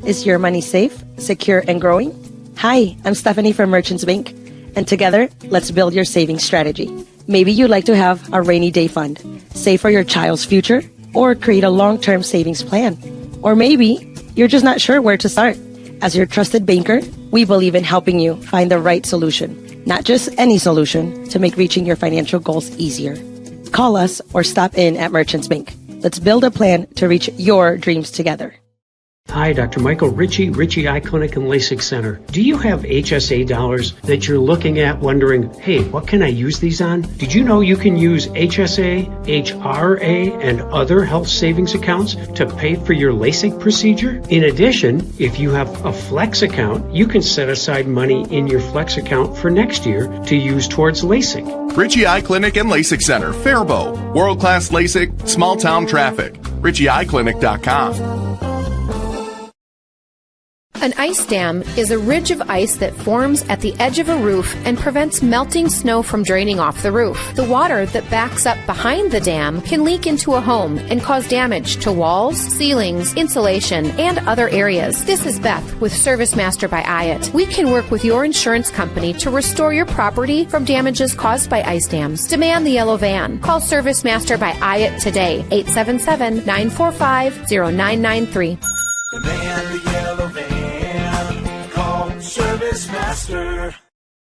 Is your money safe, secure, and growing? Hi, I'm Stephanie from Merchants Bank, and together, let's build your savings strategy. Maybe you'd like to have a rainy day fund, save for your child's future, or create a long-term savings plan. Or maybe you're just not sure where to start. As your trusted banker, we believe in helping you find the right solution, not just any solution, to make reaching your financial goals easier. Call us or stop in at Merchants Bank. Let's build a plan to reach your dreams together. Hi, Dr. Michael Ritchie Eye Clinic and LASIK Center. Do you have HSA dollars that you're looking at wondering, hey, what can I use these on? Did you know you can use HSA, HRA, and other health savings accounts to pay for your LASIK procedure? In addition, if you have a Flex account, you can set aside money in your Flex account for next year to use towards LASIK. Ritchie Eye Clinic and LASIK Center, Faribault. World-class LASIK, small town traffic. RitchieEyeClinic.com. An ice dam is a ridge of ice that forms at the edge of a roof and prevents melting snow from draining off the roof. The water that backs up behind the dam can leak into a home and cause damage to walls, ceilings, insulation, and other areas. This is Beth with Service Master by Hyatt. We can work with your insurance company to restore your property from damages caused by ice dams. Demand the yellow van. Call Service Master by Hyatt today, 877-945-0993. Demand the yellow van. Call Service Master.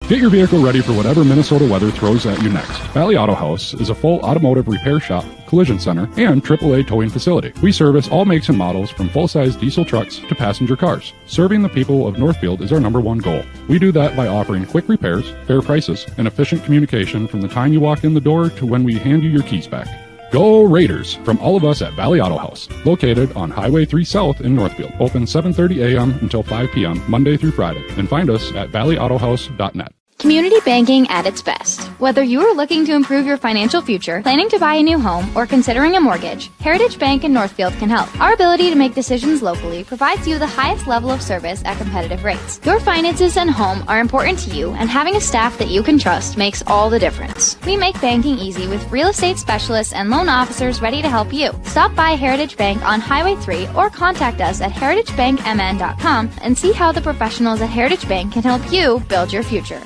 Get your vehicle ready for whatever Minnesota weather throws at you next. Valley Auto House is a full automotive repair shop, collision center, and AAA towing facility. We service all makes and models from full-size diesel trucks to passenger cars. Serving the people of Northfield is our number one goal. We do that by offering quick repairs, fair prices, and efficient communication from the time you walk in the door to when we hand you your keys back. Go Raiders! From all of us at Valley Auto House, located on Highway 3 South in Northfield. Open 7:30 a.m. until 5 p.m. Monday through Friday. And find us at valleyautohouse.net. Community banking at its best. Whether you are looking to improve your financial future, planning to buy a new home, or considering a mortgage, Heritage Bank in Northfield can help. Our ability to make decisions locally provides you the highest level of service at competitive rates. Your finances and home are important to you, and having a staff that you can trust makes all the difference. We make banking easy with real estate specialists and loan officers ready to help you. Stop by Heritage Bank on Highway 3 or contact us at heritagebankmn.com and see how the professionals at Heritage Bank can help you build your future.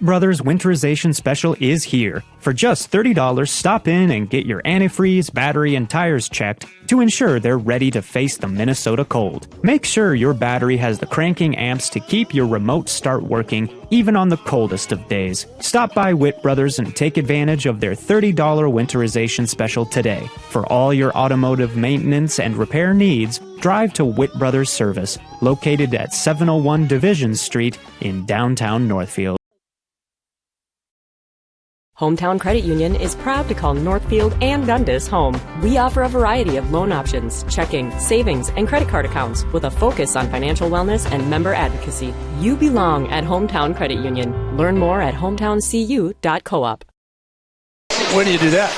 Brothers Winterization Special is here. For just $30, stop in and get your antifreeze, battery, and tires checked to ensure they're ready to face the Minnesota cold. Make sure your battery has the cranking amps to keep your remote start working even on the coldest of days. Stop by Witt Brothers and take advantage of their $30 Winterization Special today. For all your automotive maintenance and repair needs, drive to Witt Brothers Service, located at 701 Division Street in downtown Northfield. Hometown Credit Union is proud to call Northfield and Dundas home. We offer a variety of loan options, checking, savings, and credit card accounts with a focus on financial wellness and member advocacy. You belong at Hometown Credit Union. Learn more at hometowncu.coop. When do you do that?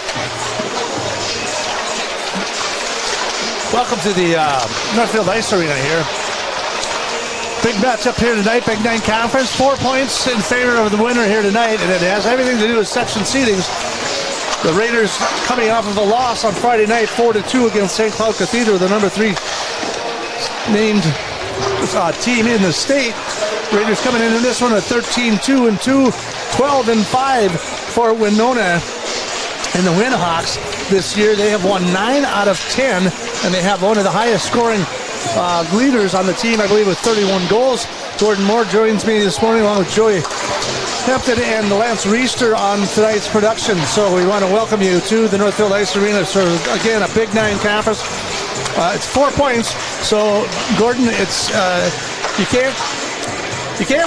Welcome to the Northfield Ice Arena here. Big match up here tonight, Big Nine Conference. 4 points in favor of the winner here tonight, and it has everything to do with section seedings. The Raiders coming off of a loss on Friday night, 4-2 against St. Cloud Cathedral, the number 3 named team in the state. Raiders coming into this one at 13-2-2, 12-5 for Winona. And the Windhawks this year, they have won 9 out of 10, and they have one of the highest scoring leaders on the team, I believe, with 31 goals. Jordan Moore joins me this morning along with Joey Hampton and Lance Reister on tonight's production. So we want to welcome you to the Northfield Ice Arena. So again, a Big Nine Conference. It's 4 points. So Gordon, it's you can't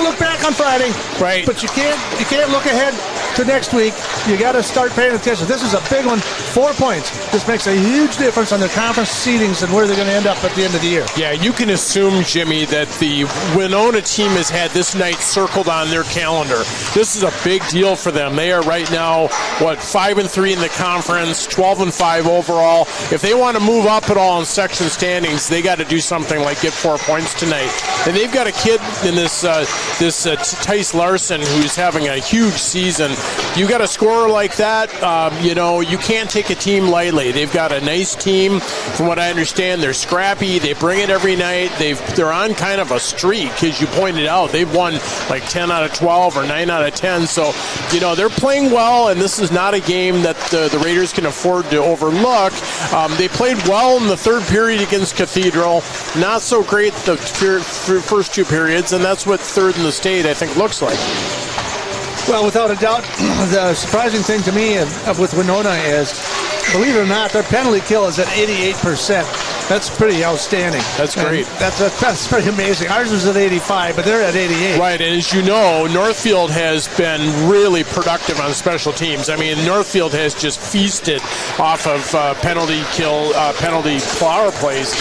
look back on Friday, right? But you can't look ahead to next week. You got to start paying attention. This is a big one. 4 points. This makes a huge difference on their conference seedings and where they're going to end up at the end of the year. Yeah, you can assume, Jimmy, that the Winona team has had this night circled on their calendar. This is a big deal for them. They are right now, 5-3 in the conference, 12-5 overall. If they want to move up at all in section standings, they got to do something like get 4 points tonight. And they've got a kid in this Tice Larson who's having a huge season. you got a scorer like that, you can't take a team lightly. They've got a nice team. From what I understand, they're scrappy. They bring it every night. They're on kind of a streak, as you pointed out. They've won like 10 out of 12 or 9 out of 10. So, they're playing well, and this is not a game that the Raiders can afford to overlook. They played well in the third period against Cathedral. Not so great the first two periods, and that's what third in the state, I think, looks like. Well, without a doubt, the surprising thing to me with Winona is, believe it or not, their penalty kill is at 88%. That's pretty outstanding. That's great. That's pretty amazing. Ours is at 85, but they're at 88. Right, and as you know, Northfield has been really productive on special teams. I mean, Northfield has just feasted off of penalty power plays,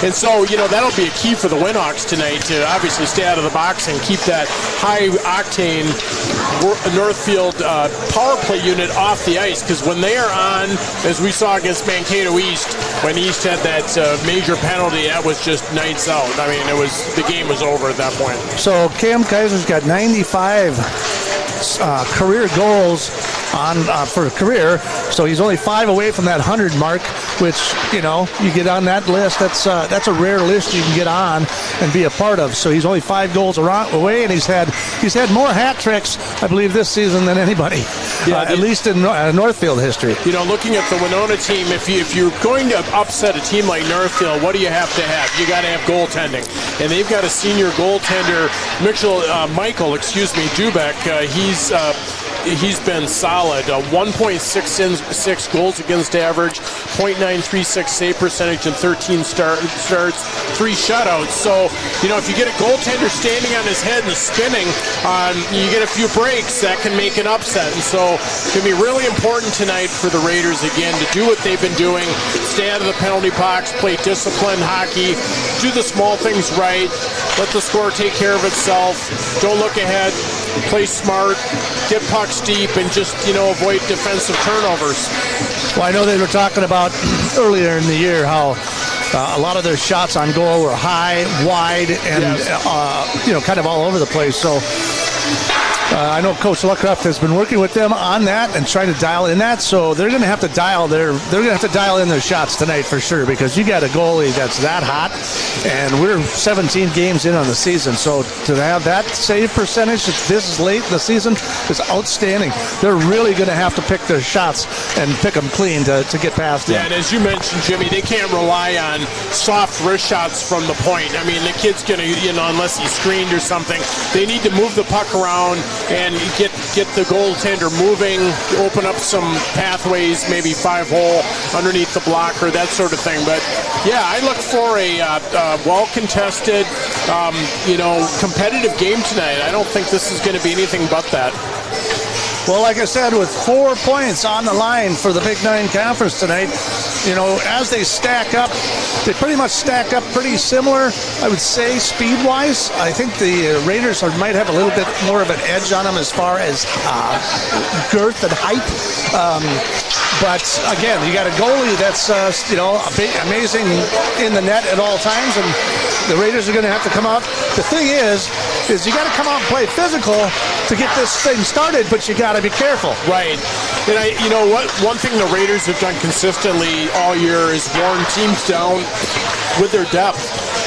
And so, that'll be a key for the Winhawks tonight to obviously stay out of the box and keep that high-octane Northfield power play unit off the ice, because when they are on, as we saw against Mankato East, when East had that major penalty, that was just nights out. I mean, the game was over at that point. So Cam Kaiser's got 95 career goals for career, so he's only 5 away from that 100 mark, which you get on that list. That's a rare list you can get on and be a part of. So he's only 5 goals away, and he's had more hat tricks, I believe, this season than anybody, at least in Northfield history. Looking at the Winona team, if you're going to upset a team like Northfield, what do you have to have? You got to have goaltending, and they've got a senior goaltender, Michael Dubek. He's been solid. 1.66 goals against average, .936 save percentage, and 13 starts, 3 shutouts. So, if you get a goaltender standing on his head and spinning, you get a few breaks, that can make an upset. And so it's going to be really important tonight for the Raiders, again, to do what they've been doing, stay out of the penalty box, play disciplined hockey, do the small things right, let the score take care of itself, don't look ahead, play smart, get pucks deep, and just, avoid defensive turnovers. Well, I know they were talking about earlier in the year how a lot of their shots on goal were high, wide, and kind of all over the place. So I know Coach Luckraft has been working with them on that and trying to dial in that. So they're going to have to dial in their shots tonight for sure, because you got a goalie that's that hot, and we're 17 games in on the season. So to have that save percentage this late in the season is outstanding. They're really going to have to pick their shots and pick them clean to get past them. Yeah, and as you mentioned, Jimmy, they can't rely on soft wrist shots from the point. I mean, the kid's going to, unless he's screened or something, they need to move the puck around and get the goaltender moving, open up some pathways, maybe 5-hole underneath the blocker, that sort of thing. But yeah, I look for a well-contested, competitive game tonight. I don't think this is going to be anything but that. Well, like I said, with 4 points on the line for the Big Nine Conference tonight, as they stack up, they pretty much stack up pretty similar, I would say, speed-wise. I think the Raiders might have a little bit more of an edge on them as far as girth and height. But again, you got a goalie that's amazing in the net at all times, and the Raiders are going to have to come out. The thing is you got to come out and play physical to get this thing started, but you got to be careful. Right. And one thing the Raiders have done consistently all year is worn teams down with their depth.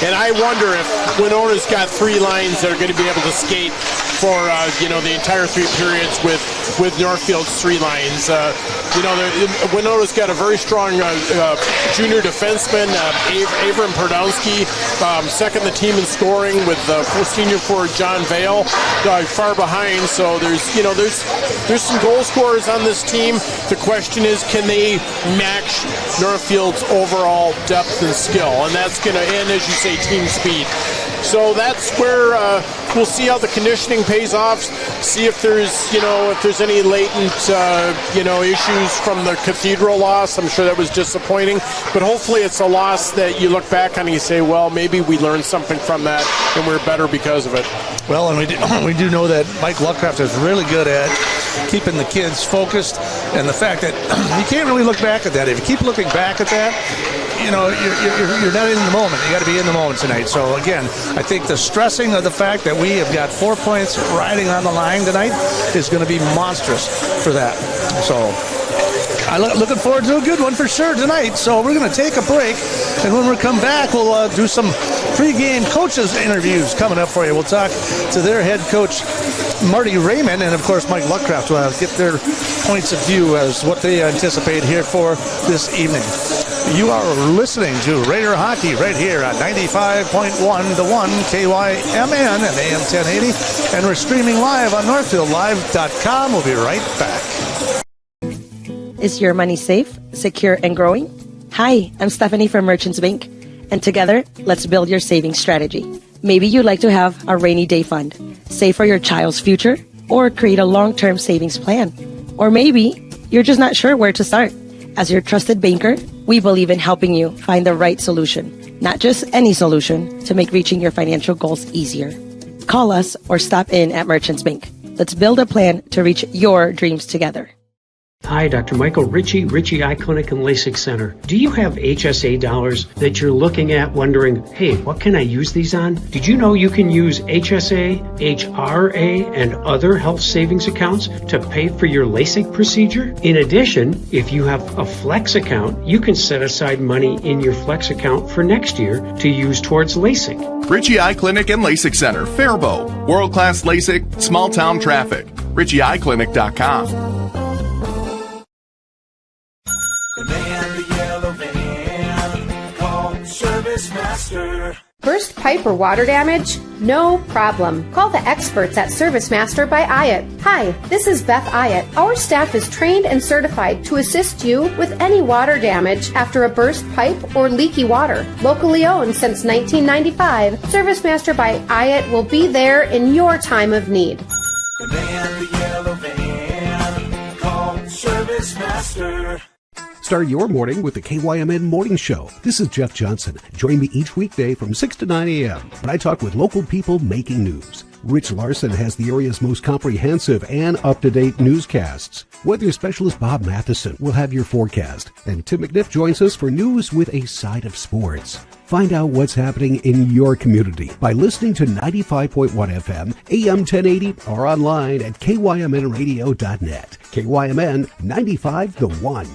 And I wonder if Winona's got 3 lines that are going to be able to skate for the entire 3 periods with Northfield's 3 lines. Winona's got a very strong junior defenseman, Avram Perdowski, second the team in scoring with senior forward John Vale far behind. So there's some goal scorers on this team. The question is, can they match Northfield's overall depth and skill? And that's going to end, as you say, team speed. So that's where we'll see how the conditioning pays off. See if there's any latent issues from the Cathedral loss. I'm sure that was disappointing, but hopefully it's a loss that you look back on and you say, well, maybe we learned something from that and we're better because of it. Well, and we do know that Mike Luckraft is really good at keeping the kids focused, and the fact that you can't really look back at that. If you keep looking back at that, you're not in the moment. You got to be in the moment tonight. So again, I think the stressing of the fact that we have got 4 points riding on the line tonight is going to be monstrous for that. So I'm looking forward to a good one for sure tonight. So we're going to take a break, and when we come back, we'll do some pregame coaches interviews coming up for you. We'll talk to their head coach, Marty Raymond, and of course Mike Luckcraft will get their points of view as what they anticipate here for this evening. You are listening to Raider Hockey right here on 95.1 The One, KYMN and AM 1080, and we're streaming live on NorthfieldLive.com. We'll be right back. Is your money safe, secure, and growing? Hi, I'm Stephanie from Merchants Bank, and together, let's build your savings strategy. Maybe you'd like to have a rainy day fund, save for your child's future, or create a long-term savings plan. Or maybe you're just not sure where to start. As your trusted banker, we believe in helping you find the right solution, not just any solution, to make reaching your financial goals easier. Call us or stop in at Merchants Bank. Let's build a plan to reach your dreams together. Hi, Dr. Michael Ritchie, Ritchie Eye Clinic and LASIK Center. Do you have HSA dollars that you're looking at wondering, hey, what can I use these on? Did you know you can use HSA, HRA, and other health savings accounts to pay for your LASIK procedure? In addition, if you have a Flex account, you can set aside money in your Flex account for next year to use towards LASIK. Ritchie Eye Clinic and LASIK Center, Faribault. World-class LASIK, small-town traffic. RitchieEyeClinic.com. The man, the yellow van, call Service Master. Burst pipe or water damage? No problem. Call the experts at Service Master by Ayat. Hi, this is Beth Ayat. Our staff is trained and certified to assist you with any water damage after a burst pipe or leaky water. Locally owned since 1995, Service Master by Ayat will be there in your time of need. The man, the yellow van, call Service Master. Start your morning with the KYMN Morning Show. This is Jeff Johnson. Join me each weekday from 6 to 9 a.m. when I talk with local people making news. Rich Larson has the area's most comprehensive and up-to-date newscasts. Weather specialist Bob Matheson will have your forecast. And Tim McNiff joins us for news with a side of sports. Find out what's happening in your community by listening to 95.1 FM, AM 1080, or online at kymnradio.net. KYMN 95 The One.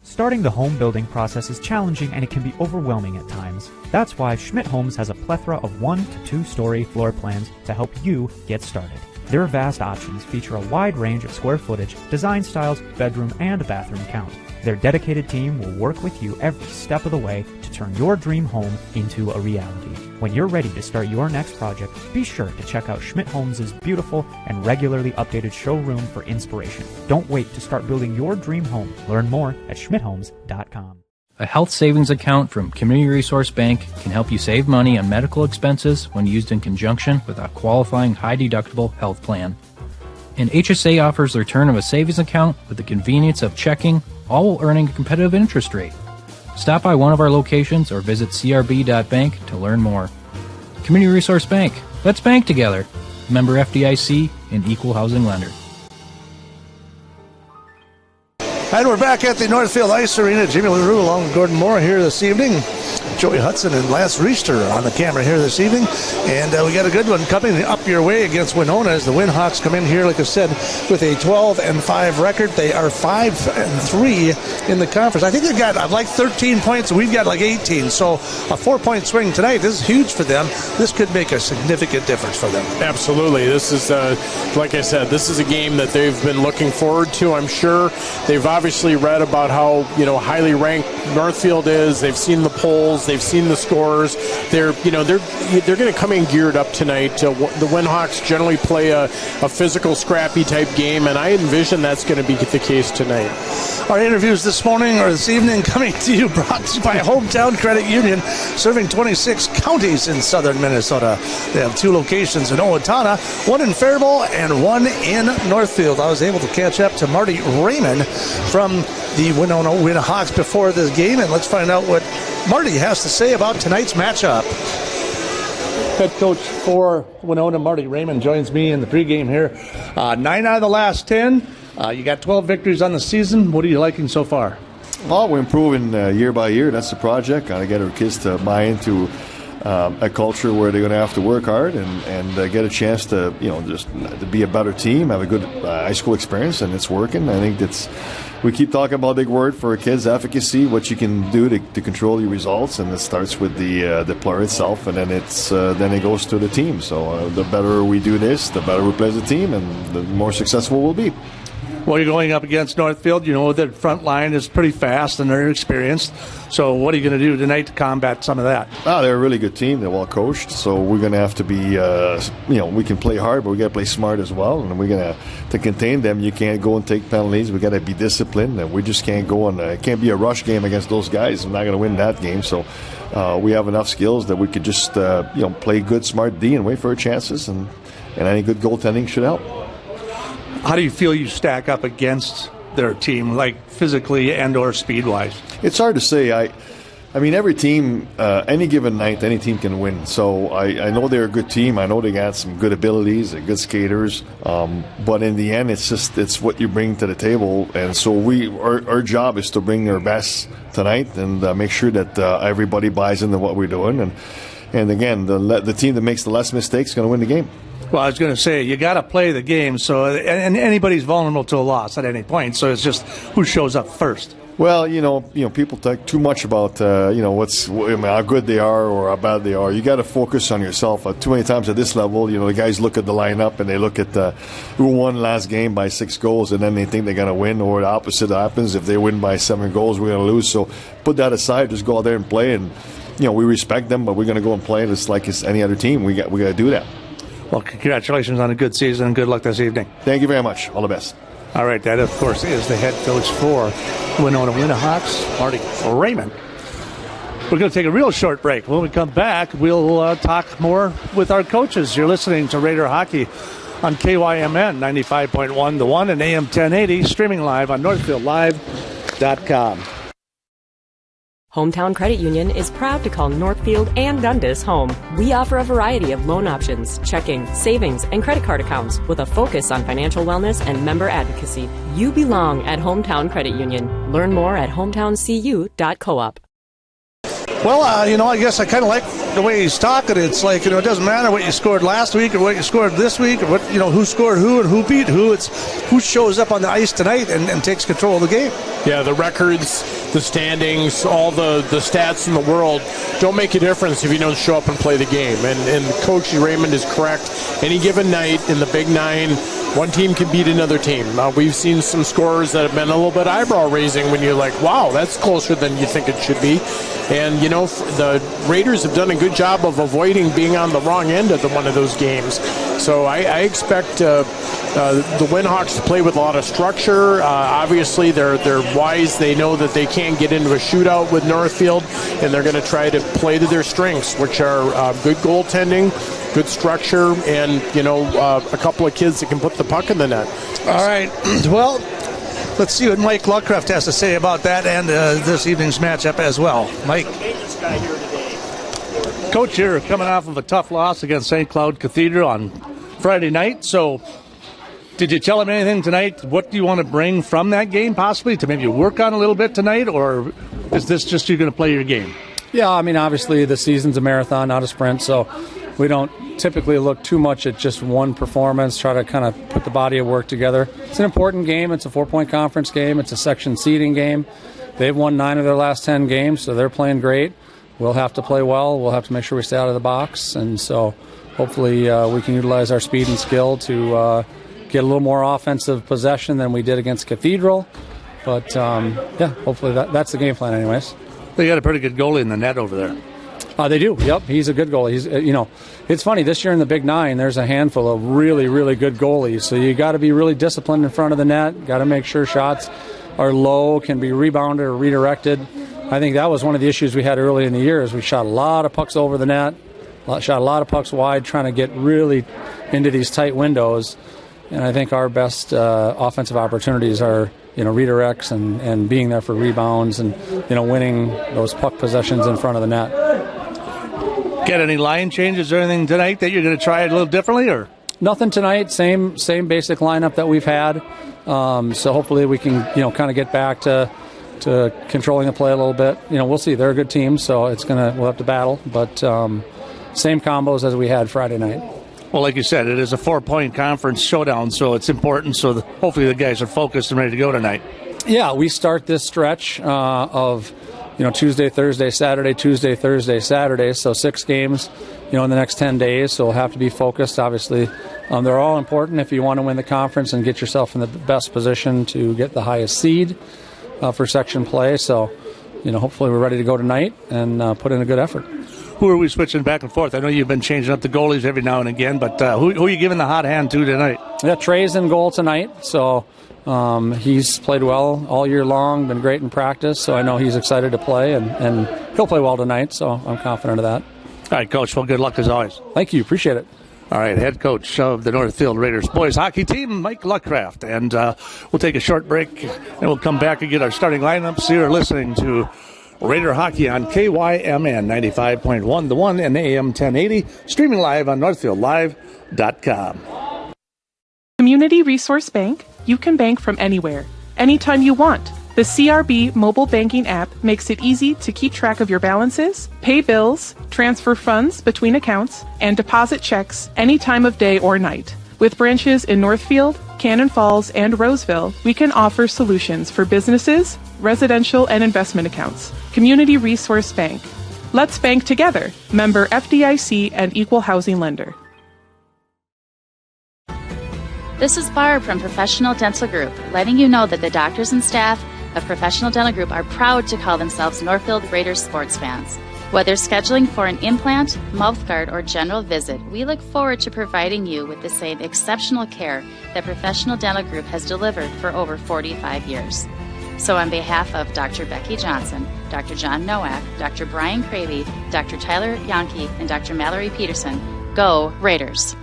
Starting the home building process is challenging and it can be overwhelming at times. That's why Schmidt Homes has a plethora of 1 to 2-story floor plans to help you get started. Their vast options feature a wide range of square footage, design styles, bedroom, and bathroom count. Their dedicated team will work with you every step of the way to turn your dream home into a reality. When you're ready to start your next project, be sure to check out Schmidt Homes' beautiful and regularly updated showroom for inspiration. Don't wait to start building your dream home. Learn more at schmidthomes.com. A health savings account from Community Resource Bank can help you save money on medical expenses when used in conjunction with a qualifying high-deductible health plan. And HSA offers the return of a savings account with the convenience of checking, all while earning a competitive interest rate. Stop by one of our locations or visit crb.bank to learn more. Community Resource Bank. Let's bank together. Member FDIC and equal housing lender. And we're back at the Northfield Ice Arena. Jimmy LaRue along with Gordon Moore here this evening. Joey Hudson and Lance Richter on the camera here this evening. And we got a good one coming up your way against Winona as the Windhawks come in here, like I said, with a 12-5 record. They are 5-3 in the conference. I think they've got like 13 points. We've got like 18. So a 4-point swing tonight. This is huge for them. This could make a significant difference for them. Absolutely. This is, like I said, this is a game that they've been looking forward to, I'm sure. They've obviously read about how, highly ranked Northfield is. They've seen the polls. They've seen the scores. They're going to come in geared up tonight. The Windhawks generally play a physical, scrappy type game, and I envision that's going to be the case tonight. Our interviews this morning or this evening coming to you brought to you by Hometown Credit Union, serving 26 counties in southern Minnesota. They have 2 locations in Owatonna, 1 in Faribault and 1 in Northfield. I was able to catch up to Marty Raymond from the Winona Windhawks before this game, and let's find out what Marty has to say about tonight's matchup. Head coach for Winona, Marty Raymond, joins me in the pregame here. 9 out of the last 10. You got 12 victories on the season. What are you liking so far? Well, we're improving year by year. That's the project. Got to get our kids to buy into a culture where they're going to have to work hard and get a chance to, just to be a better team, have a good high school experience, and it's working. I think we keep talking about a big word for kids, efficacy, what you can do to control your results, and it starts with the player itself, and then it goes to the team. So the better we do this, the better we play as a team, and the more successful we'll be. Well, you're going up against Northfield. You know that front line is pretty fast and they're experienced. So what are you going to do tonight to combat some of that? They're a really good team. They're well coached. So we're going to have to be, we can play hard, but we got to play smart as well. And we're going to contain them. You can't go and take penalties. We got to be disciplined, and we just can't go on. It can't be a rush game against those guys. We're not going to win that game. So we have enough skills that we could just, play good, smart D and wait for our chances. And any good goaltending should help. How do you feel you stack up against their team, like physically and or speed-wise? It's hard to say. I mean, every team, any given night, any team can win. So I know they're a good team. I know they got some good abilities, good skaters. But in the end, it's what you bring to the table. And so our job is to bring our best tonight and make sure that everybody buys into what we're doing. And again, the team that makes the less mistakes is going to win the game. Well, I was going to say, you got to play the game, and anybody's vulnerable to a loss at any point, so it's just who shows up first. Well, people talk too much about, how good they are or how bad they are. You got to focus on yourself. Too many times at this level, the guys look at the lineup and they look at who won last game by 6 goals, and then they think they're going to win, or the opposite happens. If they win by 7 goals, we're going to lose. So put that aside. Just go out there and play, and we respect them, but we're going to go and play just like it's any other team. We got to do that. Well, congratulations on a good season and good luck this evening. Thank you very much. All the best. All right, that, of course, is the head coach for Winona Winterhawks, Marty Raymond. We're going to take a real short break. When we come back, we'll talk more with our coaches. You're listening to Raider Hockey on KYMN 95.1 The One and AM 1080, streaming live on NorthfieldLive.com. Hometown Credit Union is proud to call Northfield and Dundas home. We offer a variety of loan options, checking, savings, and credit card accounts with a focus on financial wellness and member advocacy. You belong at Hometown Credit Union. Learn more at hometowncu.coop. Well, I guess I kind of like the way he's talking. It's like, it doesn't matter what you scored last week or what you scored this week or what, who scored who and who beat who. It's who shows up on the ice tonight and takes control of the game. Yeah, the records, the standings, all the stats in the world don't make a difference if you don't show up and play the game. And Coach Raymond is correct. Any given night in the Big Nine, one team can beat another team. We've seen some scores that have been a little bit eyebrow-raising when you're like, wow, that's closer than you think it should be. And, the Raiders have done a good job of avoiding being on the wrong end of one of those games. So I expect the Winhawks to play with a lot of structure. Obviously, they're wise. They know that they can't get into a shootout with Northfield, and they're going to try to play to their strengths, which are good goaltending, good structure, and, a couple of kids that can put the puck in the net. All right. Well, let's see what Mike Luckraft has to say about that and this evening's matchup as well. Mike. Coach, you're coming off of a tough loss against St. Cloud Cathedral on Friday night. So did you tell him anything tonight? What do you want to bring from that game possibly to maybe work on a little bit tonight? Or is this just you're going to play your game? Yeah, obviously the season's a marathon, not a sprint. So we don't typically look too much at just one performance, try to kind of put the body of work together. It's an important game. It's a 4-point conference game. It's a section seeding game. They've won 9 of their last 10 games, so they're playing great. We'll have to play well. We'll have to make sure we stay out of the box. And so hopefully we can utilize our speed and skill to get a little more offensive possession than we did against Cathedral. But, hopefully that's the game plan anyways. They got a pretty good goalie in the net over there. They do. Yep, he's a good goalie. He's, it's funny, this year in the Big Nine, there's a handful of really, really good goalies. So you got to be really disciplined in front of the net. Got to make sure shots are low, can be rebounded or redirected. I think that was one of the issues we had early in the year is we shot a lot of pucks over the net, shot a lot of pucks wide, trying to get really into these tight windows. And I think our best offensive opportunities are, redirects and being there for rebounds and, winning those puck possessions in front of the net. Get any line changes or anything tonight that you're going to try it a little differently, or? Nothing tonight. Same basic lineup that we've had. So hopefully we can, kind of get back to controlling the play a little bit. We'll see. They're a good team, so we'll have to battle. But same combos as we had Friday night. Well, like you said, it is a 4-point conference showdown, so it's important. So hopefully the guys are focused and ready to go tonight. Yeah, we start this stretch of Tuesday, Thursday, Saturday, Tuesday, Thursday, Saturday. So 6 games, in the next 10 days. So we'll have to be focused, obviously. They're all important if you want to win the conference and get yourself in the best position to get the highest seed for section play. So, hopefully we're ready to go tonight and put in a good effort. Who are we switching back and forth? I know you've been changing up the goalies every now and again, but who are you giving the hot hand to tonight? Yeah, Trey's in goal tonight. So he's played well all year long, been great in practice. So I know he's excited to play, and he'll play well tonight. So I'm confident of that. All right, Coach. Well, good luck as always. Thank you. Appreciate it. All right, head coach of the Northfield Raiders boys hockey team, Mike Luckcraft. And we'll take a short break, and we'll come back and get our starting lineups. You're listening to Raider Hockey on KYMN 95.1, the one, and AM 1080, streaming live on NorthfieldLive.com. Community Resource Bank, you can bank from anywhere, anytime you want. The CRB mobile banking app makes it easy to keep track of your balances, pay bills, transfer funds between accounts, and deposit checks any time of day or night. With branches in Northfield, Cannon Falls, and Roseville, we can offer solutions for businesses, residential, and investment accounts. Community Resource Bank. Let's bank together. Member FDIC and Equal Housing Lender. This is Barb from Professional Dental Group, letting you know that the doctors and staff of Professional Dental Group are proud to call themselves Northfield Raiders sports fans. Whether scheduling for an implant, mouthguard, or general visit, we look forward to providing you with the same exceptional care that Professional Dental Group has delivered for over 45 years. So on behalf of Dr. Becky Johnson, Dr. John Nowak, Dr. Brian Cravey, Dr. Tyler Yonke, and Dr. Mallory Peterson, go Raiders!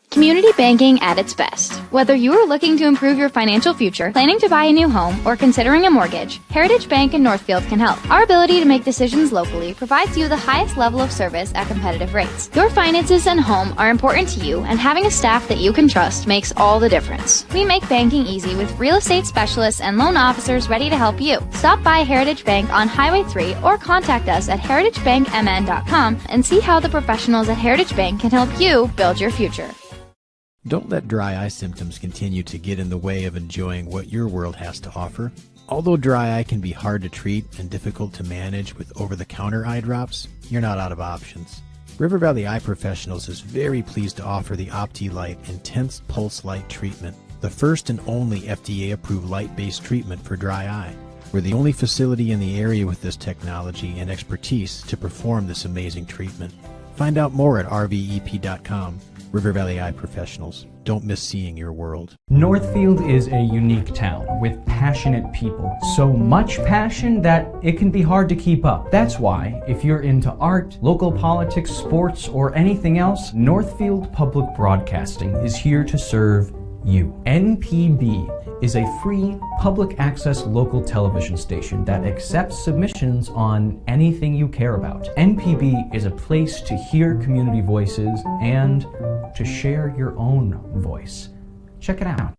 Community banking at its best. Whether you are looking to improve your financial future, planning to buy a new home, or considering a mortgage, Heritage Bank in Northfield can help. Our ability to make decisions locally provides you the highest level of service at competitive rates. Your finances and home are important to you, and having a staff that you can trust makes all the difference. We make banking easy with real estate specialists and loan officers ready to help you. Stop by Heritage Bank on Highway 3 or contact us at heritagebankmn.com and see how the professionals at Heritage Bank can help you build your future. Don't let dry eye symptoms continue to get in the way of enjoying what your world has to offer. Although dry eye can be hard to treat and difficult to manage with over-the-counter eye drops, you're not out of options. River Valley Eye Professionals is very pleased to offer the OptiLight Intense Pulse Light Treatment, the first and only FDA-approved light-based treatment for dry eye. We're the only facility in the area with this technology and expertise to perform this amazing treatment. Find out more at rvep.com. River Valley Eye Professionals. Don't miss seeing your world. Northfield is a unique town with passionate people. So much passion that it can be hard to keep up. That's why, if you're into art, local politics, sports, or anything else, Northfield Public Broadcasting is here to serve you. NPB is a free public access local television station that accepts submissions on anything you care about. NPB is a place to hear community voices and to share your own voice. Check it out.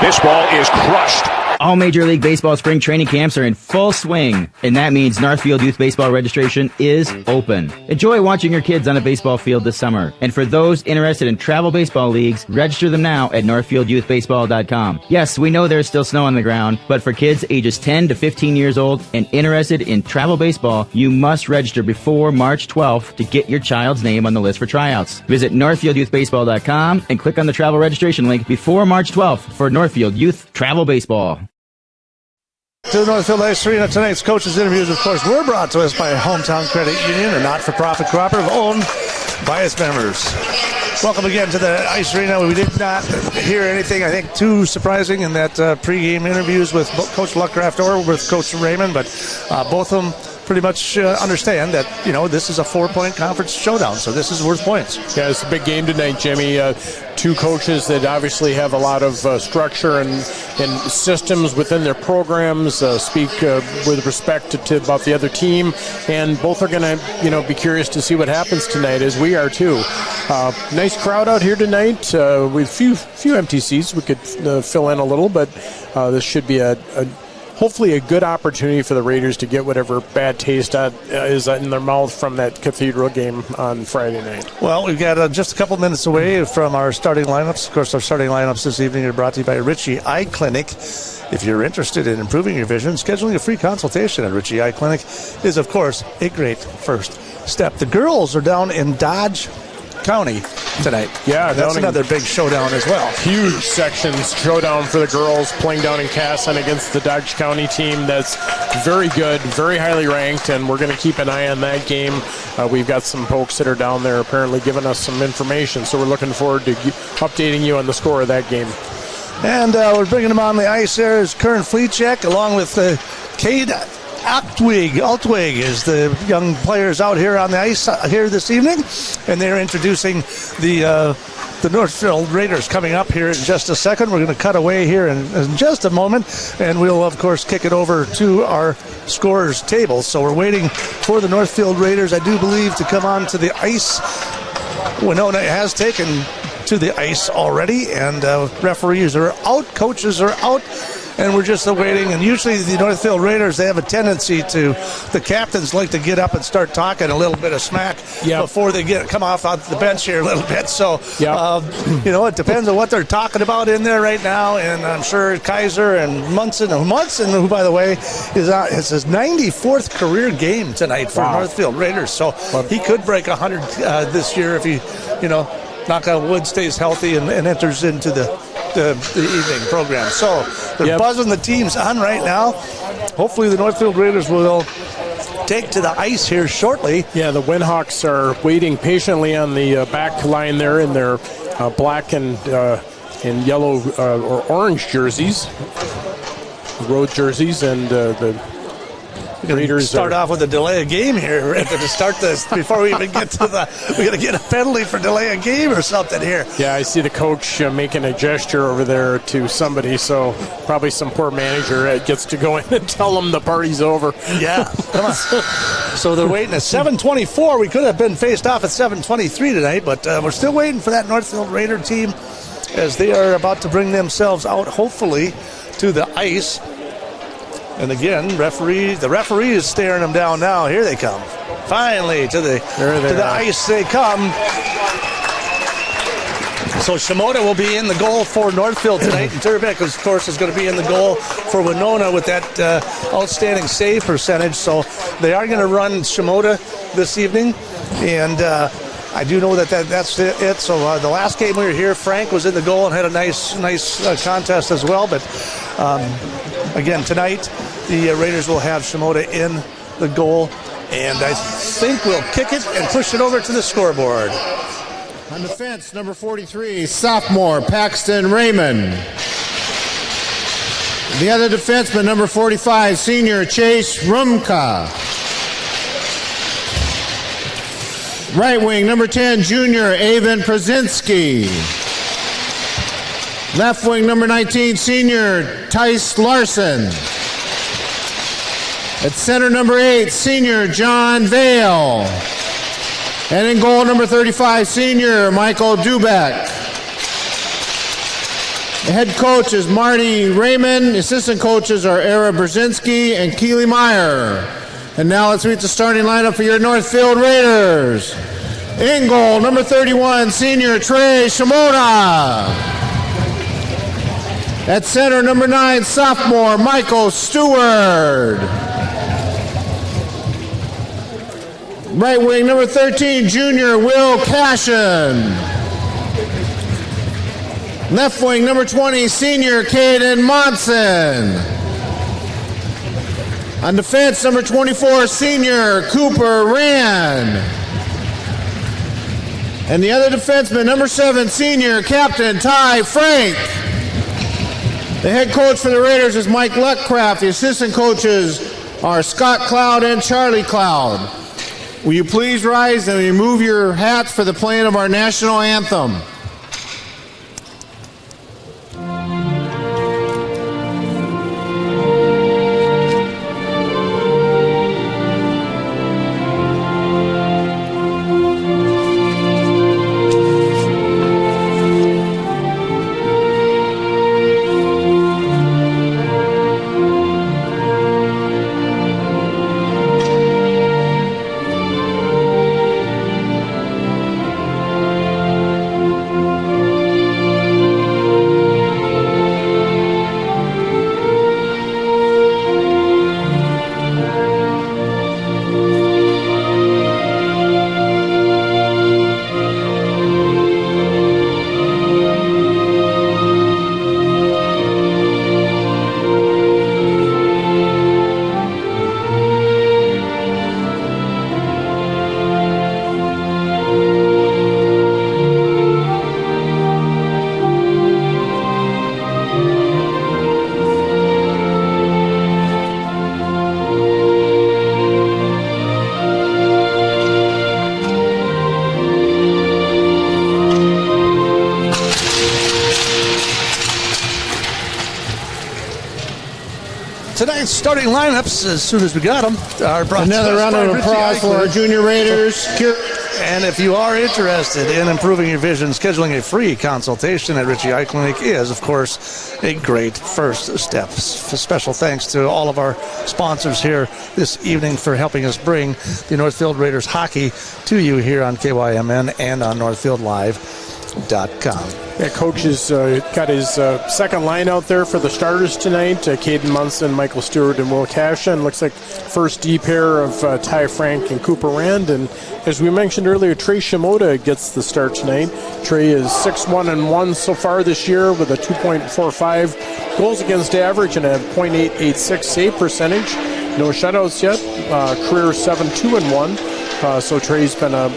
This ball is crushed. All Major League Baseball spring training camps are in full swing, and that means Northfield Youth Baseball registration is open. Enjoy watching your kids on a baseball field this summer. And for those interested in travel baseball leagues, register them now at northfieldyouthbaseball.com. Yes, we know there's still snow on the ground, but for kids ages 10 to 15 years old and interested in travel baseball, you must register before March 12th to get your child's name on the list for tryouts. Visit northfieldyouthbaseball.com and click on the travel registration link before March 12th for Northfield Youth Travel Baseball. To the Northfield Ice Arena, tonight's coaches' interviews, of course, were brought to us by Hometown Credit Union, a not-for-profit cooperative owned by its members. Welcome again to the Ice Arena. We did not hear anything, I think, too surprising in that pregame interviews with Coach Luckcraft or with Coach Raymond, but both of them pretty much understand that, this is a 4-point conference showdown, so this is worth points. Yeah, it's a big game tonight, Jimmy. Two coaches that obviously have a lot of structure and systems within their programs, speak with respect to about the other team, and both are going to, be curious to see what happens tonight, as we are too. Nice crowd out here tonight with few empty seats. We could fill in a little, but this should be hopefully a good opportunity for the Raiders to get whatever bad taste is in their mouth from that Cathedral game on Friday night. Well, we've got just a couple minutes away from our starting lineups. Of course, our starting lineups this evening are brought to you by Ritchie Eye Clinic. If you're interested in improving your vision, scheduling a free consultation at Ritchie Eye Clinic is, of course, a great first step. The girls are down in Dodge County tonight. Yeah, that's another big showdown as well. Huge sections showdown for the girls, playing down in Casson against the Dodge County team that's very good, very highly ranked, and we're going to keep an eye on that game. We've got some folks that are down there apparently giving us some information, so we're looking forward to updating you on the score of that game. And we're bringing them on the ice there is Kern Fleetcheck, along with Cade Altwig is the young players out here on the ice here this evening, and they're introducing the Northfield Raiders coming up here in just a second. We're going to cut away here in just a moment, and we'll, of course, kick it over to our scorers table. So we're waiting for the Northfield Raiders, I do believe, to come on to the ice. Winona has taken to the ice already, and referees are out, coaches are out, and we're just awaiting. And usually the Northfield Raiders, they have a tendency the captains like to get up and start talking a little bit of smack before they come off the bench here a little bit. So, it depends on what they're talking about in there right now. And I'm sure Kaiser and Munson, who, by the way, is his 94th career game tonight for Northfield Raiders. So he could break 100 this year if he, knock on wood, stays healthy and enters into the evening program. So they're buzzing the teams on right now. Hopefully the Northfield Raiders will take to the ice here shortly. Yeah, the Windhawks are waiting patiently on the back line there in their black and yellow or orange jerseys, road jerseys, and the Raiders start off with a delay of game here to start this before we even get to we got to get a penalty for delay of game or something here. Yeah, I see the coach making a gesture over there to somebody, so probably some poor manager gets to go in and tell them the party's over. Yeah, come on. So they're waiting at 7:24. We could have been faced off at 7:23 tonight, but we're still waiting for that Northfield Raider team as they are about to bring themselves out, hopefully, to the ice. And again, the referee is staring them down now. Here they come. Finally, to the ice they come. So Shimoda will be in the goal for Northfield tonight. And Turbeck, of course, is going to be in the goal for Winona with that outstanding save percentage. So they are going to run Shimoda this evening. And I do know that's it. So the last game we were here, Frank was in the goal and had a nice contest as well. But again, tonight, the Raiders will have Shimoda in the goal. And I think we'll kick it and push it over to the scoreboard. On the fence, number 43, sophomore Paxton Raymond. The other defenseman, number 45, senior Chase Rumka. Right wing, number 10, junior Avon Przinski. Left wing, number 19, senior Tice Larson. At center, number 8, senior John Vale. And in goal, number 35, senior Michael Dubeck. The head coach is Marty Raymond. Assistant coaches are Era Brzezinski and Keely Meyer. And now let's meet the starting lineup for your Northfield Raiders. In goal, number 31, senior Trey Shimoda. At center, number 9, sophomore Michael Stewart. Right wing, number 13, junior Will Cashin. Left wing, number 20, senior Caden Monson. On defense, number 24, senior Cooper Rand. And the other defenseman, number 7, senior Captain Ty Frank. The head coach for the Raiders is Mike Luckcraft. The assistant coaches are Scott Cloud and Charlie Cloud. Will you please rise and remove your hats for the playing of our national anthem? Tonight's starting lineups, as soon as we got them, are brought another to us round by of Richie applause for Eichler. our junior Raiders. And if you are interested in improving your vision, scheduling a free consultation at Richie Eye Clinic is, of course, a great first step. Special thanks to all of our sponsors here this evening for helping us bring the Northfield Raiders hockey to you here on KYMN and on NorthfieldLive.com. Yeah, Coach has got his second line out there for the starters tonight. Caden Munson, Michael Stewart, and Will Cashin. Looks like first D pair of Ty Frank and Cooper Rand. And as we mentioned earlier, Trey Shimoda gets the start tonight. Trey is 6-1-1 so far this year with a 2.45 goals against average and a .886 save percentage. No shutouts yet. Career 7-2-1. So Trey's been a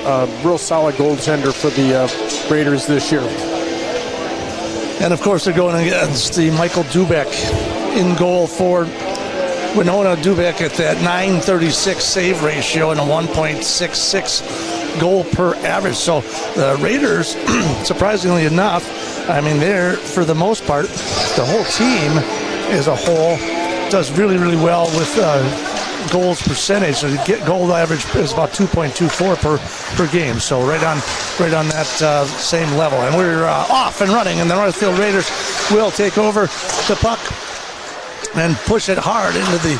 real solid goaltender for the Raiders this year. And of course, they're going against the Michael Dubek in goal for Winona. Dubek at that .936 save ratio and a 1.66 goal per average. So the Raiders, surprisingly enough, I mean, they're, for the most part, the whole team as a whole does really, really well with goals percentage. So the goal average is about 2.24 per game. So right on that same level. And we're off and running, and the Northfield Raiders will take over the puck and push it hard into the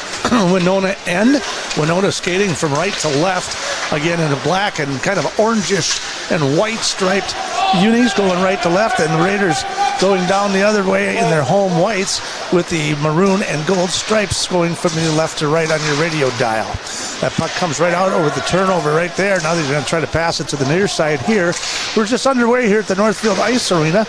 Winona end. Winona skating from right to left, again in a black and kind of orangish and white striped unis going right to left, and the Raiders going down the other way in their home whites with the maroon and gold stripes going from the left to right on your radio dial. That puck comes right out over the turnover right there. Now they're going to try to pass it to the near side here. We're just underway here at the Northfield Ice Arena.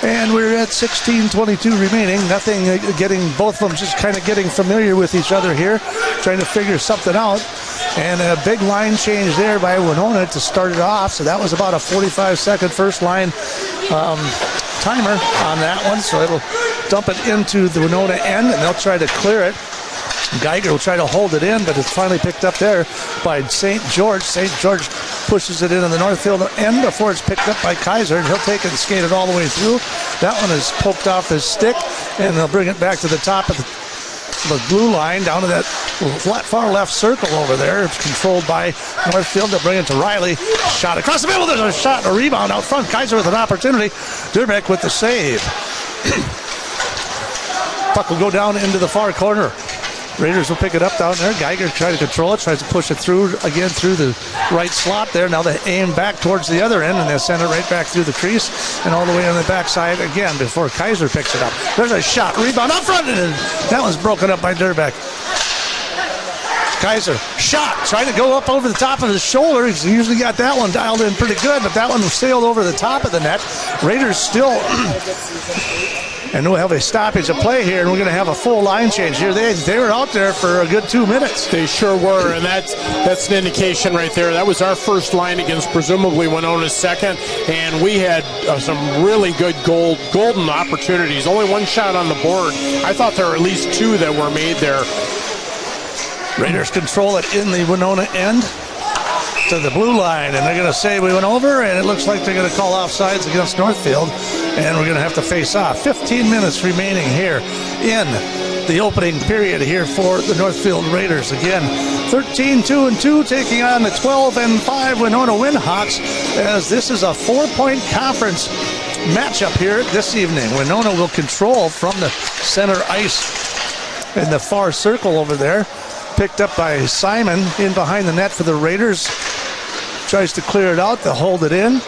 And we're at 16:22 remaining. Nothing getting, both of them just kind of getting familiar with each other here, trying to figure something out. And a big line change there by Winona to start it off. So that was about a 45-second first line timer on that one. So it'll dump it into the Winona end, and they'll try to clear it. Geiger will try to hold it in, but it's finally picked up there by St. George. St. George pushes it into the Northfield end before it's picked up by Kaiser, and he'll take it and skate it all the way through. That one is poked off his stick, and they'll bring it back to the top of the blue line down to that far left circle over there. It's controlled by Northfield. They'll bring it to Riley. Shot across the middle. There's a shot, a rebound out front. Kaiser with an opportunity. Durbeck with the save. Puck will go down into the far corner. Raiders will pick it up down there. Geiger tries to control it, tries to push it through again through the right slot there. Now they aim back towards the other end, and they send it right back through the crease and all the way on the backside again before Kaiser picks it up. There's a shot, rebound up front, and that one's broken up by Durbeck. Kaiser, shot, trying to go up over the top of his shoulder. He's usually got that one dialed in pretty good, but that one sailed over the top of the net. Raiders still... And we'll have a stoppage of play here, and we're going to have a full line change here. They were out there for a good 2 minutes. They sure were, and that's an indication right there. That was our first line against presumably Winona's second, and we had some really good golden opportunities. Only one shot on the board. I thought there were at least two that were made there. Raiders control it in the Winona end to the blue line, and they're going to say we went over, and it looks like they're going to call offsides against Northfield, and we're going to have to face off. 15 minutes remaining here in the opening period here for the Northfield Raiders. Again, 13-2-2 taking on the 12-5 Winona Windhawks, as this is a 4-point conference matchup here this evening. Winona will control from the center ice in the far circle over there. Picked up by Simon in behind the net for the Raiders. Tries to clear it out. They'll hold it in.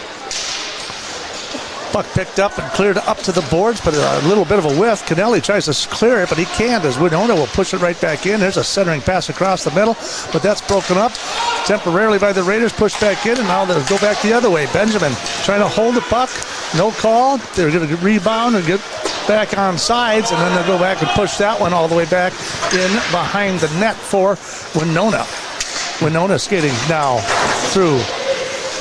Puck picked up and cleared up to the boards, but a little bit of a whiff. Kennelly tries to clear it, but he can't, as Winona will push it right back in. There's a centering pass across the middle, but that's broken up temporarily by the Raiders. Pushed back in, and now they'll go back the other way. Benjamin trying to hold the puck. No call. They're going to rebound and get back on sides, and then they'll go back and push that one all the way back in behind the net for Winona. Winona skating now through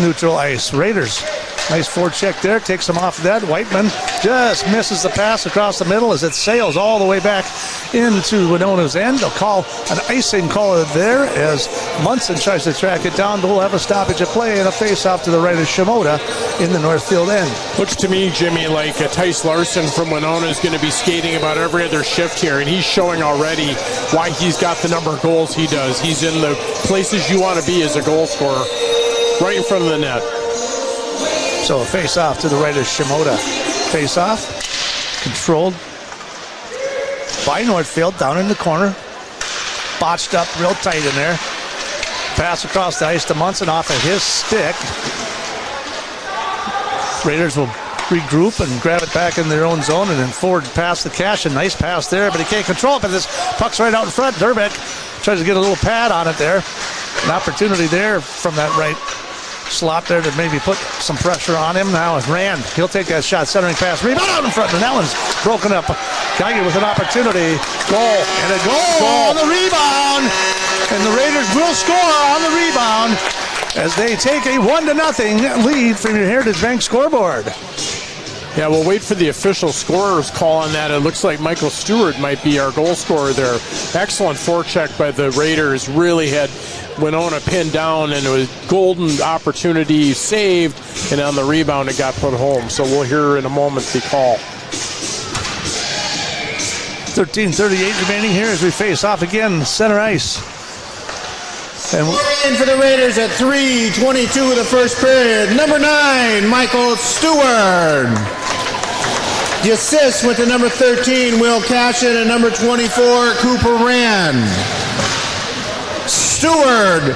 neutral ice. Raiders, nice forecheck there, takes them off that. Whiteman just misses the pass across the middle as it sails all the way back into Winona's end. They'll call an icing call there as Munson tries to track it down. We'll have a stoppage of play and a face-off to the right of Shimoda in the Northfield end. Looks to me, Jimmy, like Tice Larson from Winona is going to be skating about every other shift here, and he's showing already why he's got the number of goals he does. He's in the places you want to be as a goal scorer, right in front of the net. So a face-off to the right of Shimoda. Face-off, controlled by Northfield, down in the corner. Botched up real tight in there. Pass across the ice to Munson off of his stick. Raiders will regroup and grab it back in their own zone, and then forward pass to Cashin. Nice pass there, but he can't control it, but this puck's right out in front. Durbeck tries to get a little pad on it there. An opportunity there from that right slot there to maybe put some pressure on him. Now it's Rand. He'll take that shot. Centering pass. Rebound out in front. And that one's broken up. Geiger with an opportunity. Goal. And a goal on the rebound. And the Raiders will score on the rebound as they take a 1-0 lead from your Heritage Bank scoreboard. Yeah, we'll wait for the official scorer's call on that. It looks like Michael Stewart might be our goal scorer there. Excellent forecheck by the Raiders. Really had Winona pinned down, and it was golden opportunity saved, and on the rebound it got put home. So we'll hear in a moment the call. 13:38 remaining here as we face off again center ice. And in for the Raiders at 3:22 of the first period, number 9, Michael Stewart. The assist with the number 13, Will Cashin, and number 24, Cooper Rand. Stewart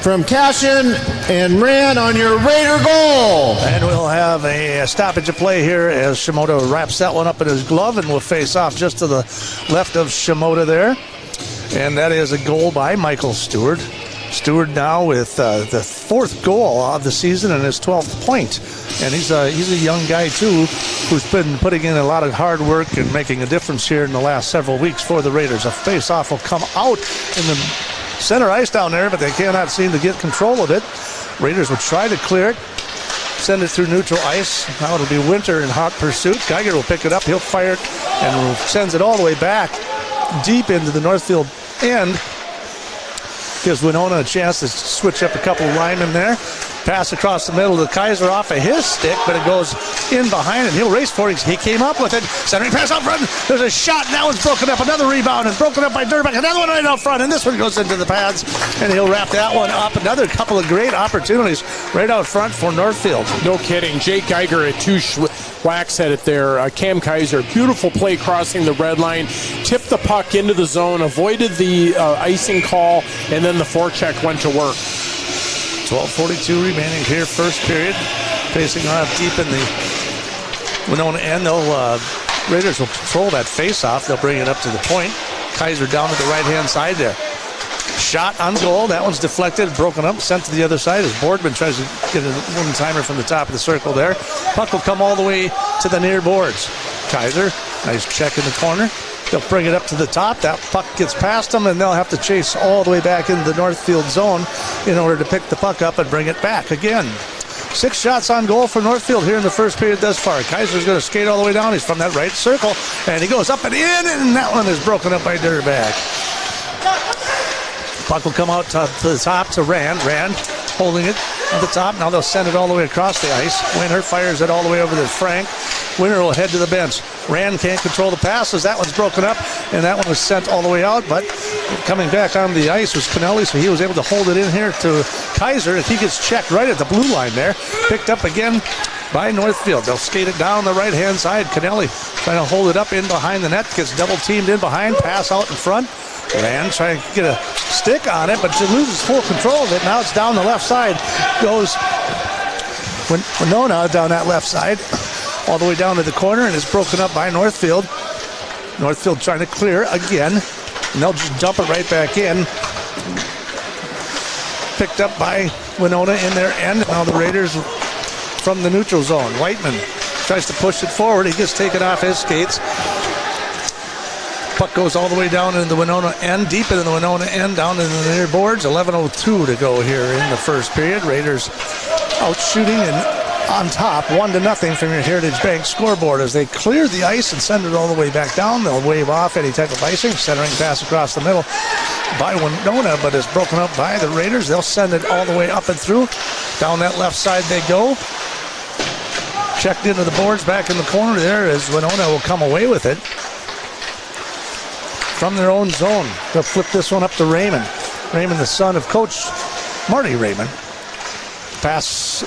from Cashin and Rand on your Raider goal. And we'll have a stoppage of play here as Shimoda wraps that one up in his glove, and will face off just to the left of Shimoda there. And that is a goal by Michael Stewart. Stewart now with the 4th goal of the season and his 12th point. And he's a young guy, too, who's been putting in a lot of hard work and making a difference here in the last several weeks for the Raiders. A face-off will come out in the center ice down there, but they cannot seem to get control of it. Raiders will try to clear it, send it through neutral ice. Now it'll be Winter in hot pursuit. Geiger will pick it up. He'll fire it and sends it all the way back deep into the Northfield end. Gives Winona a chance to switch up a couple of linemen there. Pass across the middle to Kaiser off of his stick, but it goes in behind, and he'll race for it. He came up with it. Centering pass out front. There's a shot. That one's broken up. Another rebound, and broken up by Durbeck. Another one right out front, and this one goes into the pads, and he'll wrap that one up. Another couple of great opportunities right out front for Northfield. No kidding. Jake Geiger at 2 whacks at it there. Cam Kaiser, beautiful play crossing the red line. Tipped the puck into the zone, avoided the icing call, and then the forecheck went to work. 12:42 remaining here, first period. Facing off deep in the Winona end. Raiders will control that face-off. They'll bring it up to the point. Kaiser down to the right-hand side there. Shot on goal. That one's deflected, broken up, sent to the other side as Boardman tries to get a one-timer from the top of the circle there. Puck will come all the way to the near boards. Kaiser, nice check in the corner. They'll bring it up to the top. That puck gets past them, and they'll have to chase all the way back into the Northfield zone in order to pick the puck up and bring it back again. 6 shots on goal for Northfield here in the first period thus far. Kaiser's going to skate all the way down. He's from that right circle, and he goes up and in, and that one is broken up by Durbeck. Puck will come out to the top to Rand. Rand holding it at the top. Now they'll send it all the way across the ice. Winner fires it all the way over to Frank. Winner will head to the bench. Rand can't control the passes. That one's broken up, and that one was sent all the way out. But coming back on the ice was Kennelly, so he was able to hold it in here to Kaiser. He gets checked right at the blue line there. Picked up again by Northfield. They'll skate it down the right-hand side. Kennelly trying to hold it up in behind the net. Gets double-teamed in behind. Pass out in front. Rand trying to get a stick on it, but she loses full control of it. Now it's down the left side. Goes Winona down that left side, all the way down to the corner, and is broken up by Northfield. Northfield trying to clear again, and they'll just dump it right back in. Picked up by Winona in their end. Now the Raiders from the neutral zone. Whiteman tries to push it forward. He gets taken off his skates. Puck goes all the way down into the Winona end, deep into the Winona end, down into the near boards. 11:02 to go here in the first period. Raiders out shooting and on top, 1-0 from your Heritage Bank scoreboard as they clear the ice and send it all the way back down. They'll wave off any type of icing. Centering pass across the middle by Winona, but it's broken up by the Raiders. They'll send it all the way up and through. Down that left side they go. Checked into the boards back in the corner there as Winona will come away with it. From their own zone, they'll flip this one up to Raymond. Raymond, the son of Coach Marty Raymond. Pass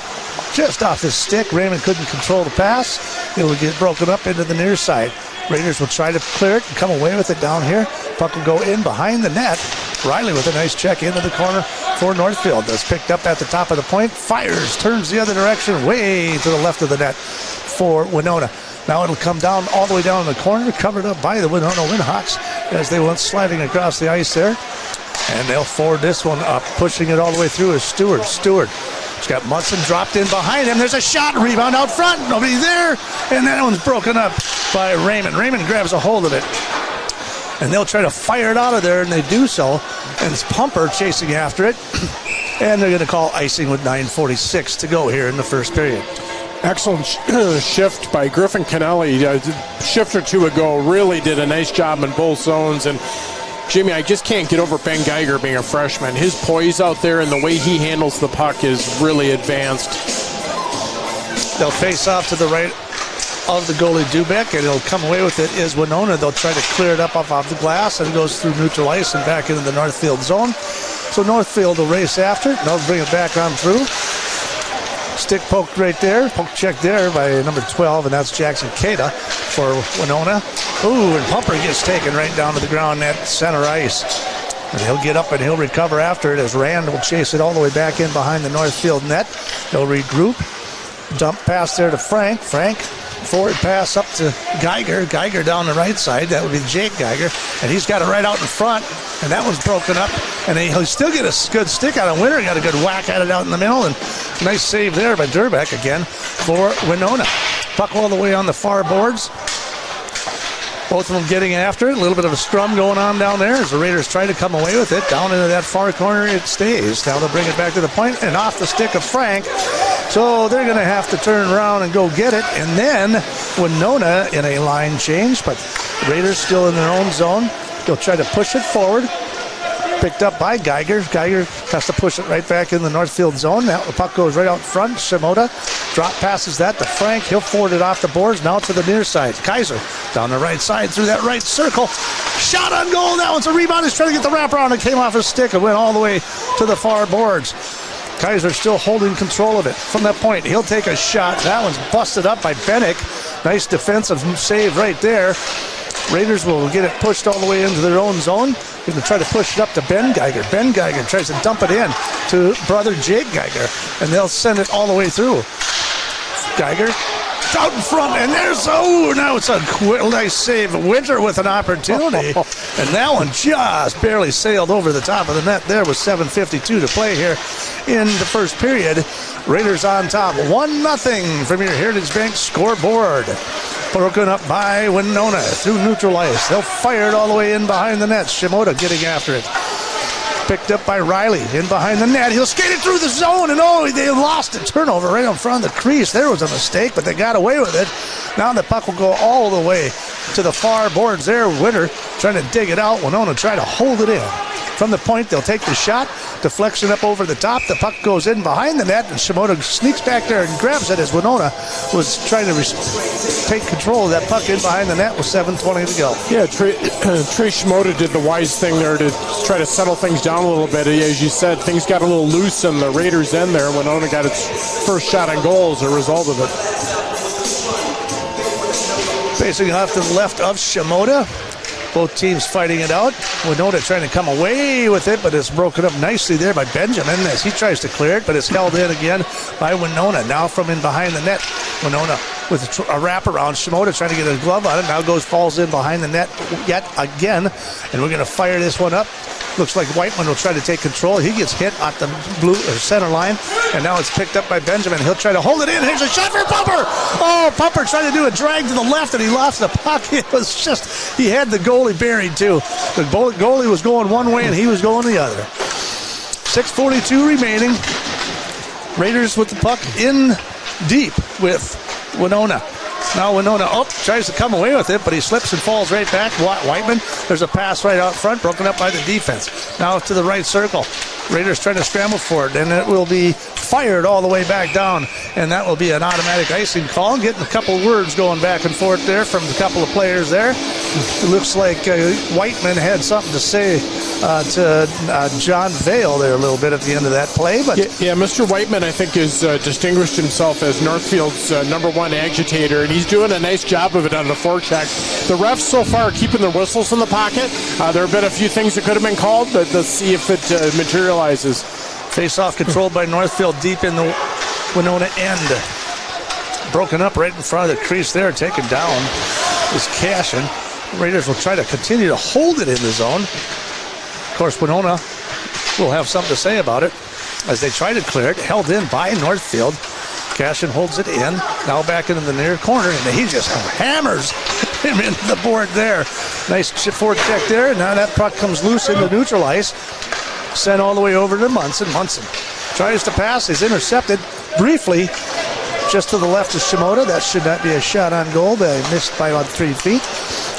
just off his stick. Raymond couldn't control the pass. It will get broken up into the near side. Raiders will try to clear it and come away with it down here. Puck will go in behind the net. Riley with a nice check into the corner for Northfield. That's picked up at the top of the point. Fires, turns the other direction, way to the left of the net for Winona. Now it'll come down all the way down in the corner, covered up by the Winona Windhawks as they went sliding across the ice there. And they'll forward this one up, pushing it all the way through is Stewart. He's got Munson dropped in behind him. There's a shot, rebound out front, nobody there. And that one's broken up by Raymond. Raymond grabs a hold of it. And they'll try to fire it out of there, and they do so. And it's Pumper chasing after it. And they're going to call icing with 9:46 to go here in the first period. Excellent shift by Griffin Kennelly. A shift or two ago really did a nice job in both zones. And Jimmy, I just can't get over Ben Geiger being a freshman. His poise out there and the way he handles the puck is really advanced. They'll face off to the right of the goalie Dubek, and he'll come away with it is Winona. They'll try to clear it up off the glass, and it goes through neutral ice and back into the Northfield zone. So Northfield will race after it, and they'll bring it back on through. Stick poked right there. Poke check there by number 12, and that's Jackson Cada for Winona. Ooh, and Pumper gets taken right down to the ground at center ice. And he'll get up and he'll recover after it as Rand will chase it all the way back in behind the Northfield net. They'll regroup. Dump pass there to Frank. Frank, forward pass up to Geiger. Geiger down the right side. That would be Jake Geiger. And he's got it right out in front. And that one's broken up. And he'll still get a good stick out of Winter. Got a good whack at it out in the middle. And nice save there by Durbeck again for Winona. Puck all the way on the far boards. Both of them getting after it. A little bit of a scrum going on down there as the Raiders try to come away with it. Down into that far corner it stays. Now they'll bring it back to the point and off the stick of Frank. So they're going to have to turn around and go get it. And then Winona in a line change, but Raiders still in their own zone. They'll try to push it forward. Picked up by Geiger. Geiger has to push it right back in the Northfield zone. Now the puck goes right out front. Shimoda drop passes that to Frank. He'll forward it off the boards. Now to the near side. Kaiser down the right side through that right circle. Shot on goal. That one's a rebound. He's trying to get the wraparound. It came off his stick and went all the way to the far boards. Kaiser still holding control of it. From that point, he'll take a shot. That one's busted up by Bennick. Nice defensive save right there. Raiders will get it pushed all the way into their own zone. They're going to try to push it up to Ben Geiger. Ben Geiger tries to dump it in to brother Jake Geiger, and they'll send it all the way through. Geiger out in front, and there's, now it's a nice save. Winter with an opportunity, and that one just barely sailed over the top of the net there with 7:52 to play here in the first period. Raiders on top, 1-0 from your Heritage Bank scoreboard. Broken up by Winona through neutral ice. They'll fire it all the way in behind the net. Shimoda getting after it. Picked up by Riley in behind the net. He'll skate it through the zone, and they lost a turnover right in front of the crease. There was a mistake, but they got away with it. Now the puck will go all the way to the far boards there. Winter trying to dig it out. Winona trying to hold it in. from the point. They'll take the shot, deflection up over the top. The puck goes in behind the net, and Shimoda sneaks back there and grabs it as Winona was trying to take control of that puck in behind the net with 7:20 to go. Yeah, Trey Shimoda did the wise thing there to try to settle things down a little bit. As you said, things got a little loose in the Raiders' end there. Winona got its first shot on goal as a result of it. Facing off to the left of Shimoda. Both teams fighting it out. Winona trying to come away with it, but it's broken up nicely there by Benjamin as he tries to clear it, but it's held in again by Winona. Now from in behind the net, Winona with a wraparound. Shimoda trying to get a glove on it. Now falls in behind the net yet again, and we're going to fire this one up. Looks like Whiteman will try to take control. He gets hit at the blue center line, and now it's picked up by Benjamin. He'll try to hold it in. Here's a shot for Pumper. Oh, Pumper trying to do a drag to the left, and he lost the puck. It was just, he had the goalie buried too. The goalie was going one way, and he was going the other. 6:42 remaining. Raiders with the puck in deep with Winona. Now Winona tries to come away with it, but he slips and falls right back. Whiteman, there's a pass right out front, broken up by the defense. Now to the right circle. Raiders trying to scramble for it, and it will be fired all the way back down, and that will be an automatic icing call. Getting a couple words going back and forth there from a couple of players there. It looks like Whiteman had something to say to John Vale there a little bit at the end of that play. But yeah, Mr. Whiteman, I think, has distinguished himself as Northfield's #1 agitator, and he's doing a nice job of it on the forecheck. The refs so far are keeping their whistles in the pocket. There have been a few things that could have been called, but let's see if it materializes. Face-off controlled by Northfield deep in the Winona end. Broken up right in front of the crease there, taken down is Cashin. Raiders will try to continue to hold it in the zone. Of course, Winona will have something to say about it as they try to clear it. Held in by Northfield. Cashin holds it in. Now back into the near corner, and he just hammers him into the board there. Nice forward check there. Now that puck comes loose into neutral ice. Sent all the way over to Munson. Munson tries to pass. Is intercepted briefly just to the left of Shimoda. That should not be a shot on goal. They missed by about 3 feet.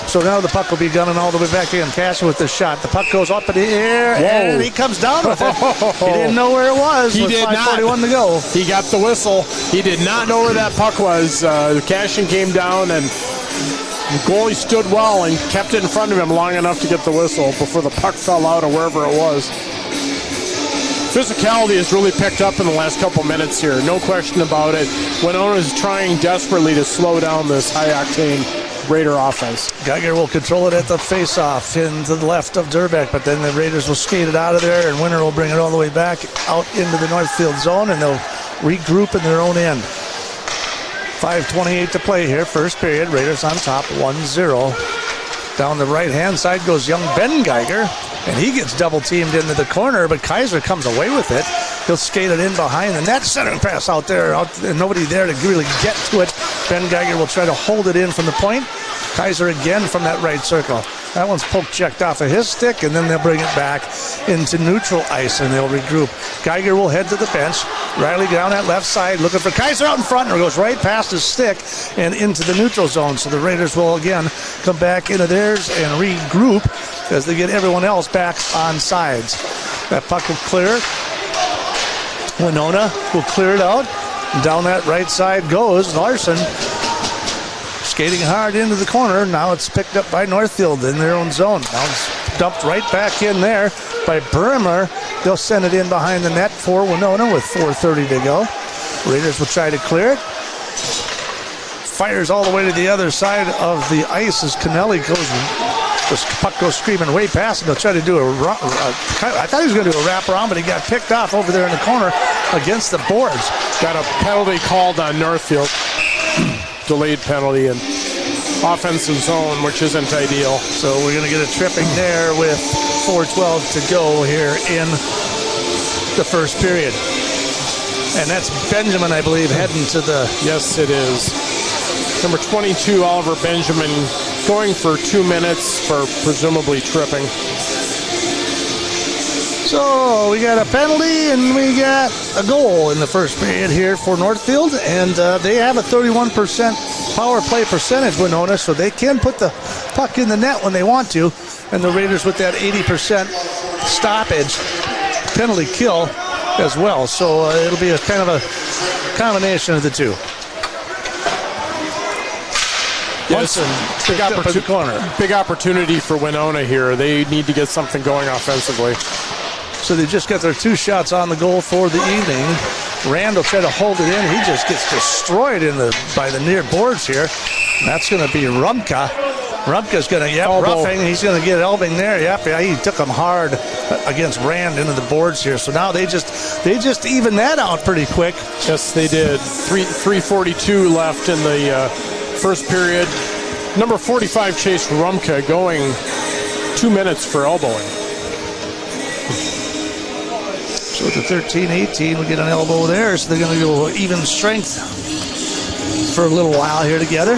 So now the puck will be gunning all the way back in. Cashin with the shot. The puck goes up in the air, and he comes down with it. He didn't know where it was. He did not. 5:41 to go. He got the whistle. He did not know where that puck was. Cashin came down, and the goalie stood well and kept it in front of him long enough to get the whistle before the puck fell out of wherever it was. Physicality has really picked up in the last couple minutes here. No question about it. Winona is trying desperately to slow down this high-octane Raider offense. Geiger will control it at the face-off into the left of Durbeck, but then the Raiders will skate it out of there, and Winter will bring it all the way back out into the Northfield zone, and they'll regroup in their own end. 5:28 to play here, first period. Raiders on top, 1-0. Down the right-hand side goes young Ben Geiger, and he gets double-teamed into the corner, but Kaiser comes away with it. He'll skate it in behind the net. Center pass out there, and nobody there to really get to it. Ben Geiger will try to hold it in from the point. Kaiser again from that right circle. That one's poke checked off of his stick, and then they'll bring it back into neutral ice, and they'll regroup. Geiger will head to the bench. Riley down that left side, looking for Kaiser out in front, and it goes right past his stick and into the neutral zone. So the Raiders will again come back into theirs and regroup as they get everyone else back on sides. That puck will clear. Winona will clear it out. Down that right side goes Larson. Skating hard into the corner. Now it's picked up by Northfield in their own zone. Now it's dumped right back in there by Burmer. They'll send it in behind the net for Winona with 4:30 to go. Raiders will try to clear it. Fires all the way to the other side of the ice as Kennelly goes. The puck goes screaming way past him. They'll try to do I thought he was going to do a wraparound, but he got picked off over there in the corner against the boards. Got a penalty called on Northfield. Delayed penalty in offensive zone, which isn't ideal. So we're going to get a tripping there with 4:12 to go here in the first period. And that's Benjamin, I believe, heading to the... Yes, it is. Number 22, Oliver Benjamin, going for 2 minutes for presumably tripping. So we got a penalty and we got a goal in the first period here for Northfield, and they have a 31% power play percentage, Winona, so they can put the puck in the net when they want to, and the Raiders with that 80% stoppage, penalty kill as well. So it'll be a kind of a combination of the two. Yes, big opportunity for Winona here. They need to get something going offensively. So they just got their 2 shots on the goal for the evening. Randall tried to hold it in. He just gets destroyed by the near boards here. And that's going to be Rumka. Rumka's going to, roughing. He's going to get elbowing there. Yeah, he took him hard against Rand into the boards here. So now they just even that out pretty quick. Yes, they did. 3:42 left in the first period. Number 45, Chase Rumka, going 2 minutes for elbowing. So at the 13-18, we get an elbow there, so they're going to go even strength for a little while here together.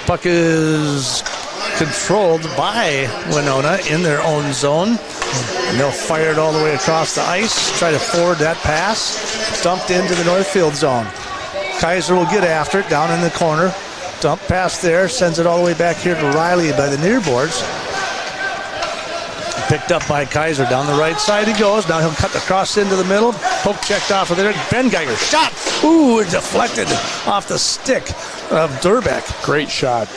Puck is controlled by Winona in their own zone. And they'll fire it all the way across the ice, try to forward that pass, dumped into the Northfield zone. Kaiser will get after it down in the corner. Dump pass there, sends it all the way back here to Riley by the near boards. Picked up by Kaiser. Down the right side he goes. Now he'll cut the cross into the middle. Poke checked off of there. Ben Geiger shot. Ooh, deflected off the stick of Durbeck. Great shot.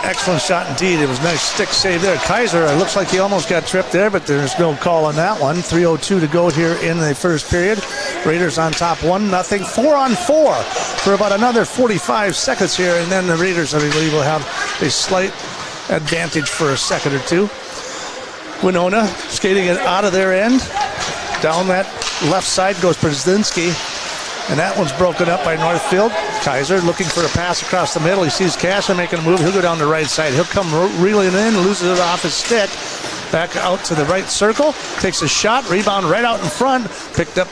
Excellent shot indeed. It was a nice stick save there. Kaiser, it looks like he almost got tripped there, but there's no call on that one. 3:02 to go here in the first period. Raiders on top 1-0. 4-on-4 for about another 45 seconds here, and then the Raiders, I believe, will have a slight advantage for a second or two. Winona skating it out of their end. Down that left side goes Brzezinski. And that one's broken up by Northfield. Kaiser looking for a pass across the middle. He sees Cashin making a move. He'll go down the right side. He'll come reeling in, loses it off his stick. Back out to the right circle. Takes a shot. Rebound right out in front. Picked up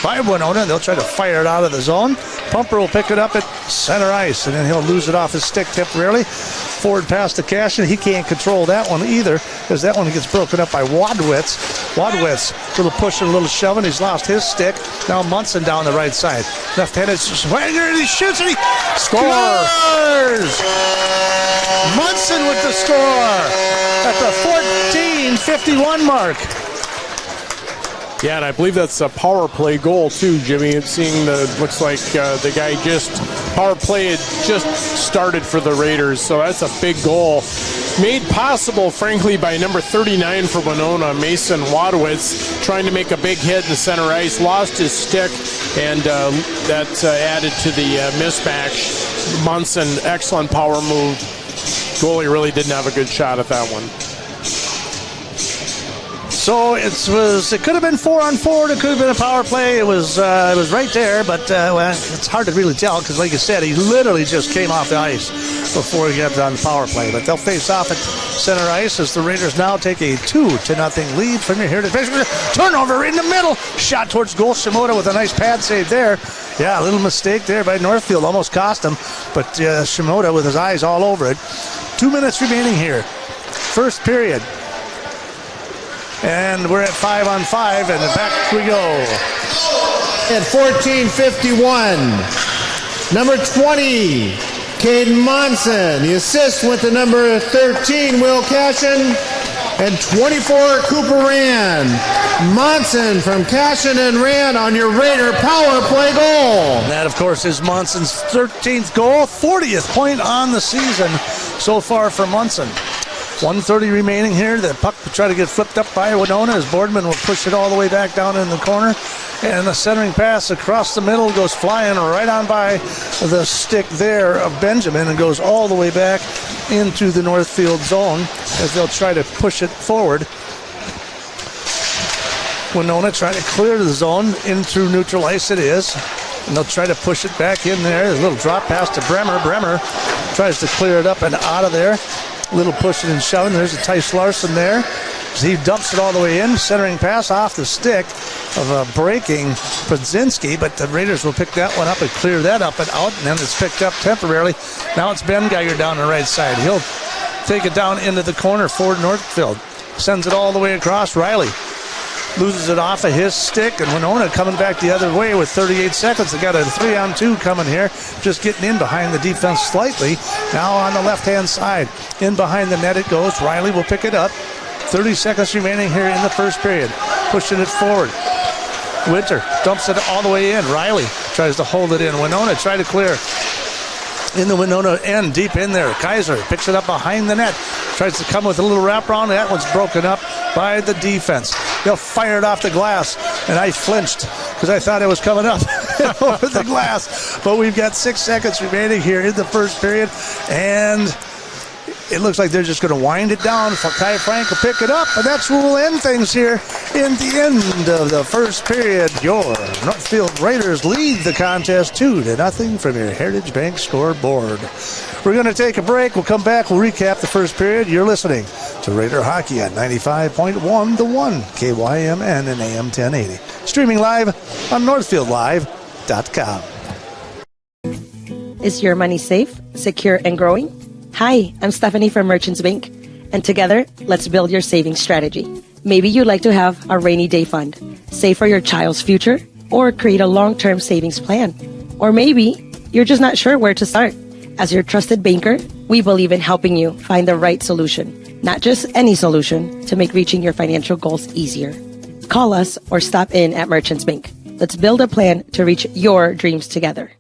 by Winona. They'll try to fire it out of the zone. Pumper will pick it up at center ice, and then he'll lose it off his stick temporarily. Forward pass to Cashin. He can't control that one either, because that one gets broken up by Wadwitz. Wadwitz, little push and a little shoving. He's lost his stick. Now Munson down the right side. Left-handed swinger, and he shoots, and he scores! Munson with the score at the 14:51 mark. Yeah, and I believe that's a power play goal too, Jimmy. It's seeing looks like the guy power play had just started for the Raiders, so that's a big goal. Made possible, frankly, by number 39 for Winona, Mason Wadowitz, trying to make a big hit in center ice, lost his stick, and that added to the mismatch. Munson, excellent power move. Goalie really didn't have a good shot at that one. So it could have been 4-on-4. It could have been a power play. It was right there, but it's hard to really tell because, like you said, he literally just came off the ice before he got on the power play. But they'll face off at center ice as the Raiders now take a 2-0 lead from here to turnover in the middle. Shot towards goal. Shimoda with a nice pad save there. Yeah, a little mistake there by Northfield. Almost cost him, but Shimoda with his eyes all over it. 2 minutes remaining here. First period. And we're at 5-on-5, and back we go. At 14:51, number 20, Caden Monson. The assist went to number 13, Will Cashin, and 24, Cooper Rand. Monson from Cashin and Rand on your Raider power play goal. And that, of course, is Monson's 13th goal, 40th point on the season so far for Monson. 1:30 remaining here. The puck will try to get flipped up by Winona as Boardman will push it all the way back down in the corner. And the centering pass across the middle goes flying right on by the stick there of Benjamin and goes all the way back into the Northfield zone as they'll try to push it forward. Winona trying to clear the zone in through neutral ice it is. And they'll try to push it back in there. A little drop pass to Bremer. Bremer tries to clear it up and out of there. Little pushing and shoving. There's a Tice Larson there. He dumps it all the way in. Centering pass off the stick of a breaking Brzezinski, but the Raiders will pick that one up and clear that up and out, and then it's picked up temporarily. Now it's Ben Geiger down the right side. He'll take it down into the corner for Northfield. Sends it all the way across. Riley loses it off of his stick, and Winona coming back the other way with 38 seconds. They got a 3-on-2 coming here, just getting in behind the defense slightly. Now on the left-hand side, in behind the net it goes. Riley will pick it up. 30 seconds remaining here in the first period. Pushing it forward. Winter dumps it all the way in. Riley tries to hold it in. Winona tried to clear in the Winona end, deep in there. Kaiser picks it up behind the net. Tries to come with a little wraparound. That one's broken up by the defense. They'll fire it off the glass, and I flinched because I thought it was coming up over the glass. But we've got 6 seconds remaining here in the first period, and it looks like they're just going to wind it down. Kai Frank will pick it up, and that's where we'll end things here in the end of the first period. Your Northfield Raiders lead the contest 2-0 from your Heritage Bank scoreboard. We're going to take a break. We'll come back. We'll recap the first period. You're listening to Raider Hockey on 95.1 The One, KYMN and AM 1080. Streaming live on NorthfieldLive.com. Is your money safe, secure, and growing? Hi, I'm Stephanie from Merchants Bank, and together, let's build your savings strategy. Maybe you'd like to have a rainy day fund, save for your child's future, or create a long-term savings plan. Or maybe you're just not sure where to start. As your trusted banker, we believe in helping you find the right solution, not just any solution, to make reaching your financial goals easier. Call us or stop in at Merchants Bank. Let's build a plan to reach your dreams together.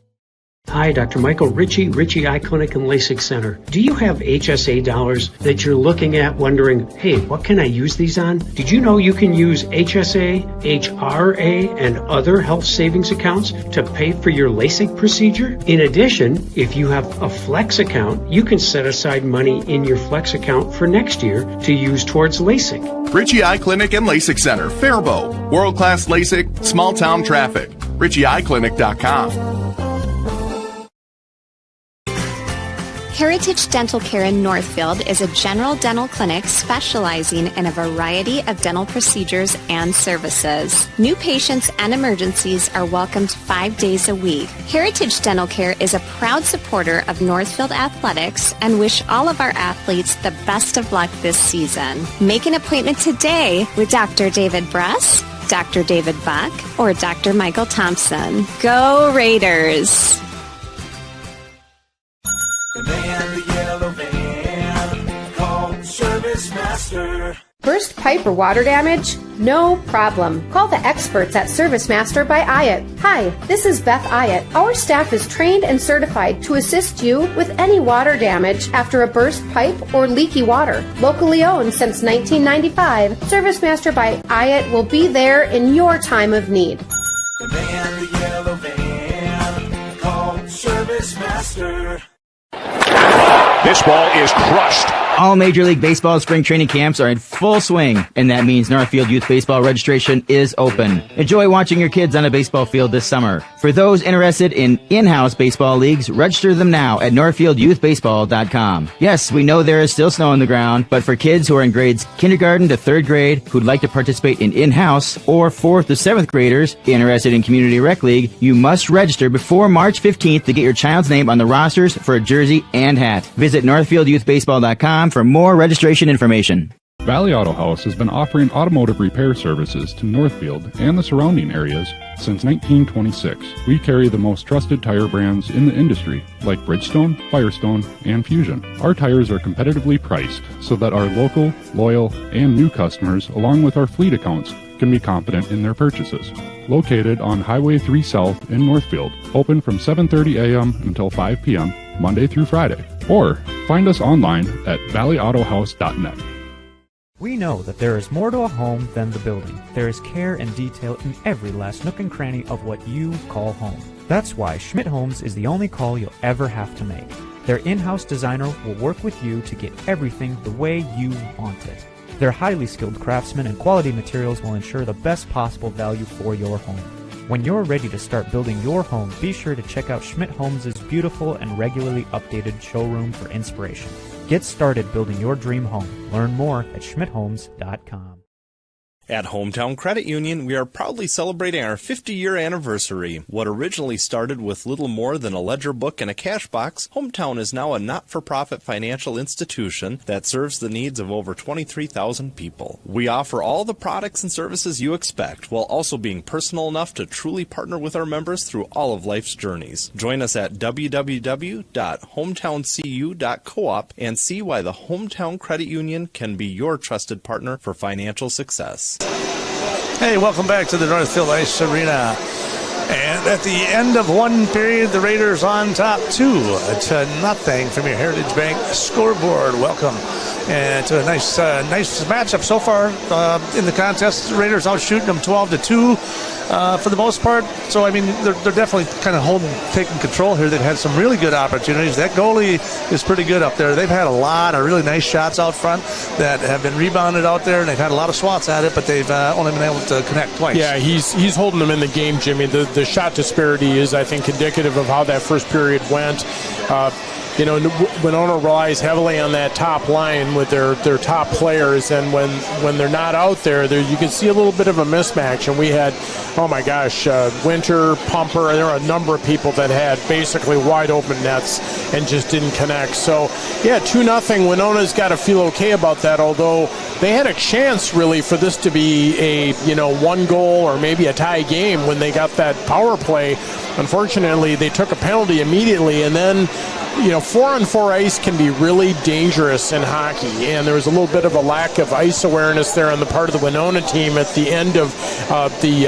Hi, Dr. Michael Ritchie Eye Clinic and LASIK Center. Do you have HSA dollars that you're looking at wondering, hey, what can I use these on? Did you know you can use HSA, HRA, and other health savings accounts to pay for your LASIK procedure? In addition, if you have a Flex account, you can set aside money in your Flex account for next year to use towards LASIK. Ritchie Eye Clinic and LASIK Center, Faribault. World-class LASIK, small-town traffic. RitchieEyeClinic.com. Heritage Dental Care in Northfield is a general dental clinic specializing in a variety of dental procedures and services. New patients and emergencies are welcomed 5 days a week. Heritage Dental Care is a proud supporter of Northfield Athletics and wish all of our athletes the best of luck this season. Make an appointment today with Dr. David Bress, Dr. David Buck, or Dr. Michael Thompson. Go Raiders! The man, the yellow van, call Service Master. Burst pipe or water damage? No problem. Call the experts at Service Master by Ayat. Hi, this is Beth Ayat. Our staff is trained and certified to assist you with any water damage after a burst pipe or leaky water. Locally owned since 1995, Service Master by Ayat will be there in your time of need. The man, the yellow van, call Service Master. This ball is crushed. All Major League Baseball spring training camps are in full swing, and that means Northfield Youth Baseball registration is open. Enjoy watching your kids on a baseball field this summer. For those interested in in-house baseball leagues, register them now at NorthfieldYouthBaseball.com. Yes, we know there is still snow on the ground, but for kids who are in grades kindergarten to 3rd grade who'd like to participate in in-house, or 4th to 7th graders interested in Community Rec League, you must register before March 15th to get your child's name on the rosters for a jersey and hat. Visit NorthfieldYouthBaseball.com for more registration information. Valley Auto House has been offering automotive repair services to Northfield and the surrounding areas since 1926. We carry the most trusted tire brands in the industry, like Bridgestone, Firestone, and Fusion. Our tires are competitively priced so that our local, loyal, and new customers, along with our fleet accounts, can be confident in their purchases. Located on Highway 3 South in Northfield, open from 7:30 a.m. until 5 p.m., Monday through Friday. Or find us online at valleyautohouse.net. We know that there is more to a home than the building. There is care and detail in every last nook and cranny of what you call home. That's why Schmidt Homes is the only call you'll ever have to make. Their in-house designer will work with you to get everything the way you want it. Their highly skilled craftsmen and quality materials will ensure the best possible value for your home. When you're ready to start building your home, be sure to check out Schmidt Homes' beautiful and regularly updated showroom for inspiration. Get started building your dream home. Learn more at schmidthomes.com. At Hometown Credit Union, we are proudly celebrating our 50-year anniversary. What originally started with little more than a ledger book and a cash box, Hometown is now a not-for-profit financial institution that serves the needs of over 23,000 people. We offer all the products and services you expect, while also being personal enough to truly partner with our members through all of life's journeys. Join us at www.hometowncu.coop and see why the Hometown Credit Union can be your trusted partner for financial success. Hey, welcome back to the Northfield Ice Arena. And at the end of one period, the Raiders on top 2-0 from your Heritage Bank scoreboard. Welcome. And to a nice matchup so far in the contest. The Raiders out shooting them 12-2 for the most part. So, I mean, they're definitely kind of taking control here. They've had some really good opportunities. That goalie is pretty good up there. They've had a lot of really nice shots out front that have been rebounded out there, and they've had a lot of swats at it, but they've only been able to connect twice. Yeah, he's holding them in the game, Jimmy. The shot disparity is, I think, indicative of how that first period went. Winona relies heavily on that top line with their top players, and when they're not out there, you can see a little bit of a mismatch. And we had, Winter, Pumper, and there were a number of people that had basically wide open nets and just didn't connect. So, yeah, 2-0. Winona's got to feel okay about that, although they had a chance really for this to be a one goal or maybe a tie game when they got that power play. Unfortunately, they took a penalty immediately, and then 4-on-4 ice can be really dangerous in hockey, and there was a little bit of a lack of ice awareness there on the part of the Winona team at the end of the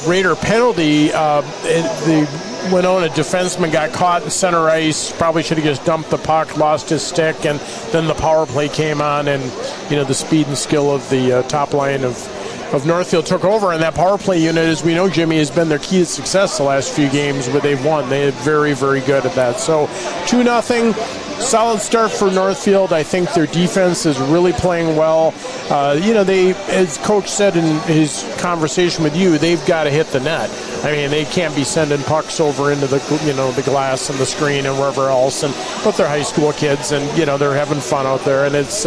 Raider penalty. The Winona defenseman got caught in center ice, probably should have just dumped the puck, lost his stick, and then the power play came on, and the speed and skill of the top line of Northfield took over, and that power play unit, as we know, Jimmy, has been their key to success the last few games where they've won. They're very, very good at that. So 2-0, solid start for Northfield. I think their defense is really playing well. They, as Coach said in his conversation with you, they've got to hit the net. I mean, they can't be sending pucks over into the the glass and the screen and wherever else. But they're high school kids, and they're having fun out there, and it's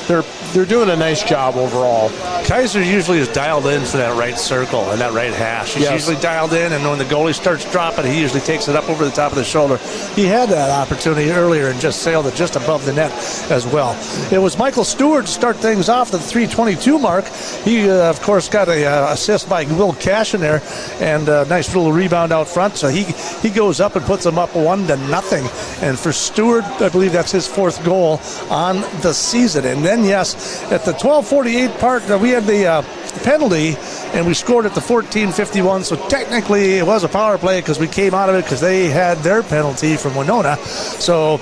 they're doing a nice job overall. Kaiser usually is dialed in for that right circle and that right hash. He's usually dialed in, and when the goalie starts dropping, he usually takes it up over the top of the shoulder. He had that opportunity earlier and just sailed it just above the net as well. It was Michael Stewart to start things off at the 3:22 mark. He, of course, got an assist by Will Cash in there, and a nice little rebound out front. So he goes up and puts them up 1-0. And for Stewart, I believe that's his fourth goal on the season. And then, yes, at the 12:48 part, we had the penalty, and we scored at the 14:51. So technically, it was a power play because we came out of it because they had their penalty from Winona. So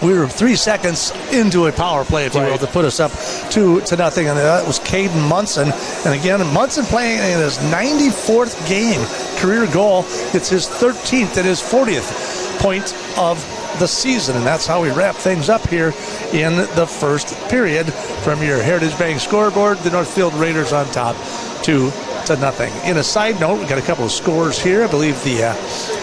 we were 3 seconds into a power play, if you will, to put us up 2-0. And that was Caden Munson. And again, Munson playing in his 94th game, career goal. It's his 13th and his 40th point of the season. And that's how we wrap things up here in the first period. From your Heritage Bank scoreboard, the Northfield Raiders on top 2-0. In a side note, we got a couple of scores here. I believe the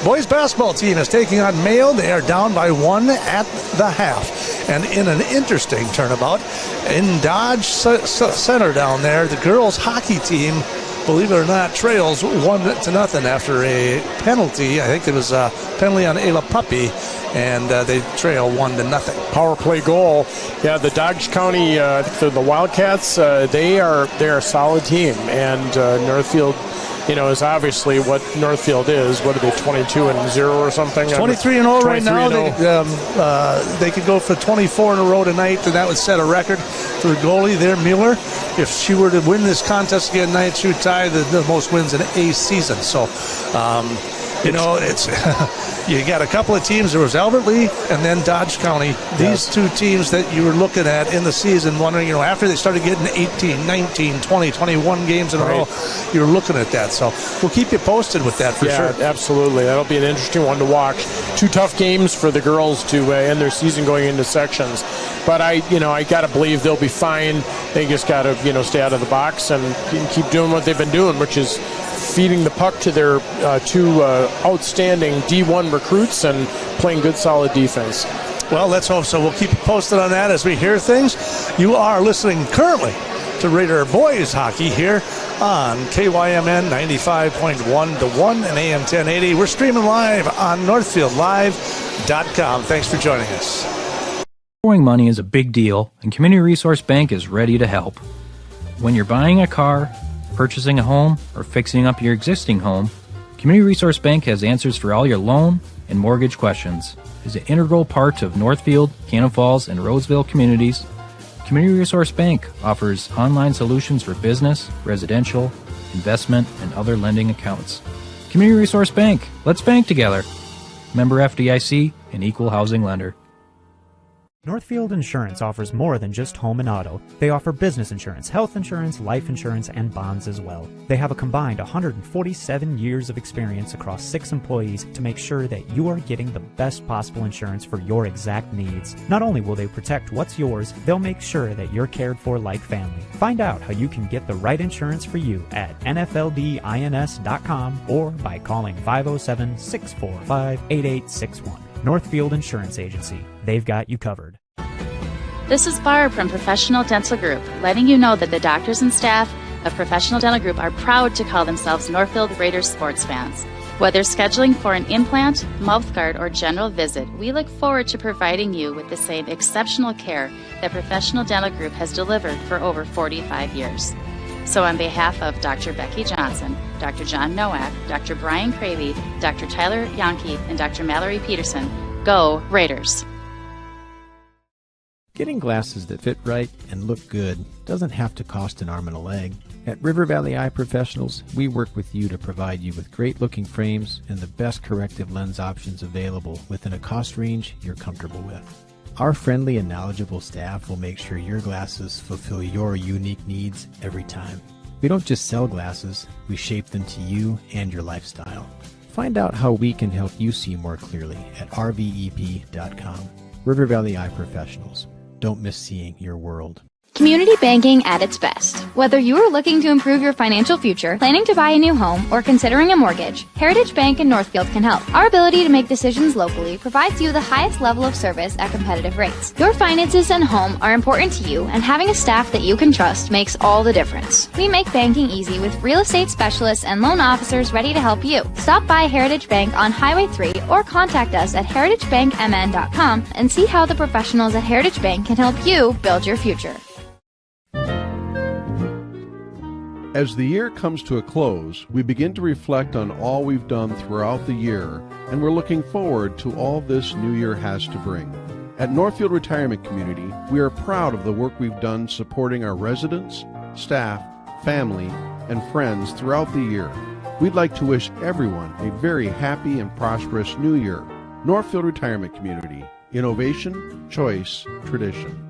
boys basketball team is taking on Mayo. They are down by 1 at the half. And in an interesting turnabout in Dodge Center down there, the girls hockey team, believe it or not, trails 1-0 after a penalty. I think it was a penalty on Ayla Puppy, and they trail 1-0. Power play goal. Yeah, the Dodge County, the Wildcats, they're a solid team, and Northfield, is obviously what Northfield is. What are they, 22-0 or something? 23-0 right now. They could go for 24 in a row tonight, and that would set a record for the goalie there, Mueller. If she were to win this contest again tonight, she would tie the most wins in a season. So, it's you got a couple of teams. There was Albert Lee and then Dodge County. These two teams that you were looking at in the season, wondering, after they started getting 18, 19, 20, 21 games in a row, you were looking at that. So we'll keep you posted with that for sure. Absolutely. That'll be an interesting one to watch. 2 tough games for the girls to end their season going into sections. But I got to believe they'll be fine. They just got to, stay out of the box and keep doing what they've been doing, which is feeding the puck to their 2 outstanding D1 recruits and playing good, solid defense. Well, let's hope so. We'll keep you posted on that as we hear things. You are listening currently to Raider boys hockey here on KYMN 95.1 to 1 and AM 1080. We're streaming live on NorthfieldLive.com. Thanks for joining us. Borrowing money is a big deal, and Community Resource Bank is ready to help. When you're buying a car, purchasing a home, or fixing up your existing home, Community Resource Bank has answers for all your loan and mortgage questions. As an integral part of Northfield, Cannon Falls, and Roseville communities, Community Resource Bank offers online solutions for business, residential, investment, and other lending accounts. Community Resource Bank. Let's bank together. Member FDIC, an equal housing lender. Northfield Insurance offers more than just home and auto. They offer business insurance, health insurance, life insurance, and bonds as well. They have a combined 147 years of experience across 6 employees to make sure that you are getting the best possible insurance for your exact needs. Not only will they protect what's yours, they'll make sure that you're cared for like family. Find out how you can get the right insurance for you at nfldins.com or by calling 507-645-8861. Northfield Insurance Agency. They've got you covered. This is Barb from Professional Dental Group, letting you know that the doctors and staff of Professional Dental Group are proud to call themselves Northfield Raiders sports fans. Whether scheduling for an implant, mouthguard, or general visit, we look forward to providing you with the same exceptional care that Professional Dental Group has delivered for over 45 years. So on behalf of Dr. Becky Johnson, Dr. John Nowak, Dr. Brian Cravey, Dr. Tyler Yonke, and Dr. Mallory Peterson, go Raiders! Getting glasses that fit right and look good doesn't have to cost an arm and a leg. At River Valley Eye Professionals, we work with you to provide you with great-looking frames and the best corrective lens options available within a cost range you're comfortable with. Our friendly and knowledgeable staff will make sure your glasses fulfill your unique needs every time. We don't just sell glasses, we shape them to you and your lifestyle. Find out how we can help you see more clearly at rvep.com. River Valley Eye Professionals. Don't miss seeing your world. Community banking at its best. Whether you are looking to improve your financial future, planning to buy a new home, or considering a mortgage, Heritage Bank in Northfield can help. Our ability to make decisions locally provides you the highest level of service at competitive rates. Your finances and home are important to you, and having a staff that you can trust makes all the difference. We make banking easy with real estate specialists and loan officers ready to help you. Stop by Heritage Bank on Highway 3 or contact us at heritagebankmn.com and see how the professionals at Heritage Bank can help you build your future. As the year comes to a close, we begin to reflect on all we've done throughout the year, and we're looking forward to all this new year has to bring. At Northfield Retirement Community, we are proud of the work we've done supporting our residents, staff, family, and friends throughout the year. We'd like to wish everyone a very happy and prosperous new year. Northfield Retirement Community. Innovation, choice, tradition.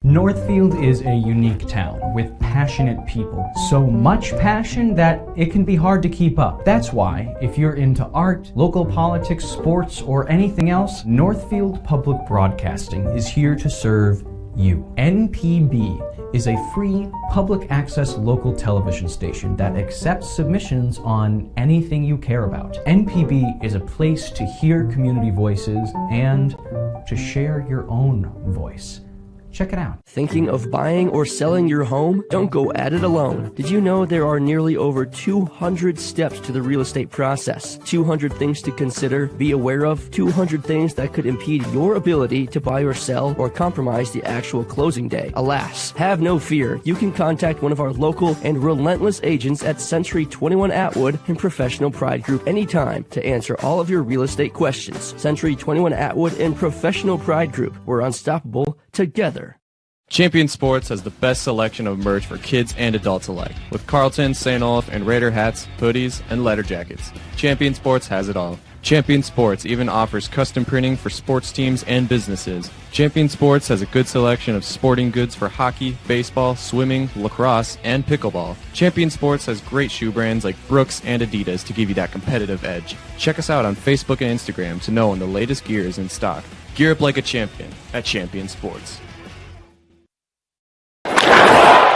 Northfield is a unique town with passionate people. So much passion that it can be hard to keep up. That's why, if you're into art, local politics, sports, or anything else, Northfield Public Broadcasting is here to serve you. NPB is a free public access local television station that accepts submissions on anything you care about. NPB is a place to hear community voices and to share your own voice. Check it out. Thinking of buying or selling your home? Don't go at it alone. Did you know there are nearly over 200 steps to the real estate process? 200 things to consider, be aware of, 200 things that could impede your ability to buy or sell or compromise the actual closing day. Alas, have no fear. You can contact one of our local and relentless agents at Century 21 Atwood and Professional Pride Group anytime to answer all of your real estate questions. Century 21 Atwood and Professional Pride Group. We're unstoppable together. Champion Sports has the best selection of merch for kids and adults alike, with Carlton, St. Olaf, and Raider hats, hoodies, and leather jackets. Champion Sports has it all. Champion Sports even offers custom printing for sports teams and businesses. Champion Sports has a good selection of sporting goods for hockey, baseball, swimming, lacrosse, and pickleball. Champion Sports has great shoe brands like Brooks and Adidas to give you that competitive edge. Check us out on Facebook and Instagram to know when the latest gear is in stock. Gear up like a champion at Champion Sports.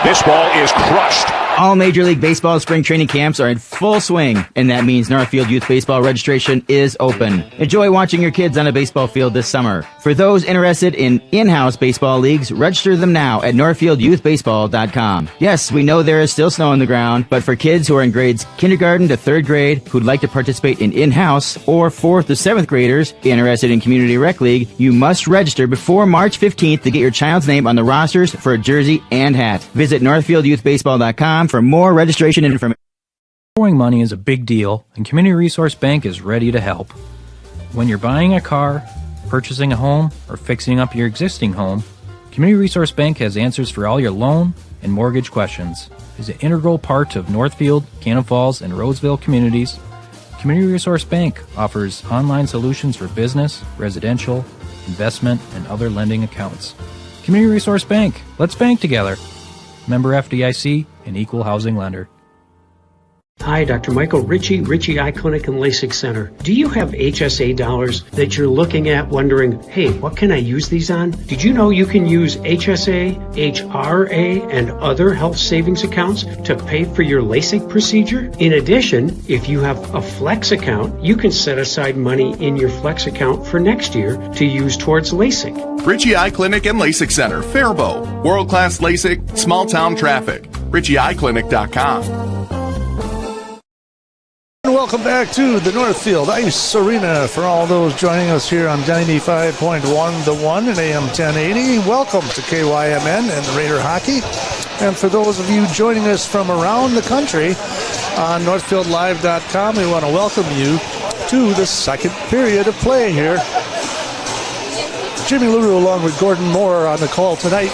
This ball is crushed All Major League Baseball spring training camps are in full swing, and that means Northfield Youth Baseball registration is open. Enjoy watching your kids on a baseball field this summer. For those interested in in-house baseball leagues, register them now at northfieldyouthbaseball.com. Yes, we know there is still snow on the ground, but for kids who are in grades kindergarten to 3rd grade who'd like to participate in in-house, or 4th to 7th graders interested in Community Rec League, you must register before March 15th to get your child's name on the rosters for a jersey and hat. Visit northfieldyouthbaseball.com for more registration information. Borrowing money is a big deal, and Community Resource Bank is ready to help. When you're buying a car, purchasing a home, or fixing up your existing home, Community Resource Bank has answers for all your loan and mortgage questions. As an integral part of Northfield, Cannon Falls, and Roseville communities, Community Resource Bank offers online solutions for business, residential, investment, and other lending accounts. Community Resource Bank. Let's bank together. Member FDIC, an equal housing lender. Hi, Dr. Michael Ritchie Eye Clinic and LASIK Center. Do you have HSA dollars that you're looking at wondering, hey, what can I use these on? Did you know you can use HSA, HRA, and other health savings accounts to pay for your LASIK procedure? In addition, if you have a Flex account, you can set aside money in your Flex account for next year to use towards LASIK. Ritchie Eye Clinic and LASIK Center, Faribault. World-class LASIK, small town traffic. RitchieEyeClinic.com. Welcome back to the Northfield Ice Arena for all those joining us here on 95.1 The One and AM 1080. Welcome to KYMN and Raider Hockey. And for those of you joining us from around the country on NorthfieldLive.com, we want to welcome you to the second period of play here. Jimmy LaRue along with Gordon Moore on the call tonight.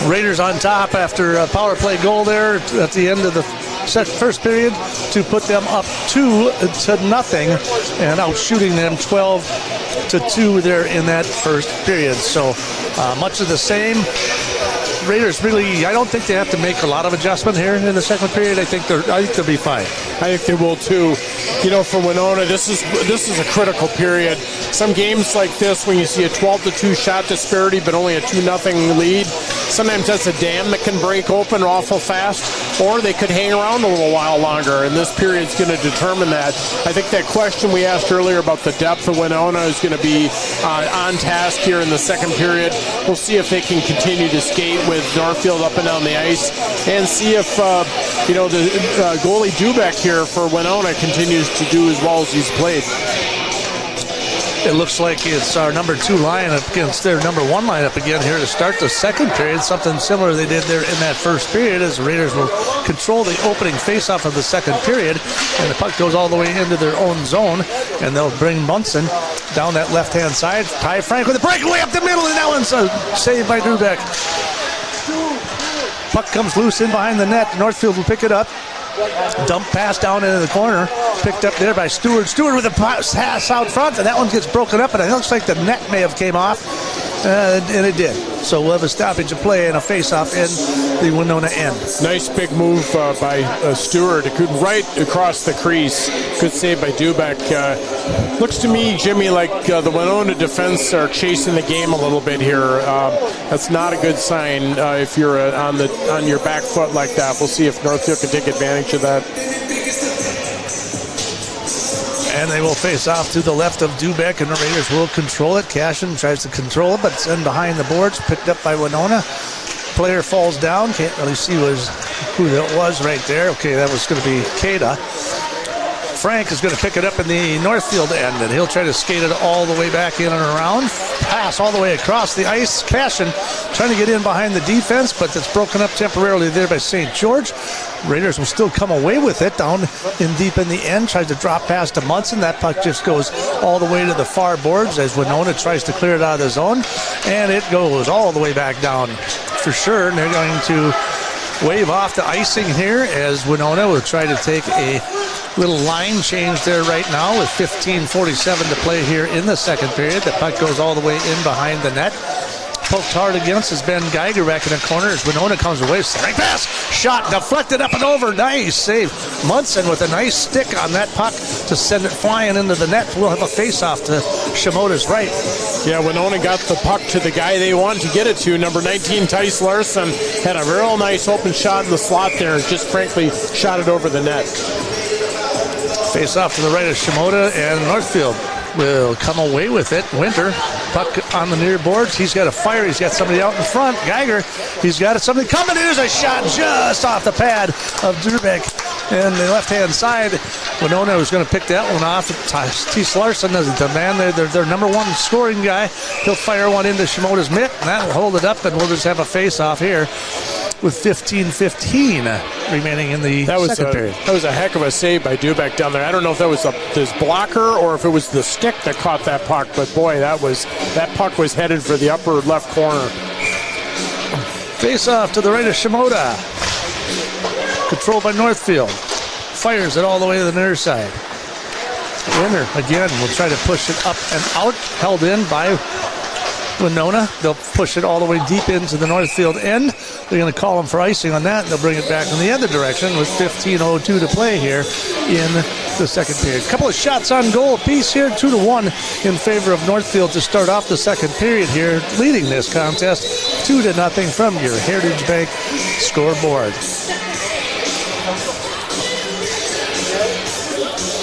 Raiders on top after a power play goal there at the end of the first period to put them up 2-0 and out shooting them 12-2 there in that first period. So much of the same. Raiders really, I don't think they have to make a lot of adjustment here in the second period. I think they'll be fine. I think they will too. You know, for Winona, this is a critical period. Some games like this, when you see a 12-2 shot disparity, but only a 2-0 lead, sometimes that's a dam that can break open awful fast, or they could hang around a little while longer, and this period's going to determine that. I think that question we asked earlier about the depth of Winona is going to be on task here in the second period. We'll see if they can continue to skate with Northfield up and down the ice, and see if the goalie Dubek here for Winona continues to do as well as he's played. It looks like it's our number 2 lineup against their number 1 lineup again here to start the second period. Something similar they did there in that first period, as the Raiders will control the opening faceoff of the second period, and the puck goes all the way into their own zone, and they'll bring Munson down that left-hand side. Ty Frank with a breakaway up the middle, and that one's saved by Dubek. Puck comes loose in behind the net. Northfield will pick it up. Dump pass down into the corner. Picked up there by Stewart. Stewart with a pass out front, and that one gets broken up, and it looks like the net may have came off, and it did. So we'll have a stoppage of play and a face-off in the Winona end. Nice big move by Stewart. Right across the crease. Good save by Dubek. Looks to me, Jimmy, like the Winona defense are chasing the game a little bit here. That's not a good sign if you're on your back foot like that. We'll see if Northfield can take advantage of that. And they will face off to the left of Dubek, and the Raiders will control it. Cashin tries to control it, but it's in behind the boards, picked up by Winona. Player falls down. Can't really see who that was right there. Okay, that was going to be Kada. Frank is going to pick it up in the Northfield end, and he'll try to skate it all the way back in and around. Pass all the way across the ice. Cashin trying to get in behind the defense, but that's broken up temporarily there by St. George. Raiders will still come away with it down in deep in the end. Tries to drop pass to Munson. That puck just goes all the way to the far boards as Winona tries to clear it out of the zone, and it goes all the way back down for sure. And they're going to wave off the icing here as Winona will try to take a little line change there right now with 15:47 to play here in the second period. The puck goes all the way in behind the net. poked hard against is Ben Geiger back in the corner as Winona comes away. Straight pass, shot, deflected up and over. Nice save. Munson with a nice stick on that puck to send it flying into the net. We'll have a face-off to Shimoda's right. Yeah, Winona got the puck to the guy they wanted to get it to. Number 19, Tice Larson, had a real nice open shot in the slot there. Just frankly shot it over the net. Face off to the right of Shimoda, and Northfield will come away with it. Winter, puck on the near boards. He's got a fire. He's got somebody out in front. Geiger, he's got something coming. There's a shot just off the pad of Durbeck in the left-hand side. Winona was going to pick that one off. Tice Larson is the man, their number one scoring guy. He'll fire one into Shimoda's mitt, and that will hold it up, and we'll just have a face-off here with 15-15 remaining in the second period. That was a heck of a save by Durbeck down there. I don't know if that was his blocker or if it was the stick that caught that puck, but boy, that puck was headed for the upper left corner. Face off to the right of Shimoda. Controlled by Northfield. Fires it all the way to the near side. Winner again will try to push it up and out. Held in by Winona. They'll push it all the way deep into the Northfield end. They're going to call them for icing on that. They'll bring it back in the other direction with 15:02 to play here in the second period. A couple of shots on goal apiece here, 2-1 in favor of Northfield to start off the second period here, leading this contest 2-0 from your Heritage Bank scoreboard.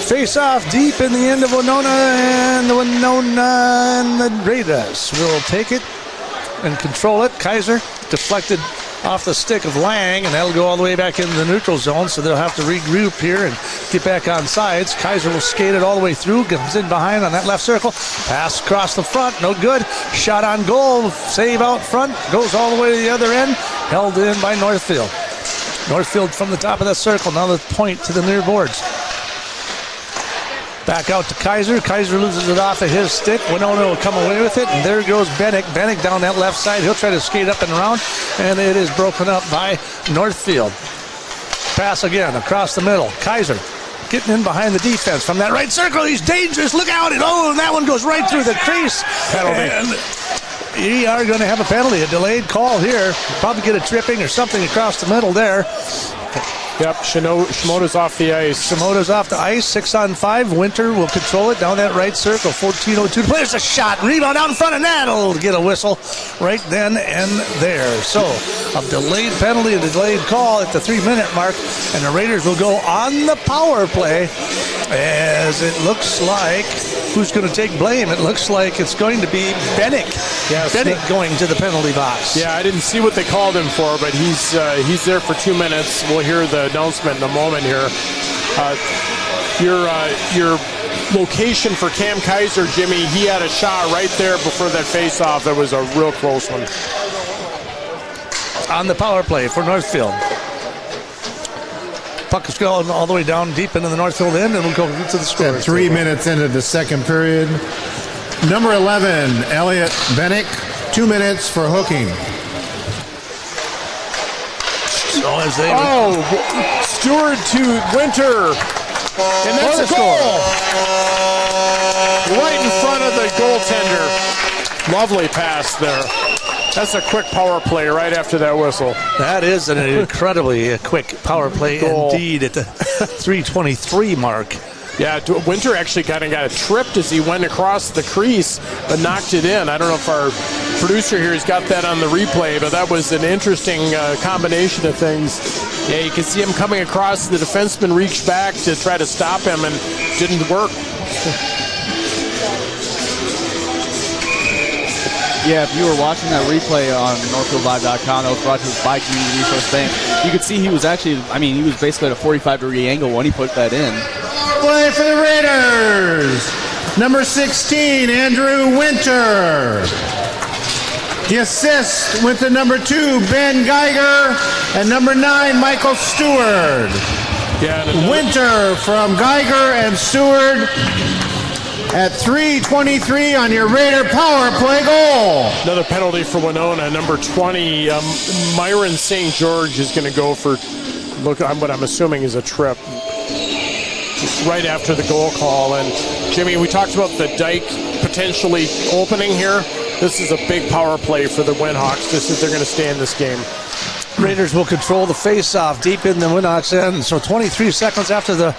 Face off deep in the end of Winona, and the Raiders will take it and control it. Kaiser deflected off the stick of Lang, and that'll go all the way back into the neutral zone, so they'll have to regroup here and get back on sides. Kaiser will skate it all the way through, comes in behind on that left circle, pass across the front, no good. Shot on goal, save out front, goes all the way to the other end, held in by Northfield. Northfield from the top of that circle, now the point to the near boards. Back out to Kaiser. Kaiser loses it off of his stick. Winona will come away with it, and there goes Bennick. Bennick down that left side. He'll try to skate up and around, and it is broken up by Northfield. Pass again across the middle. Kaiser getting in behind the defense from that right circle. He's dangerous. Look out. And that one goes right through the crease. Penalty. And we are going to have a penalty, a delayed call here. Probably get a tripping or something across the middle there. Yep, Shimoda's off the ice. Shimoda's off the ice, 6-on-5. Winter will control it down that right circle. 14:02. There's a shot. Rebound out in front of that. It'll get a whistle right then and there. So, a delayed penalty, a delayed call at the 3-minute mark. And the Raiders will go on the power play as it looks like, who's going to take blame? It looks like it's going to be Bennick. Yes. Bennick going to the penalty box. Yeah, I didn't see what they called him for, but he's there for 2 minutes. We'll hear the announcement in a moment here. Your location for Cam Kaiser, Jimmy, he had a shot right there before that face-off. That was a real close one. On the power play for Northfield. Puck is going all the way down deep into the Northfield end, and we'll go to the score. 3 minutes into the second period. Number 11, Elliot Bennick, 2 minutes for hooking. Stewart to Winter. And that's a goal. Right in front of the goaltender. Lovely pass there. That's a quick power play right after that whistle. That is an incredibly quick power play indeed at the 3:23 mark. Yeah, Winter actually kind of got tripped as he went across the crease, but knocked it in. I don't know if our producer here has got that on the replay, but that was an interesting combination of things. Yeah, you can see him coming across. The defenseman reached back to try to stop him and didn't work. Yeah, if you were watching that replay on NorthfieldLive.com, that was brought to us by Community Resource Bank, you could see he was basically at a 45-degree angle when he put that in. Play for the Raiders. Number 16, Andrew Winter. The assist went to number 2, Ben Geiger, and number 9, Michael Stewart. Winter from Geiger and Stewart at 3:23 on your Raider power play goal. Another penalty for Winona. Number 20, Myron St. George is going to go for, what I'm assuming is a trip right after the goal call. And Jimmy, we talked about the dike potentially opening here. This is a big power play for the Winhawks, just if they're going to stay in this game. Raiders will control the face-off deep in the Winhawks end. So 23 seconds after the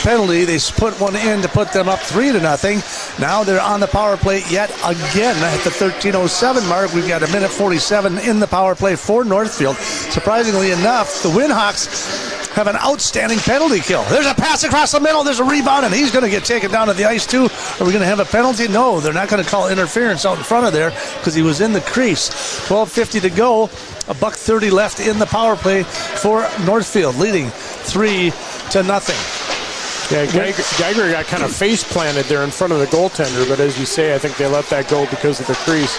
penalty, they put one in to put them up 3-0. Now they're on the power play yet again at the 13:07 mark. We've got a minute 47 in the power play for Northfield. Surprisingly enough, the Winhawks have an outstanding penalty kill. There's a pass across the middle. There's a rebound, and he's going to get taken down to the ice too. Are we going to have a penalty? No, they're not going to call interference out in front of there because he was in the crease. 12:50 to go. $1:30 left in the power play for Northfield, leading 3-0. Yeah, Geiger got kind of face planted there in front of the goaltender, but as you say, I think they let that go because of the crease.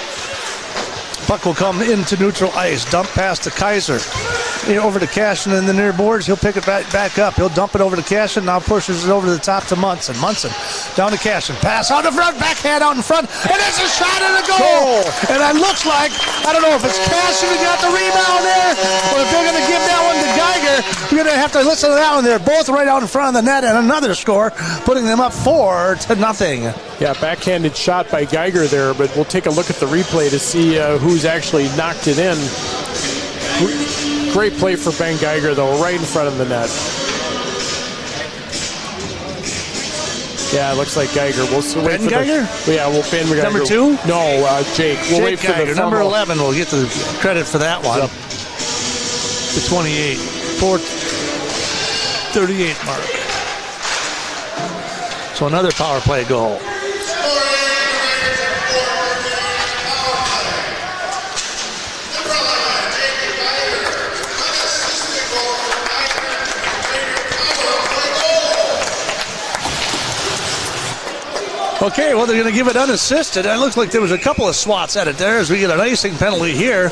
Puck will come into neutral ice. Dump pass to Kaiser. Over to Cashin in the near boards. He'll pick it back up. He'll dump it over to Cashin. Now pushes it over the top to Munson. Munson down to Cashin. Pass out in front. Backhand out in front. And it's a shot and a goal. And it looks like, I don't know if it's Cashin who got the rebound there, or if they're going to give that one to Geiger. We're going to have to listen to that one. They're both right out in front of the net, and another score, putting them up 4-0. Yeah, backhanded shot by Geiger there, but we'll take a look at the replay to see who's actually knocked it in. Great play for Ben Geiger, though, right in front of the net. Yeah, it looks like Geiger. We'll wait for Geiger? Ben Geiger. Number 2? No, Jake. We'll wait for Geiger. the Number 11 will get the credit for that one. Yep. The 28. 4:38 mark. So another power play goal. Okay, well, they're going to give it unassisted. It looks like there was a couple of swats at it there as we get an icing penalty here.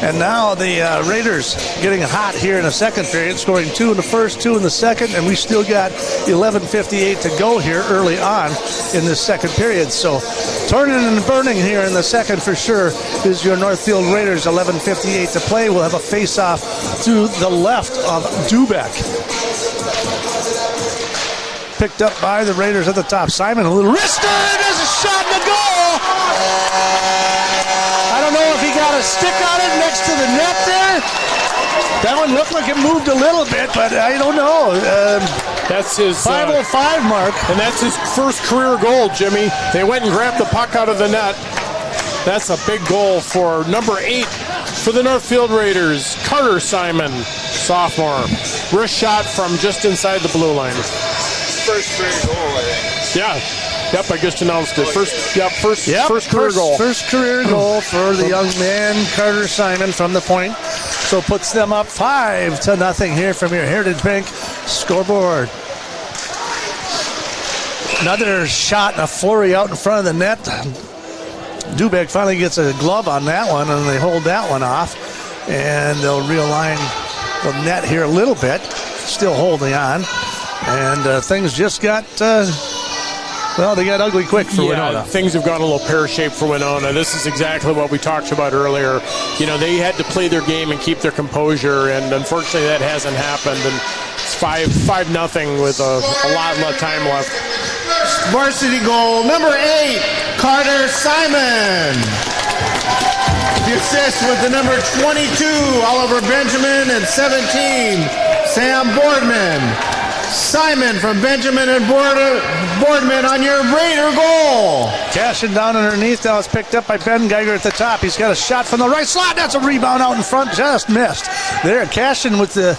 And now the Raiders getting hot here in the second period, scoring 2 in the first, 2 in the second, and we still got 11:58 to go here early on in this second period. So turning and burning here in the second for sure is your Northfield Raiders. 11:58 to play. We'll have a face-off to the left of Dubeck. Picked up by the Raiders at the top. Simon, a little wrister, and there's a shot and a goal! I don't know if he got a stick on it next to the net there. That one looked like it moved a little bit, but I don't know. That's his 5:05 mark. And that's his first career goal, Jimmy. They went and grabbed the puck out of the net. That's a big goal for number 8 for the Northfield Raiders. Carter Simon, sophomore. Wrist shot from just inside the blue line. First career goal, I think. Yeah. Yep, I just announced it. First career goal. First career goal for the young man, Carter Simon, from the point. So puts them up 5-0 here from your Heritage Bank scoreboard. Another shot and a flurry out in front of the net. Dubeck finally gets a glove on that one, and they hold that one off. And they'll realign the net here a little bit. Still holding on. And things just got... they got ugly quick for Winona. Things have gone a little pear-shaped for Winona. This is exactly what we talked about earlier. You know, they had to play their game and keep their composure, and unfortunately that hasn't happened. And it's 5-0 with a lot of time left. Varsity goal, number 8, Carter Simon. The assist with the number 22, Oliver Benjamin, and 17, Sam Boardman. Simon from Benjamin and Boardman on your Raider goal. Cashin down underneath. Now it's picked up by Ben Geiger at the top. He's got a shot from the right slot. That's a rebound out in front. Just missed. There, Cashin with the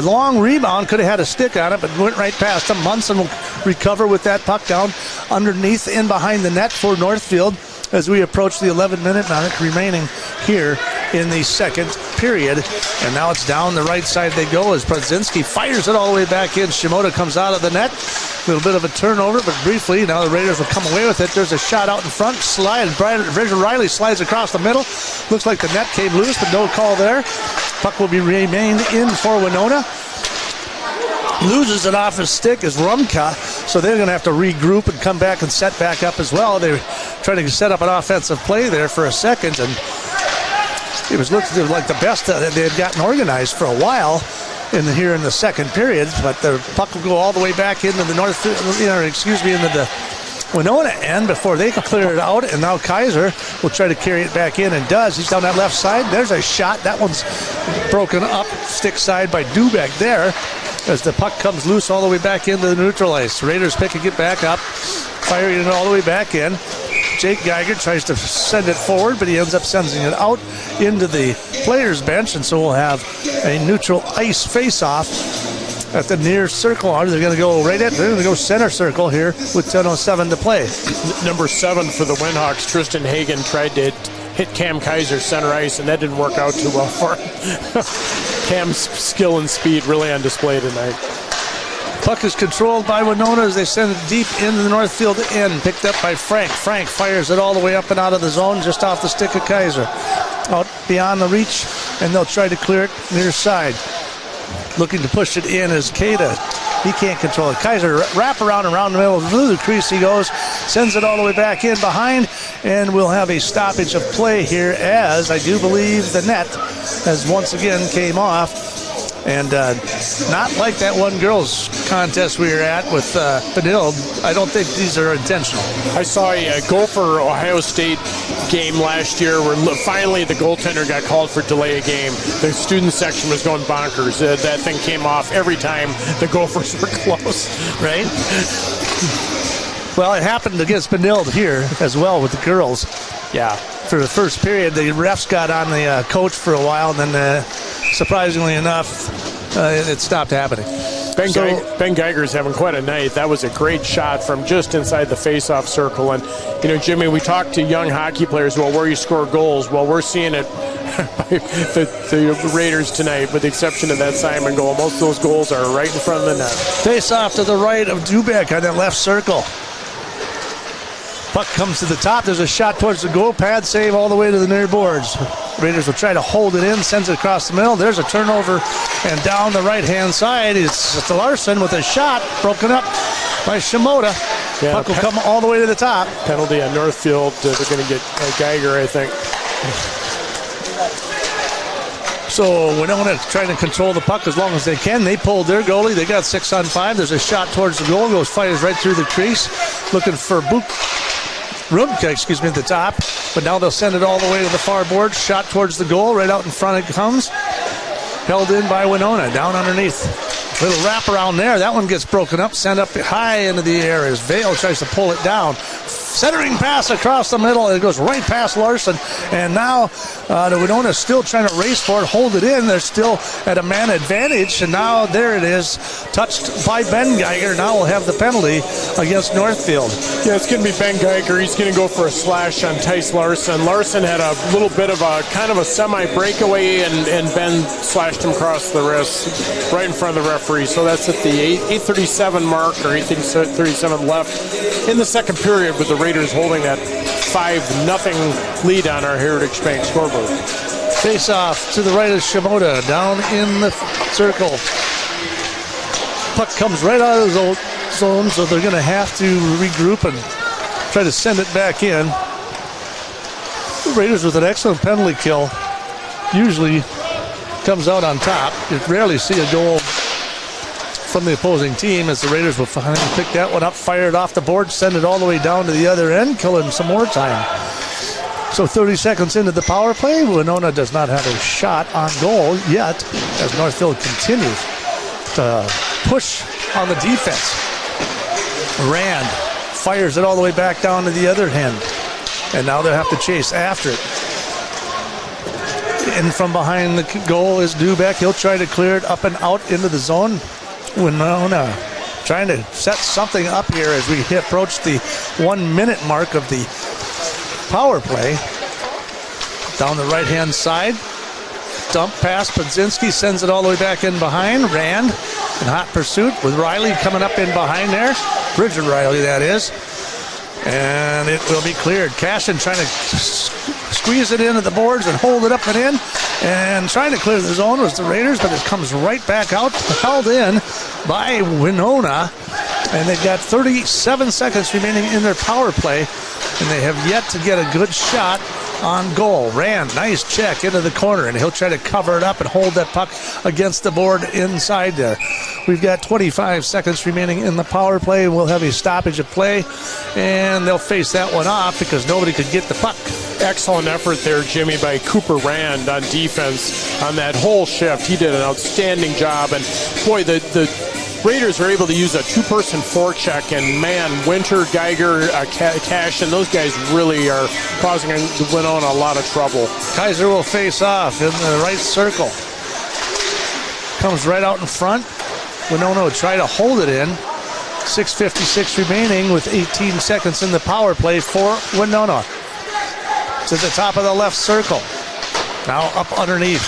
long rebound. Could have had a stick on it, but went right past him. Munson will recover with that puck down underneath in behind the net for Northfield as we approach the 11-minute mark remaining here in the second period. And now it's down the right side they go as Prudzinski fires it all the way back in. Shimoda comes out of the net. A little bit of a turnover, but briefly now the Raiders will come away with it. There's a shot out in front. Slide. Virgil Riley slides across the middle. Looks like the net came loose, but no call there. Puck will be remained in for Winona. Loses it off his stick is Rumka, so they're going to have to regroup and come back and set back up as well. They were trying to set up an offensive play there for a second, and it was looking like the best that they had gotten organized for a while here in the second period. But the puck will go all the way back into the into the Winona end before they can clear it out, and now Kaiser will try to carry it back in and does. He's down that left side. There's a shot. That one's broken up stick side by Dubek there as the puck comes loose all the way back into the neutral ice. Raiders picking it back up, firing it all the way back in. Jake Geiger tries to send it forward, but he ends up sending it out into the players' bench, and so we'll have a neutral ice face-off at the near circle. They're going to go they're going to go center circle here with 10:07 to play. Number 7 for the Windhawks, Tristan Hagen, tried to hit Cam Kaiser center ice, and that didn't work out too well for him. Cam's skill and speed really on display tonight. Puck is controlled by Winona as they send it deep into the Northfield end, picked up by Frank. Frank fires it all the way up and out of the zone, just off the stick of Kaiser. Out beyond the reach, and they'll try to clear it near side. Looking to push it in is Kada. He can't control it. Kaiser wrap around the middle of the crease he goes, sends it all the way back in behind, and we'll have a stoppage of play here as I do believe the net has once again came off. And not like that one girls contest we were at with Benilde. I don't think these are intentional. I saw a Gopher Ohio State game last year where finally the goaltender got called for delay of game. The student section was going bonkers. That thing came off every time the Gophers were close. Right? Well, it happened against Benilde here as well with the girls. Yeah. For the first period, the refs got on the coach for a while, and then surprisingly enough, it stopped happening. Ben Geiger's having quite a night. That was a great shot from just inside the face-off circle. And, you know, Jimmy, we talked to young hockey players about where you score goals. Well, we're seeing it by the Raiders tonight, with the exception of that Simon goal. Most of those goals are right in front of the net. Face-off to the right of Dubek on that left circle. Puck comes to the top. There's a shot towards the goal. Pad save all the way to the near boards. Raiders will try to hold it in, sends it across the middle. There's a turnover, and down the right-hand side is Larson with a shot broken up by Shimoda. Yeah, puck will come all the way to the top. Penalty on Northfield. They're going to get Geiger, I think. So Winona trying to control the puck as long as they can. They pulled their goalie. They got 6-on-5. There's a shot towards the goal. Fires right through the crease. Looking for Rubka, at the top. But now they'll send it all the way to the far board. Shot towards the goal. Right out in front it comes. Held in by Winona. Down underneath. Little wraparound there. That one gets broken up. Sent up high into the air as Vale tries to pull it down. Centering pass across the middle. It goes right past Larson. And now the Winona is still trying to race for it, hold it in. They're still at a man advantage. And now there it is. Touched by Ben Geiger. Now we'll have the penalty against Northfield. Yeah, it's going to be Ben Geiger. He's going to go for a slash on Tice Larson. Larson had a little bit of a kind of a semi-breakaway, and Ben slashed him across the wrist right in front of the referee. So that's at the 8:37 mark, or 8:37 left in the second period, with the Raiders holding that 5-0 lead on our Heritage Bank scoreboard. Face off to the right of Shimoda, down in the circle. Puck comes right out of the zone, so they're going to have to regroup and try to send it back in. The Raiders with an excellent penalty kill. Usually comes out on top. You rarely see a goal from the opposing team, as the Raiders will finally pick that one up, fire it off the board, send it all the way down to the other end, killing some more time. So 30 seconds into the power play, Winona does not have a shot on goal yet, as Northfield continues to push on the defense. Rand fires it all the way back down to the other end, and now they'll have to chase after it. In from behind the goal is Dubek. He'll try to clear it up and out into the zone. Winona trying to set something up here as we approach the 1 minute mark of the power play. Down the right-hand side. Dump pass. Podzinski sends it all the way back in behind. Rand in hot pursuit with Riley coming up in behind there. Bridget Riley, that is. And it will be cleared. Cashin trying to squeeze it into the boards and hold it up and in. And trying to clear the zone was the Raiders, but it comes right back out, held in by Winona. And they've got 37 seconds remaining in their power play, and they have yet to get a good shot on goal. Rand, nice check into the corner, and he'll try to cover it up and hold that puck against the board inside there. We've got 25 seconds remaining in the power play. We'll have a stoppage of play, and they'll face that one off because nobody could get the puck. Excellent effort there, Jimmy, by Cooper Rand on defense on that whole shift. He did an outstanding job, and boy, the Raiders are able to use a two-person forecheck, and man, Winter, Geiger, Cash, and those guys really are causing Winona a lot of trouble. Kaiser will face off in the right circle. Comes right out in front. Winona will try to hold it in. 6:56 remaining with 18 seconds in the power play for Winona. To the top of the left circle. Now up underneath.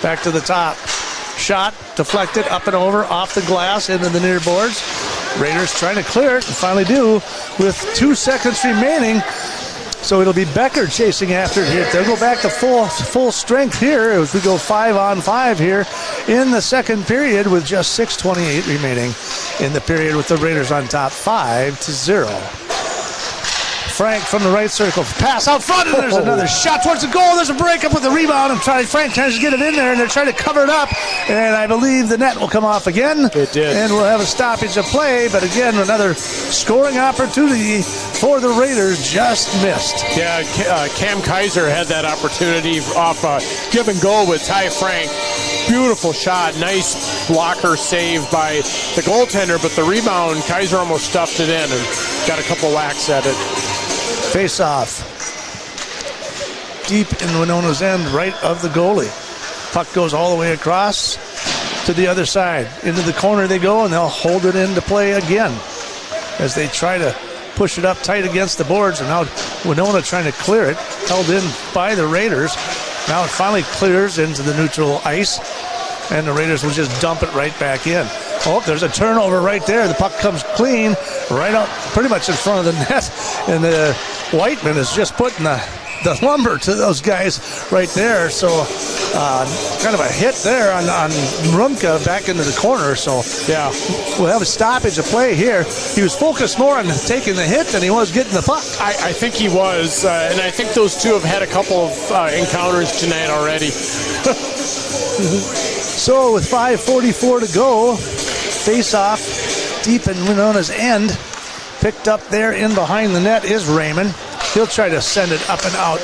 Back to the top. Shot, deflected, up and over, off the glass, into the near boards. Raiders trying to clear it, and finally do, with 2 seconds remaining. So it'll be Becker chasing after it here. They'll go back to full strength here as we go 5-on-5 here in the second period with just 6:28 remaining in the period with the Raiders on top 5-0. Frank from the right circle. Pass out front, and there's another shot towards the goal. There's a breakup with the rebound, and Frank tries to get it in there, and they're trying to cover it up. And I believe the net will come off again. It did. And we'll have a stoppage of play, but again, another scoring opportunity for the Raiders just missed. Yeah, Cam Kaiser had that opportunity off a give and go with Ty Frank. Beautiful shot. Nice blocker save by the goaltender, but the rebound, Kaiser almost stuffed it in and got a couple whacks at it. Face off. Deep in Winona's end, right of the goalie. Puck goes all the way across to the other side. Into the corner they go, and they'll hold it into play again as they try to push it up tight against the boards. And now Winona trying to clear it. Held in by the Raiders. Now it finally clears into the neutral ice, and the Raiders will just dump it right back in. Oh, there's a turnover right there. The puck comes clean right out pretty much in front of the net, and the Whiteman is just putting the lumber to those guys right there. So kind of a hit there on Rumka back into the corner. So yeah, we'll have a stoppage of play here. He was focused more on taking the hit than he was getting the puck. I think he was, and I think those two have had a couple of encounters tonight already. So with 5:44 to go, face-off deep in Winona's end. Picked up there in behind the net is Raymond. He'll try to send it up and out.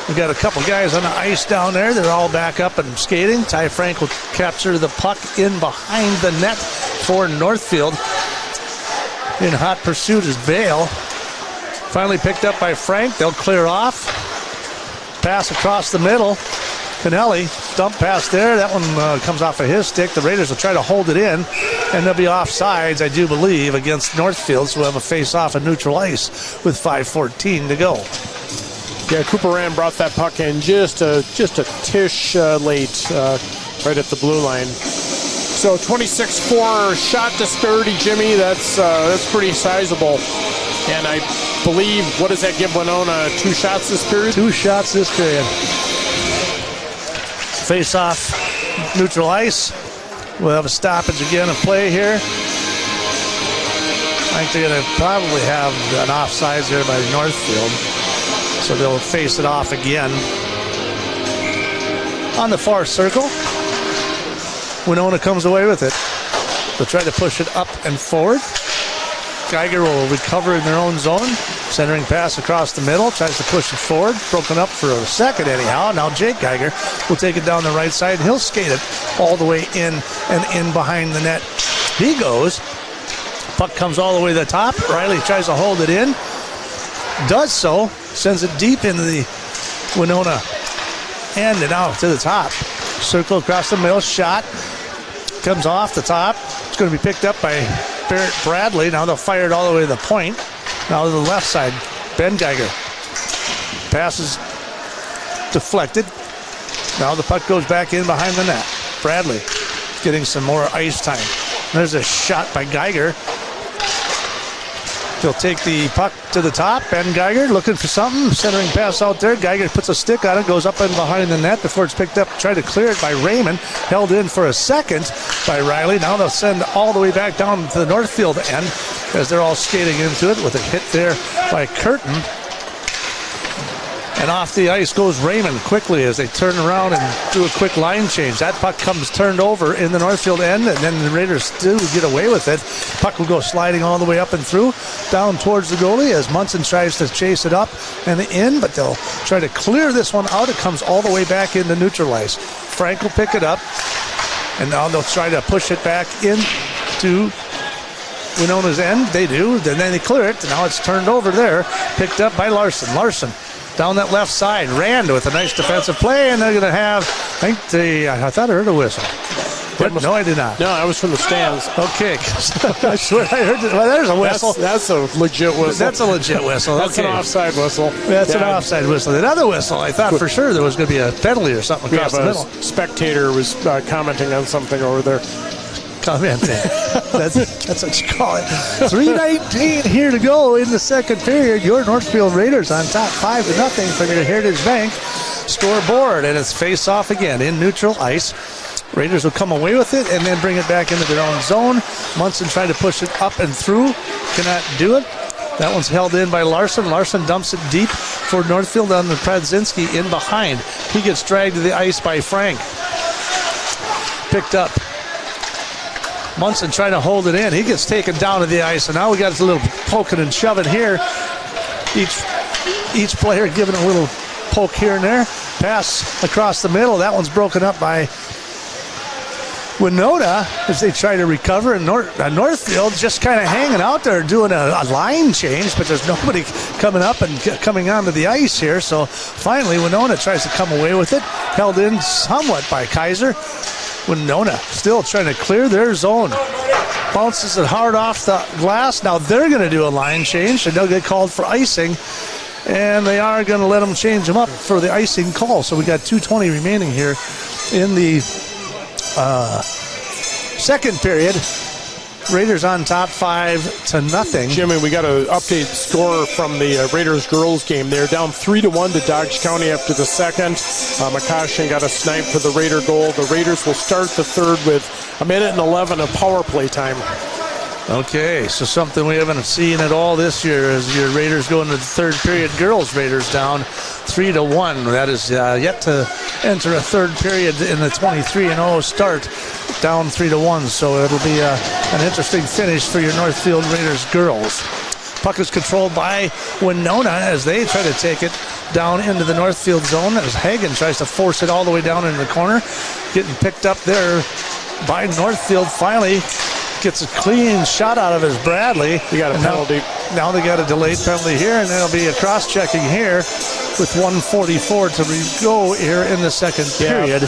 We've got a couple guys on the ice down there. They're all back up and skating. Ty Frank will capture the puck in behind the net for Northfield. In hot pursuit is Bale. Finally picked up by Frank. They'll clear off. Pass across the middle. Canelli, dump pass there. That one comes off of his stick. The Raiders will try to hold it in, and they'll be offsides, I do believe, against Northfield. So we'll have a face-off on neutral ice with 5:14 to go. Yeah, Cooper Rand brought that puck in just a tish late, right at the blue line. So 26-4 shot disparity, Jimmy. That's pretty sizable. And I believe, what does that give Winona? 2 shots this period? 2 shots this period. Face off neutral ice. We'll have a stoppage again of play here. I think they're going to probably have an offsides there by Northfield. So they'll face it off again. On the far circle, Winona comes away with it. They'll try to push it up and forward. Geiger will recover in their own zone. Centering pass across the middle. Tries to push it forward. Broken up for a second anyhow. Now Jake Geiger will take it down the right side. He'll skate it all the way in and in behind the net. He goes. Puck comes all the way to the top. Riley tries to hold it in. Does so. Sends it deep into the Winona end and out to the top. Circle across the middle. Shot. Comes off the top. It's going to be picked up by Barrett Bradley. Now they'll fire it all the way to the point. Now to the left side, Ben Geiger. Passes deflected. Now the puck goes back in behind the net. Bradley getting some more ice time. There's a shot by Geiger. He'll take the puck to the top. Ben Geiger looking for something. Centering pass out there. Geiger puts a stick on it. Goes up and behind the net before it's picked up. Tried to clear it by Raymond. Held in for a second by Riley. Now they'll send all the way back down to the Northfield end as they're all skating into it with a hit there by Curtin. And off the ice goes Raymond quickly as they turn around and do a quick line change. That puck comes turned over in the Northfield end, and then the Raiders still get away with it. Puck will go sliding all the way up and through, down towards the goalie as Munson tries to chase it up and in, but they'll try to clear this one out. It comes all the way back into neutral ice. Frank will pick it up, and now they'll try to push it back into Winona's end. They do, and then they clear it, and now it's turned over there, picked up by Larson. Larson down that left side, Rand with a nice defensive play, and they're going to have, I thought I heard a whistle. But no, I did not. No, I was from the stands. Okay. I swear I heard it. Well, there's a whistle. That's a legit whistle. That's a legit whistle. That's an offside whistle. That's an offside whistle. Another whistle, I thought for sure there was going to be a penalty or something across the middle. Spectator was commenting on something over there. Commenting. That's what you call it. 3:19 here to go in the second period. Your Northfield Raiders on top 5-0 from your Heritage Bank scoreboard, and it's face off again in neutral ice. Raiders will come away with it and then bring it back into their own zone. Munson trying to push it up and through. Cannot do it. That one's held in by Larson. Larson dumps it deep for Northfield on the Pradzinski in behind. He gets dragged to the ice by Frank. Picked up. Munson trying to hold it in. He gets taken down to the ice, and now we got a little poking and shoving here. Each player giving a little poke here and there. Pass across the middle. That one's broken up by Winona as they try to recover. And Northfield just kind of hanging out there doing a line change, but there's nobody coming up and coming onto the ice here. So finally, Winona tries to come away with it. Held in somewhat by Kaiser. Winona still trying to clear their zone. Bounces it hard off the glass. Now they're going to do a line change, and they'll get called for icing. And they are going to let them change them up for the icing call. So we got 2:20 remaining here in the second period. Raiders on top 5-0. Jimmy, we got an update score from the Raiders girls game. They're down 3-1 to Dodge County after the second. McCoshin got a snipe for the Raider goal. The Raiders will start the third with 1:11 of power play time. Okay, so something we haven't seen at all this year as your Raiders go into the third period. Girls Raiders down 3-1. That is yet to enter a third period in the 23-0 start. Down 3-1, so it'll be an interesting finish for your Northfield Raiders girls. Puck is controlled by Winona as they try to take it down into the Northfield zone as Hagen tries to force it all the way down into the corner. Getting picked up there by Northfield. Finally gets a clean shot out of his Bradley. You got a penalty. Now they got a delayed penalty here, and there'll be a cross-checking here with 1:44 to go here in the second period.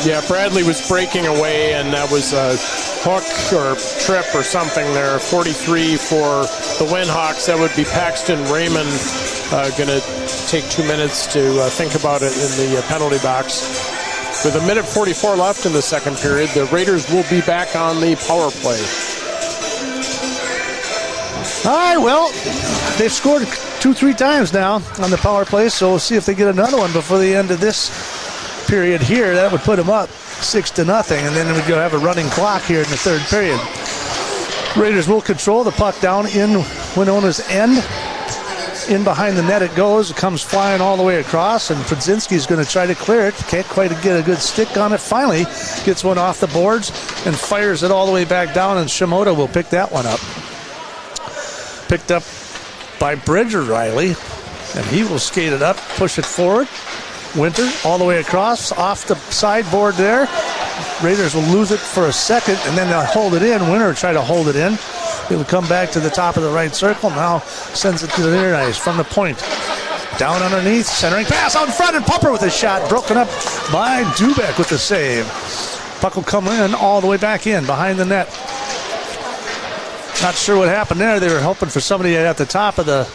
Yeah, Bradley was breaking away, and that was a hook or trip or something there. 43 for the Windhawks. That would be Paxton Raymond going to take 2 minutes to think about it in the penalty box. With 1:44 left in the second period, the Raiders will be back on the power play. All right, well, they've scored 2-3 times now on the power play, so we'll see if they get another one before the end of this period here. That would put them up 6-0, and then we'd go have a running clock here in the third period. Raiders will control the puck down in Winona's end. In behind the net it goes. It comes flying all the way across, and Pradzinski's going to try to clear it. Can't quite get a good stick on it. Finally gets one off the boards and fires it all the way back down, and Shimoda will pick that one up. Picked up by Bridger Riley, and he will skate it up, push it forward. Winter all the way across, off the sideboard there. Raiders will lose it for a second, and then they'll hold it in. Winter will try to hold it in. He'll come back to the top of the right circle. Now sends it to the near ice from the point. Down underneath, centering pass out in front, and Pupper with a shot. Broken up by Dubek with the save. Puck will come in all the way back in behind the net. Not sure what happened there. They were hoping for somebody at the top of the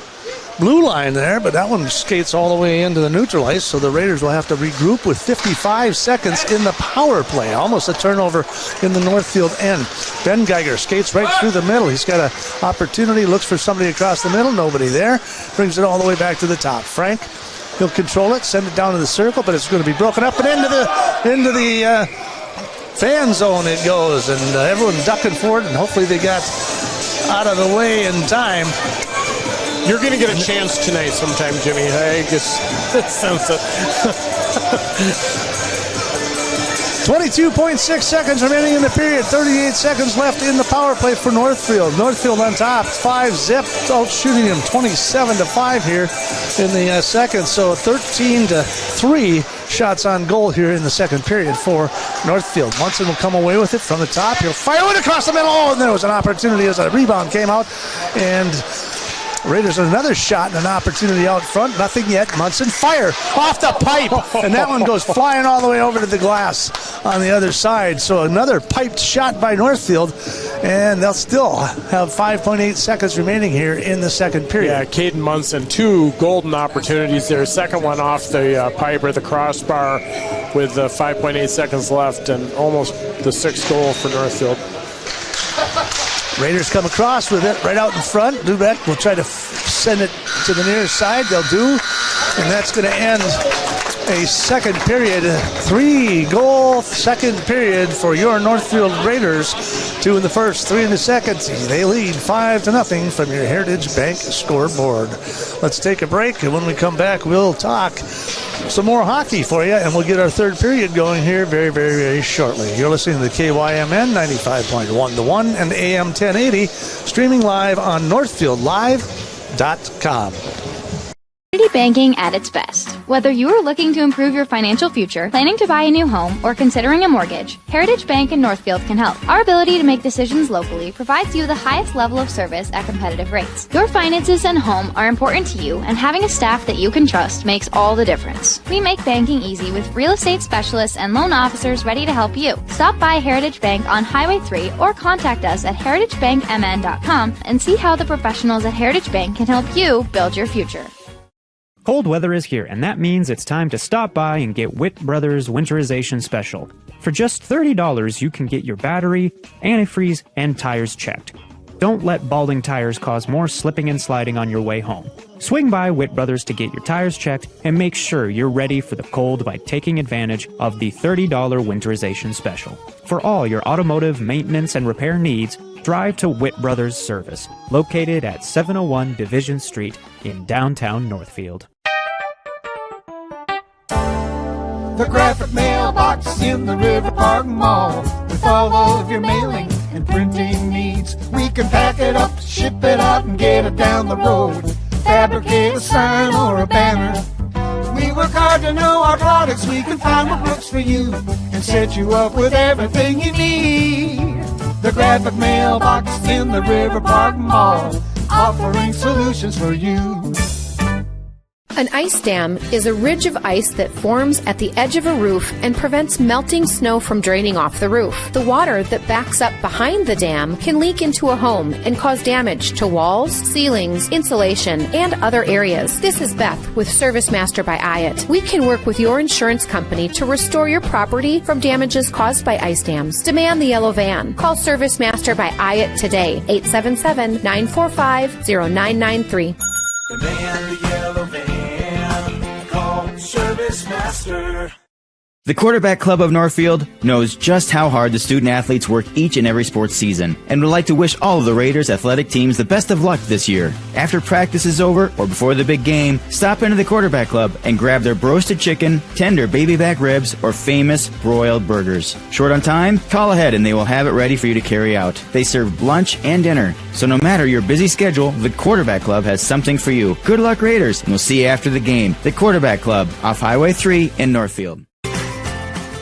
blue line there, but that one skates all the way into the neutral ice, so the Raiders will have to regroup with 55 seconds in the power play. Almost a turnover in the Northfield end. Ben Geiger skates right through the middle. He's got an opportunity, looks for somebody across the middle, nobody there. Brings it all the way back to the top. Frank, he'll control it, send it down to the circle, but it's going to be broken up and into the fan zone it goes, and everyone ducking for it, and hopefully they got out of the way in time. You're going to get a chance tonight sometime, Jimmy. I just sense it. 22.6 seconds remaining in the period. 38 seconds left in the power play for Northfield. Northfield on top, 5-zip, out-shooting them 27-5 here in the second. So 13-3 shots on goal here in the second period for Northfield. Munson will come away with it from the top. He'll fire it across the middle. Oh, and there was an opportunity as a rebound came out. And Raiders another shot and an opportunity out front. Nothing yet. Munson fire off the pipe. And that one goes flying all the way over to the glass on the other side. So another piped shot by Northfield. And they'll still have 5.8 seconds remaining here in the second period. Yeah, Caden Munson, 2 golden opportunities there. Second one off the pipe or the crossbar with 5.8 seconds left and almost the 6th goal for Northfield. Raiders come across with it right out in front. Lubeck will try to send it to the near side. They'll do. And that's going to end a second period. 3-goal second period for your Northfield Raiders. 2 in the first, 3 in the second. They lead 5-0 from your Heritage Bank scoreboard. Let's take a break, and when we come back, we'll talk some more hockey for you, and we'll get our third period going here very, very, very shortly. You're listening to the KYMN 95.1 The One and AM 1080, streaming live on NorthfieldLive.com. Community banking at its best. Whether you are looking to improve your financial future, planning to buy a new home, or considering a mortgage, Heritage Bank in Northfield can help. Our ability to make decisions locally provides you the highest level of service at competitive rates. Your finances and home are important to you, and having a staff that you can trust makes all the difference. We make banking easy with real estate specialists and loan officers ready to help you. Stop by Heritage Bank on Highway 3 or contact us at heritagebankmn.com and see how the professionals at Heritage Bank can help you build your future. Cold weather is here, and that means it's time to stop by and get Witt Brothers Winterization Special. For just $30, you can get your battery, antifreeze, and tires checked. Don't let balding tires cause more slipping and sliding on your way home. Swing by Witt Brothers to get your tires checked and make sure you're ready for the cold by taking advantage of the $30 Winterization Special. For all your automotive maintenance and repair needs, drive to Witt Brothers Service, located at 701 Division Street in downtown Northfield. The graphic mailbox in the River Park Mall. With all of your mailing and printing needs, we can pack it up, ship it out, and get it down the road. Fabricate a sign or a banner. We work hard to know our products. We can find what works for you and set you up with everything you need. The graphic mailbox in the River Park Mall, offering solutions for you. An ice dam is a ridge of ice that forms at the edge of a roof and prevents melting snow from draining off the roof. The water that backs up behind the dam can leak into a home and cause damage to walls, ceilings, insulation, and other areas. This is Beth with Service Master by Hyatt. We can work with your insurance company to restore your property from damages caused by ice dams. Demand the yellow van. Call Service Master by Hyatt today, 877-945-0993. Demand the yellow van. Call Service Master. The Quarterback Club of Northfield knows just how hard the student athletes work each and every sports season and would like to wish all of the Raiders athletic teams the best of luck this year. After practice is over or before the big game, stop into the Quarterback Club and grab their roasted chicken, tender baby back ribs, or famous broiled burgers. Short on time? Call ahead and they will have it ready for you to carry out. They serve lunch and dinner, so no matter your busy schedule, the Quarterback Club has something for you. Good luck, Raiders, and we'll see you after the game. The Quarterback Club, off Highway 3 in Northfield.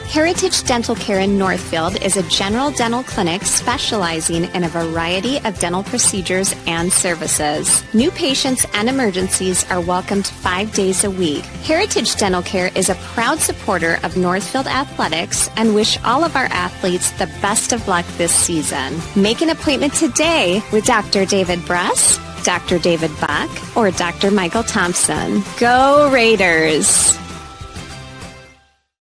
Heritage Dental Care in Northfield is a general dental clinic specializing in a variety of dental procedures and services. New patients and emergencies are welcomed 5 days a week. Heritage Dental Care is a proud supporter of Northfield Athletics and wish all of our athletes the best of luck this season. Make an appointment today with Dr. David Bress, Dr. David Buck, or Dr. Michael Thompson. Go Raiders!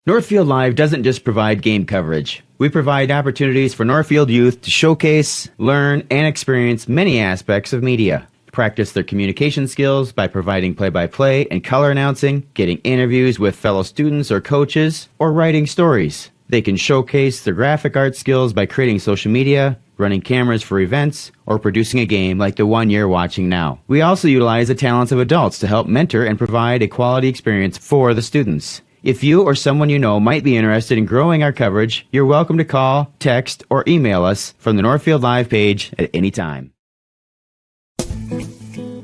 Northfield Live doesn't just provide game coverage. We provide opportunities for Northfield youth to showcase, learn, and experience many aspects of media. Practice their communication skills by providing play-by-play and color announcing, getting interviews with fellow students or coaches, or writing stories. They can showcase their graphic art skills by creating social media, running cameras for events, or producing a game like the one you're watching now. We also utilize the talents of adults to help mentor and provide a quality experience for the students. If you or someone you know might be interested in growing our coverage, you're welcome to call, text, or email us from the Northfield Live page at any time.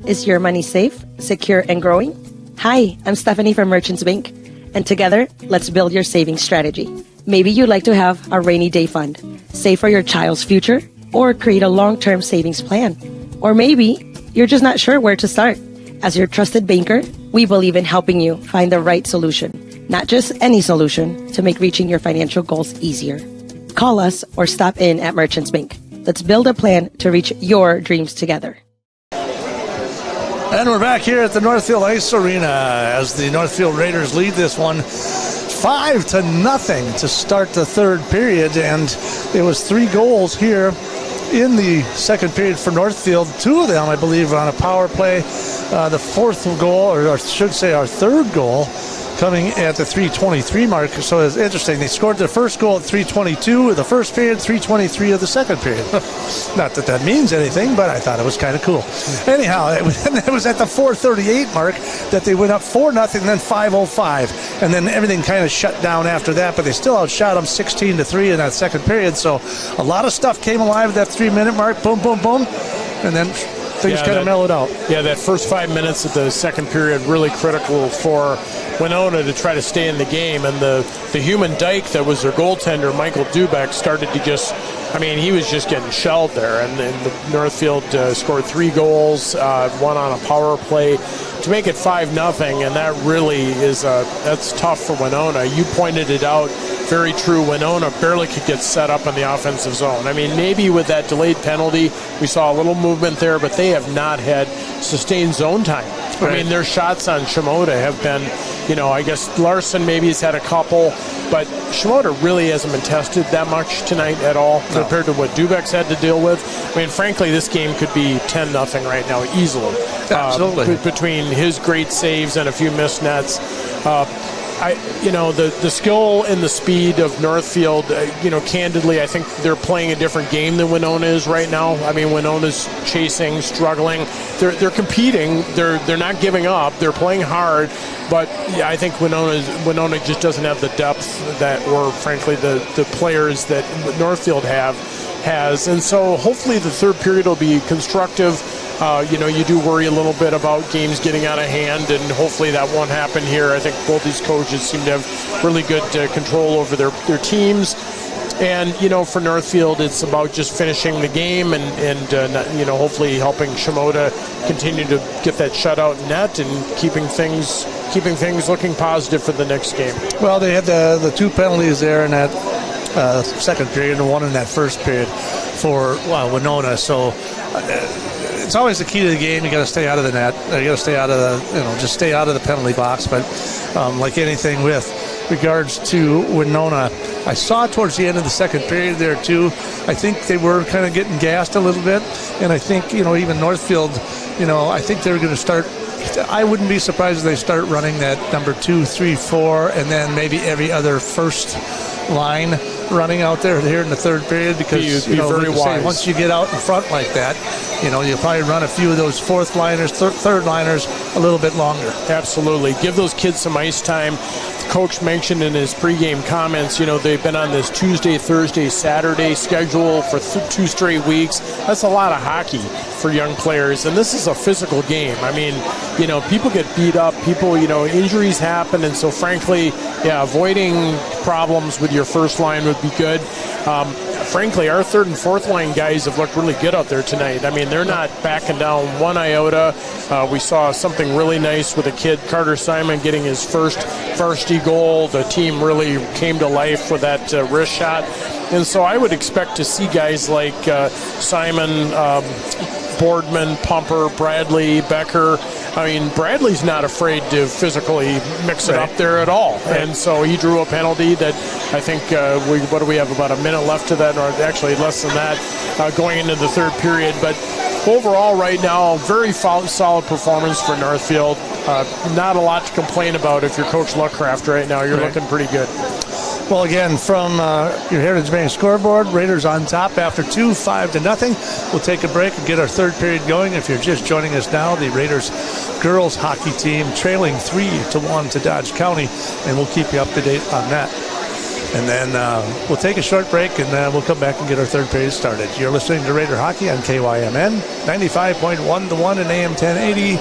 Is your money safe, secure, and growing? Hi, I'm Stephanie from Merchants Bank, and together, let's build your savings strategy. Maybe you'd like to have a rainy day fund, save for your child's future, or create a long-term savings plan. Or maybe you're just not sure where to start. As your trusted banker, we believe in helping you find the right solution, not just any solution, to make reaching your financial goals easier. Call us or stop in at Merchants Bank. Let's build a plan to reach your dreams together. And we're back here at the Northfield Ice Arena as the Northfield Raiders lead this one 5-0 to start the third period. And it was 3 goals here in the second period for Northfield. 2 of them, I believe, on a power play. The fourth goal, or I should say our third goal, coming at the 3:23 mark. So it's interesting. They scored their first goal at 3:22 of the first period, 3:23 of the second period. Not that that means anything, but I thought it was kind of cool. Anyhow, it was at the 4:38 mark that they went up 4-0, then 5:05. And then everything kind of shut down after that, but they still outshot them 16-3 in that second period. So a lot of stuff came alive at that 3-minute mark. Boom, boom, boom. And then things kind of mellowed out. Yeah, that first 5 minutes of the second period really critical for Winona to try to stay in the game. And the human Dyke that was their goaltender, Michael Dubeck, started to just, he was just getting shelled there. And the Northfield scored 3 goals, 1 on a power play to make it 5-0. And that really is that's tough for Winona. You pointed it out. Very true. Winona barely could get set up in the offensive zone. Maybe with that delayed penalty, we saw a little movement there, but they have not had sustained zone time. Right. Their shots on Shimoda have been, I guess Larson maybe has had a couple, but Shimoda really hasn't been tested that much tonight at all compared to what Dubeck's had to deal with. Frankly, this game could be 10-0 right now, easily. Absolutely. Between his great saves and a few missed nets. The skill and the speed of Northfield, candidly, I think they're playing a different game than Winona is right now. Winona's chasing, struggling. They're competing. They're not giving up. They're playing hard. But I think Winona just doesn't have the depth or frankly, the players that Northfield has. And so hopefully the third period will be constructive. You do worry a little bit about games getting out of hand, and hopefully that won't happen here. I think both these coaches seem to have really good control over their teams. And, for Northfield, it's about just finishing the game and hopefully helping Shimoda continue to get that shutout net and keeping things looking positive for the next game. Well, they had the 2 penalties there in that second period and 1 in that first period for Winona. So it's always the key to the game. You got to stay out of the net. You got to stay out of just stay out of the penalty box. But like anything with regards to Winona, I saw towards the end of the second period there too, I think they were kind of getting gassed a little bit. And I think, even Northfield, I think they're going to start. I wouldn't be surprised if they start running that number 2, 3, 4, and then maybe every other first line running out there here in the third period, because very wise. Once you get out in front like that, you'll probably run a few of those fourth liners, third liners a little bit longer. Absolutely. Give those kids some ice time. Coach mentioned in his pregame comments, they've been on this Tuesday, Thursday, Saturday schedule for 2 straight weeks. That's a lot of hockey for young players, and this is a physical game. People get beat up, injuries happen, and so frankly, avoiding problems with your first line would be good. Frankly, our third and fourth line guys have looked really good out there tonight. They're not backing down one iota. We saw something really nice with a kid, Carter Simon, getting his first varsity goal. The team really came to life with that wrist shot. And so I would expect to see guys like Simon, Boardman, Pumper, Bradley, Becker. Bradley's not afraid to physically mix it up there at all. Right. And so he drew a penalty that I think, what do we have, about a minute left to that, or actually less than that, going into the third period. But overall right now, very solid performance for Northfield. Not a lot to complain about if you're Coach Luckcraft right now. You're looking pretty good. Well, again, from your Heritage Bank scoreboard, Raiders on top after 2, 5-0. We'll take a break and get our third period going. If you're just joining us now, the Raiders girls hockey team trailing 3-1 to Dodge County, and we'll keep you up to date on that. And then we'll take a short break, and we'll come back and get our third period started. You're listening to Raider Hockey on KYMN, 95.1 to 1 and AM 1080,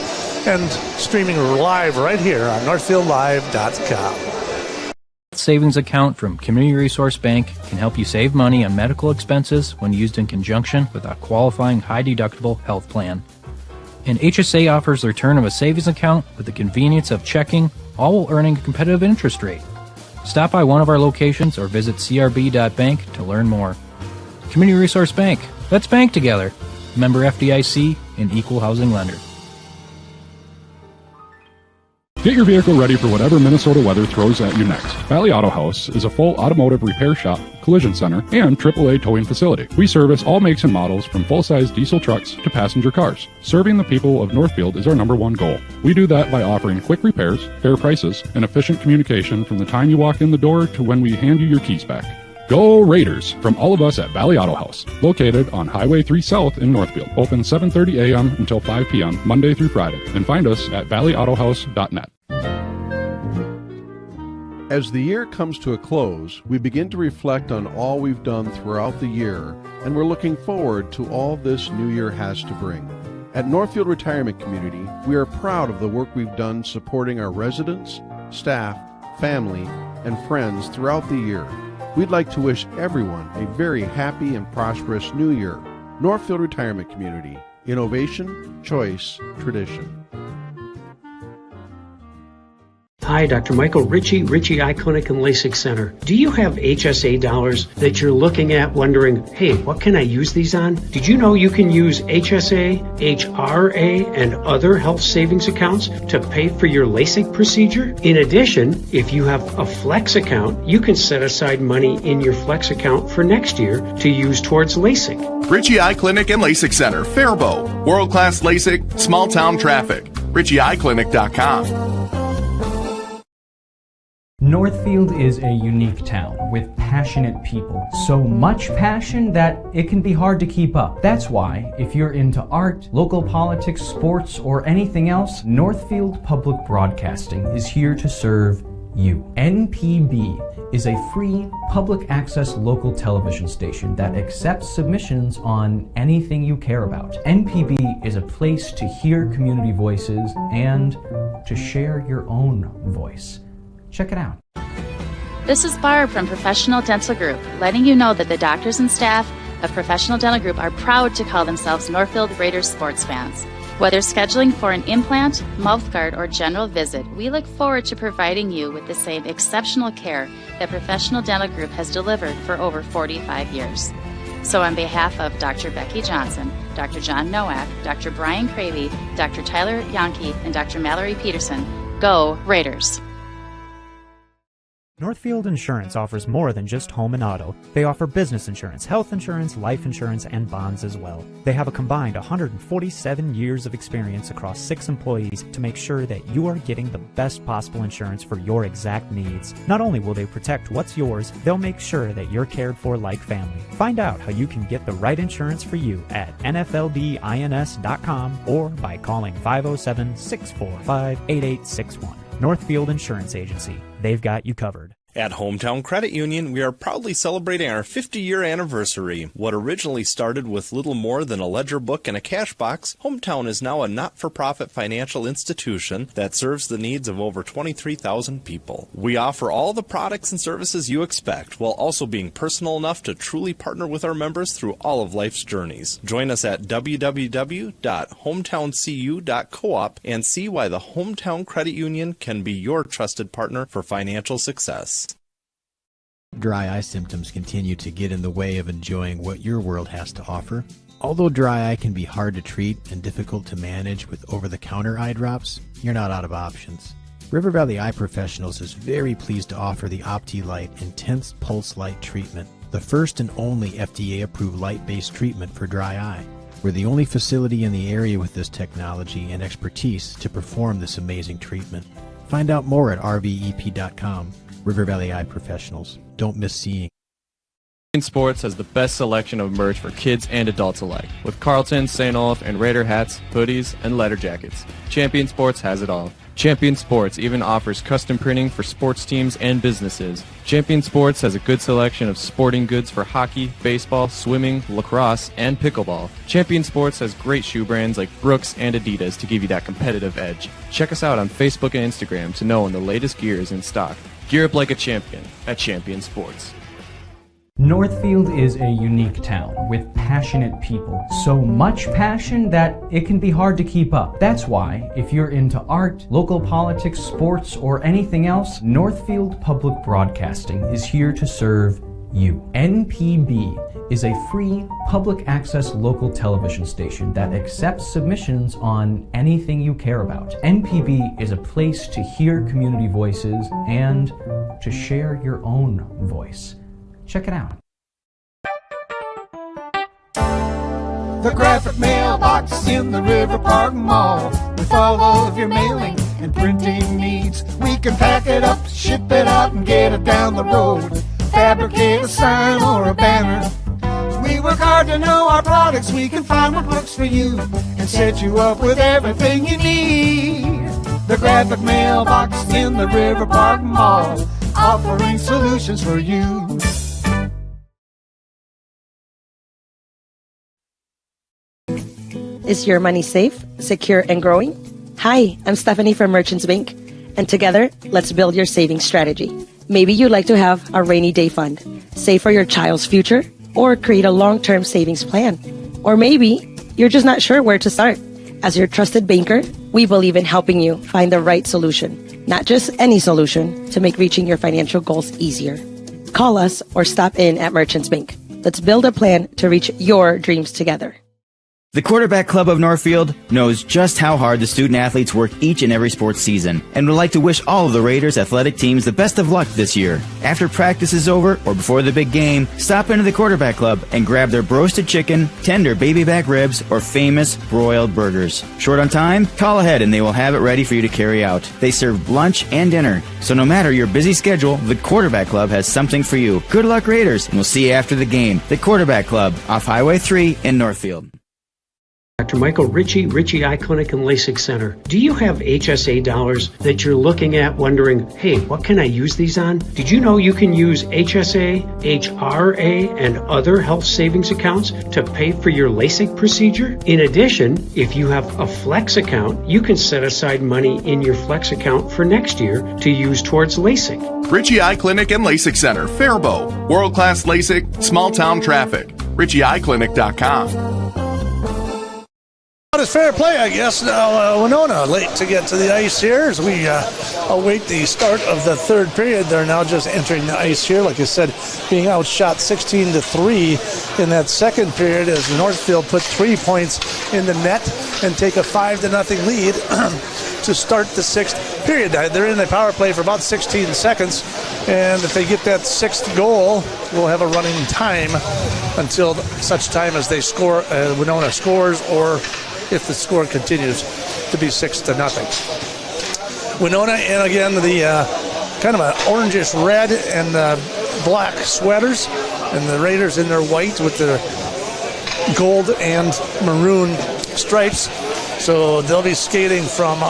and streaming live right here on NorthfieldLive.com. Savings account from Community Resource Bank can help you save money on medical expenses when used in conjunction with a qualifying high-deductible health plan. And HSA offers the return of a savings account with the convenience of checking, all while earning a competitive interest rate. Stop by one of our locations or visit crb.bank to learn more. Community Resource Bank. Let's bank together. Member FDIC, an equal housing lender. Get your vehicle ready for whatever Minnesota weather throws at you next. Valley Auto House is a full automotive repair shop, collision center, and AAA towing facility. We service all makes and models from full-size diesel trucks to passenger cars. Serving the people of Northfield is our #1 goal. We do that by offering quick repairs, fair prices, and efficient communication from the time you walk in the door to when we hand you your keys back. Go Raiders! From all of us at Valley Auto House, located on Highway 3 South in Northfield. Open 7:30 a.m. until 5 p.m., Monday through Friday. And find us at valleyautohouse.net. As the year comes to a close, we begin to reflect on all we've done throughout the year, and we're looking forward to all this new year has to bring. At Northfield Retirement Community, we are proud of the work we've done supporting our residents, staff, family, and friends throughout the year. We'd like to wish everyone a very happy and prosperous new year. Northfield Retirement Community. Innovation, choice, tradition. Hi, Dr. Michael Ritchie Eye Clinic and LASIK Center. Do you have HSA dollars that you're looking at wondering, hey, what can I use these on? Did you know you can use HSA, HRA, and other health savings accounts to pay for your LASIK procedure? In addition, if you have a Flex account, you can set aside money in your Flex account for next year to use towards LASIK. Ritchie Eye Clinic and LASIK Center, Faribault. World-class LASIK, small-town traffic. RitchieEyeClinic.com. Northfield is a unique town with passionate people. So much passion that it can be hard to keep up. That's why, if you're into art, local politics, sports, or anything else, Northfield Public Broadcasting is here to serve you. NPB is a free public access local television station that accepts submissions on anything you care about. NPB is a place to hear community voices and to share your own voice. Check it out. This is Barb from Professional Dental Group, letting you know that the doctors and staff of Professional Dental Group are proud to call themselves Northfield Raiders sports fans. Whether scheduling for an implant, mouthguard, or general visit, we look forward to providing you with the same exceptional care that Professional Dental Group has delivered for over 45 years. So on behalf of Dr. Becky Johnson, Dr. John Nowak, Dr. Brian Cravey, Dr. Tyler Yonke, and Dr. Mallory Peterson, go Raiders! Northfield Insurance offers more than just home and auto. They offer business insurance, health insurance, life insurance, and bonds as well. They have a combined 147 years of experience across 6 employees to make sure that you are getting the best possible insurance for your exact needs. Not only will they protect what's yours, they'll make sure that you're cared for like family. Find out how you can get the right insurance for you at nfldins.com or by calling 507-645-8861. Northfield Insurance Agency. They've got you covered. At Hometown Credit Union, we are proudly celebrating our 50-year anniversary. What originally started with little more than a ledger book and a cash box, Hometown is now a not-for-profit financial institution that serves the needs of over 23,000 people. We offer all the products and services you expect, while also being personal enough to truly partner with our members through all of life's journeys. Join us at www.hometowncu.coop and see why the Hometown Credit Union can be your trusted partner for financial success. Dry eye symptoms continue to get in the way of enjoying what your world has to offer. Although dry eye can be hard to treat and difficult to manage with over-the-counter eye drops, you're not out of options. River Valley Eye Professionals is very pleased to offer the OptiLight Intense Pulse Light Treatment, the first and only FDA-approved light-based treatment for dry eye. We're the only facility in the area with this technology and expertise to perform this amazing treatment. Find out more at rvep.com. River Valley Eye Professionals. don't miss seeing. Champion Sports has the best selection of merch for kids and adults alike, with Carlton, St. Olaf, and Raider hats, hoodies, and letter jackets. Champion Sports has it all. Champion Sports even offers custom printing for sports teams and businesses. Champion Sports has a good selection of sporting goods for hockey, baseball, swimming, lacrosse, and pickleball. Champion Sports has great shoe brands like Brooks and Adidas to give you that competitive edge. Check us out on Facebook and Instagram to know when the latest gear is in stock. Gear up like a champion at Champion Sports. Northfield is a unique town with passionate people. So much passion that it can be hard to keep up. That's why, if you're into art, local politics, sports, or anything else, Northfield Public Broadcasting is here to serve you. NPB is a free public access local television station that accepts submissions on anything you care about. NPB is a place to hear community voices and to share your own voice. Check it out. The graphic mailbox in the River Park Mall. With all of your mailing and printing needs, we can pack it up, ship it out, and get it down the road. Fabricate a sign or a banner. We work hard to know our products. We can find what works for you and set you up with everything you need. The graphic mailbox in the River Park Mall, offering solutions for you. Is your money safe, secure, and growing? Hi, I'm Stephanie from Merchants Bank, and together, let's build your savings strategy. Maybe you'd like to have a rainy day fund, save for your child's future, or create a long-term savings plan. Or maybe you're just not sure where to start. As your trusted banker, we believe in helping you find the right solution, not just any solution, to make reaching your financial goals easier. Call us or stop in at Merchants Bank. Let's build a plan to reach your dreams together. The Quarterback Club of Northfield knows just how hard the student-athletes work each and every sports season and would like to wish all of the Raiders athletic teams the best of luck this year. After practice is over or before the big game, stop into the Quarterback Club and grab their roasted chicken, tender baby back ribs, or famous broiled burgers. Short on time? Call ahead and they will have it ready for you to carry out. They serve lunch and dinner, so no matter your busy schedule, the Quarterback Club has something for you. Good luck, Raiders, and we'll see you after the game. The Quarterback Club, off Highway 3 in Northfield. Dr. Michael Ritchie Eye Clinic and LASIK Center. Do you have HSA dollars that you're looking at wondering, hey, what can I use these on? Did you know you can use HSA, HRA, and other health savings accounts to pay for your LASIK procedure? In addition, if you have a Flex account, you can set aside money in your Flex account for next year to use towards LASIK. Ritchie Eye Clinic and LASIK Center, Faribault. World-class LASIK, small-town traffic. RitchieEyeClinic.com. It's fair play, I guess. Now, Winona late to get to the ice here as we await the start of the third period. They're now just entering the ice here, like I said, being outshot 16-3 in that second period as Northfield put 3 points in the net and take a 5-0 lead to start the sixth period. They're in the power play for about 16 seconds, and if they get that sixth goal, we'll have a running time until such time as they score, Winona scores, or if the score continues to be 6-0. Winona, and again, the kind of an orangish red and black sweaters, and the Raiders in their white with their gold and maroon stripes. So they'll be skating from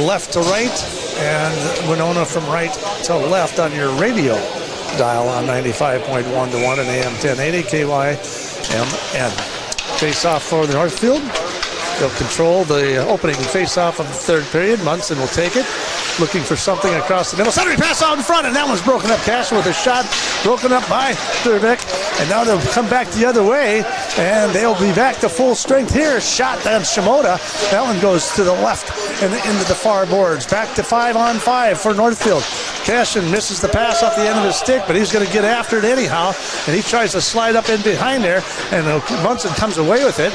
left to right, and Winona from right to left on your radio dial on 95.1 to 1 and AM 1080 KYMN. Face off for the Northfield. They'll control the opening face-off of the third period. Munson will take it, looking for something across the middle. Somebody pass out in front, and that one's broken up. Cashin with a shot, broken up by Thurbeck. And now they'll come back the other way, and they'll be back to full strength here. Shot on Shimoda. That one goes to the left and into the far boards. Back to 5-on-5 for Northfield. Cashin misses the pass off the end of his stick, but he's going to get after it anyhow. And he tries to slide up in behind there, and Munson comes away with it.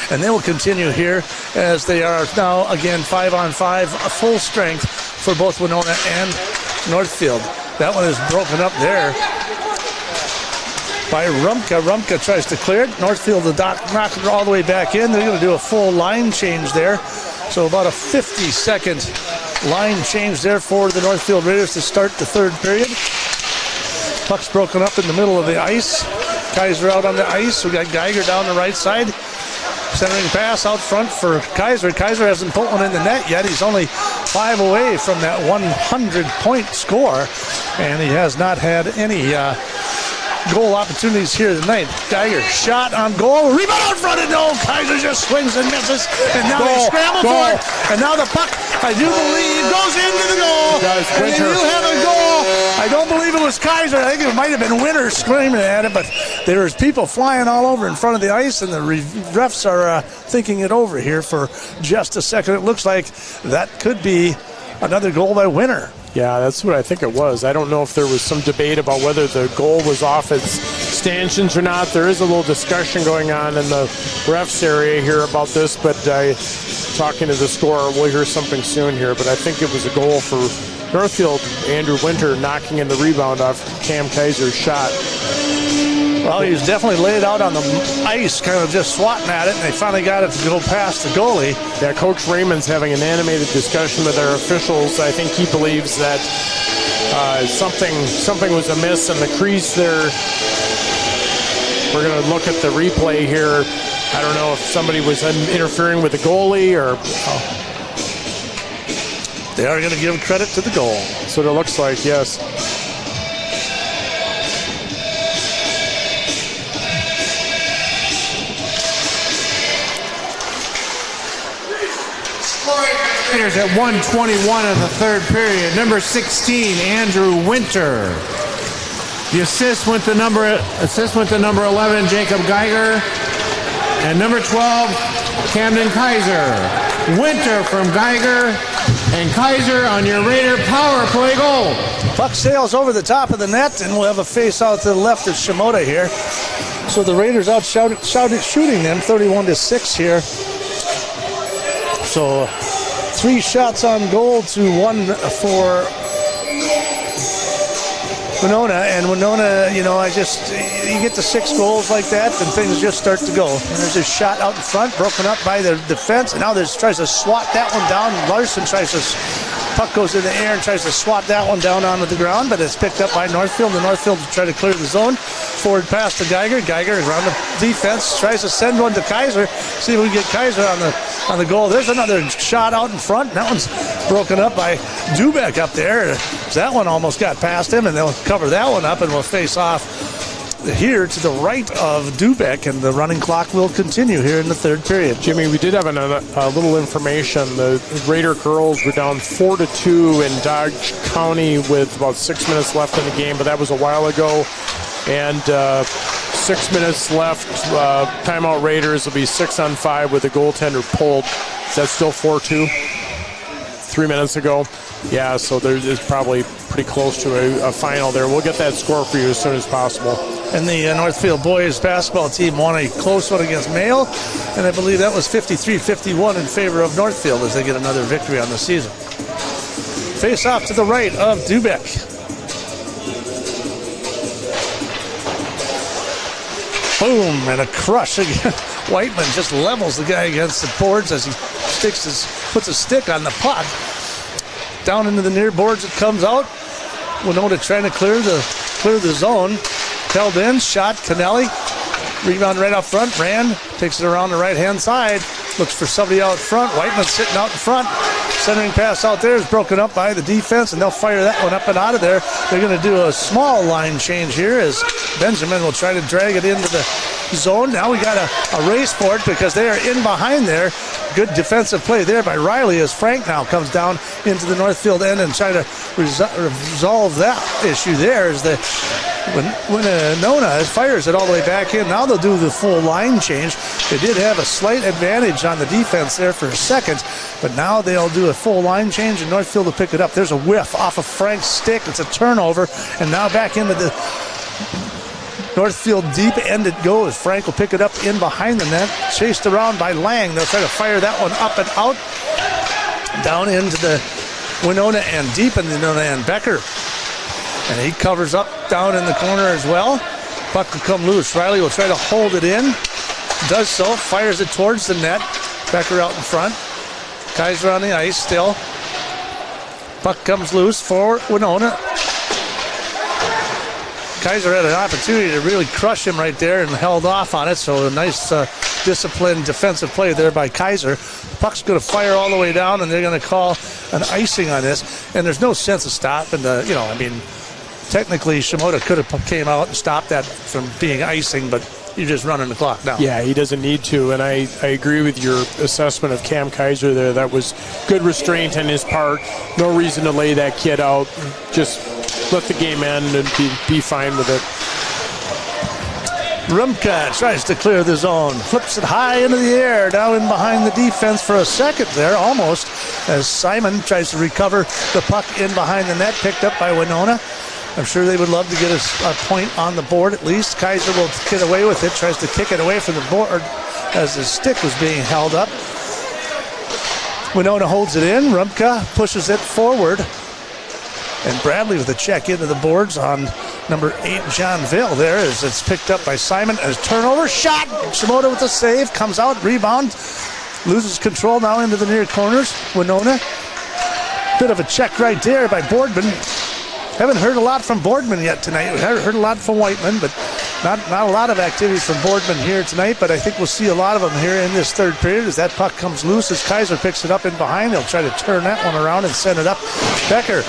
And they will continue here as they are now, again, 5-on-5, full strength for both Winona and Northfield. That one is broken up there by Rumka. Rumka tries to clear it. Northfield will knock it all the way back in. They're going to do a full line change there. So about a 50-second line change there for the Northfield Raiders to start the third period. Puck's broken up in the middle of the ice. Kaiser out on the ice. We got Geiger down the right side. Centering pass out front for Kaiser. Kaiser hasn't put one in the net yet. He's only 5 away from that 100-point score, and he has not had any goal opportunities here tonight. Geiger shot on goal. Rebound out front, and no, Kaiser just swings and misses, and now they scramble for it, and now the puck, I do believe, goes into the goal. And they do have a goal. I don't believe it was Kaiser. I think it might have been Winter screaming at it, but there was people flying all over in front of the ice, and the refs are thinking it over here for just a second. It looks like that could be another goal by Winter. Yeah, that's what I think it was. I don't know if there was some debate about whether the goal was off its stanchions or not. There is a little discussion going on in the refs area here about this, but talking to the scorer, we'll hear something soon here. But I think it was a goal for Northfield. Andrew Winter knocking in the rebound off Cam Kaiser's shot. Well, he was definitely laid out on the ice, kind of just swatting at it, and they finally got it to go past the goalie. Yeah, Coach Raymond's having an animated discussion with our officials. I think he believes that something was amiss in the crease there. We're going to look at the replay here. I don't know if somebody was interfering with the goalie or... They are going to give credit to the goal. That's what it looks like, yes. Raiders at 1:21 of the third period. Number 16, Andrew Winter. The assist went to number 11, Jacob Geiger, and number 12, Camden Kaiser. Winter from Geiger, and Kaiser on your Raider power play goal. Puck sails over the top of the net, and we'll have a face out to the left of Shimoda here. So the Raiders out shooting them 31-6 here. So 3 shots on goal to 1 for Winona, and Winona, you get to 6 goals like that, and things just start to go. And there's a shot out in front, broken up by the defense, and now tries to swat that one down. Larson puck goes in the air and tries to swat that one down onto the ground, but it's picked up by Northfield. The Northfield try to clear the zone. Forward pass to Geiger. Geiger around the defense, tries to send one to Kaiser. See if we can get Kaiser on the goal. There's another shot out in front. That one's broken up by Dubek up there. That one almost got past him, and they'll cover that one up, and we'll face off here to the right of Dubek, and the running clock will continue here in the third period. Jimmy, we did have a little information. The Raider girls were down 4-2 in Dodge County with about 6 minutes left in the game, but that was a while ago. And 6 minutes left. Timeout Raiders will be 6-on-5 with the goaltender pulled. Is that still 4-2? 3 minutes ago. Yeah, so there's probably pretty close to a final there. We'll get that score for you as soon as possible. And the Northfield boys basketball team won a close one against Mayo, and I believe that was 53-51 in favor of Northfield as they get another victory on the season. Face off to the right of Dubek. Boom, and a crush again. Whiteman just levels the guy against the boards as he puts a stick on the puck. Down into the near boards it comes out. Winona trying to clear the zone. Held in, shot, Canelli. Rebound right out front, takes it around the right-hand side. Looks for somebody out front. Whiteman sitting out in front. Centering pass out there is broken up by the defense, and they'll fire that one up and out of there. They're going to do a small line change here as Benjamin will try to drag it into the zone. Now we got a race for it because they are in behind there. Good defensive play there by Riley as Frank now comes down into the Northfield end and try to resolve that issue there as when Winona fires it all the way back in. Now they'll do the full line change. They did have a slight advantage on the defense there for a second, but now they'll do a full line change and Northfield will pick it up. There's a whiff off of Frank's stick. It's a turnover, and now back into the Northfield deep end it goes. Frank will pick it up in behind the net. Chased around by Lang. They'll try to fire that one up and out. Down into the Winona end. Deep in the Winona end. Becker. And he covers up down in the corner as well. Puck will come loose. Riley will try to hold it in. Does so. Fires it towards the net. Becker out in front. Kaiser on the ice still. Puck comes loose for Winona. Kaiser had an opportunity to really crush him right there and held off on it. So a nice disciplined defensive play there by Kaiser. Puck's going to fire all the way down, and they're going to call an icing on this. And there's no sense of stopping technically Shimoda could have came out and stopped that from being icing, but you're just running the clock now. Yeah, he doesn't need to, and I agree with your assessment of Cam Kaiser there. That was good restraint on his part. No reason to lay that kid out. Just let the game end and be fine with it. Rumka tries to clear the zone, flips it high into the air, down in behind the defense for a second there, almost, as Simon tries to recover the puck in behind the net, picked up by Winona. I'm sure they would love to get a point on the board at least. Kaiser will get away with it, tries to kick it away from the board as his stick was being held up. Winona holds it in. Rumka pushes it forward. And Bradley with a check into the boards on number 8, John Vale there as it's picked up by Simon. As turnover, shot! Shimoda with a save, comes out, rebound, loses control now into the near corners. Winona, bit of a check right there by Boardman. Haven't heard a lot from Boardman yet tonight. We heard a lot from Whiteman, but not a lot of activities from Boardman here tonight. But I think we'll see a lot of them here in this third period as that puck comes loose. As Kaiser picks it up in behind, he'll try to turn that one around and send it up. Becker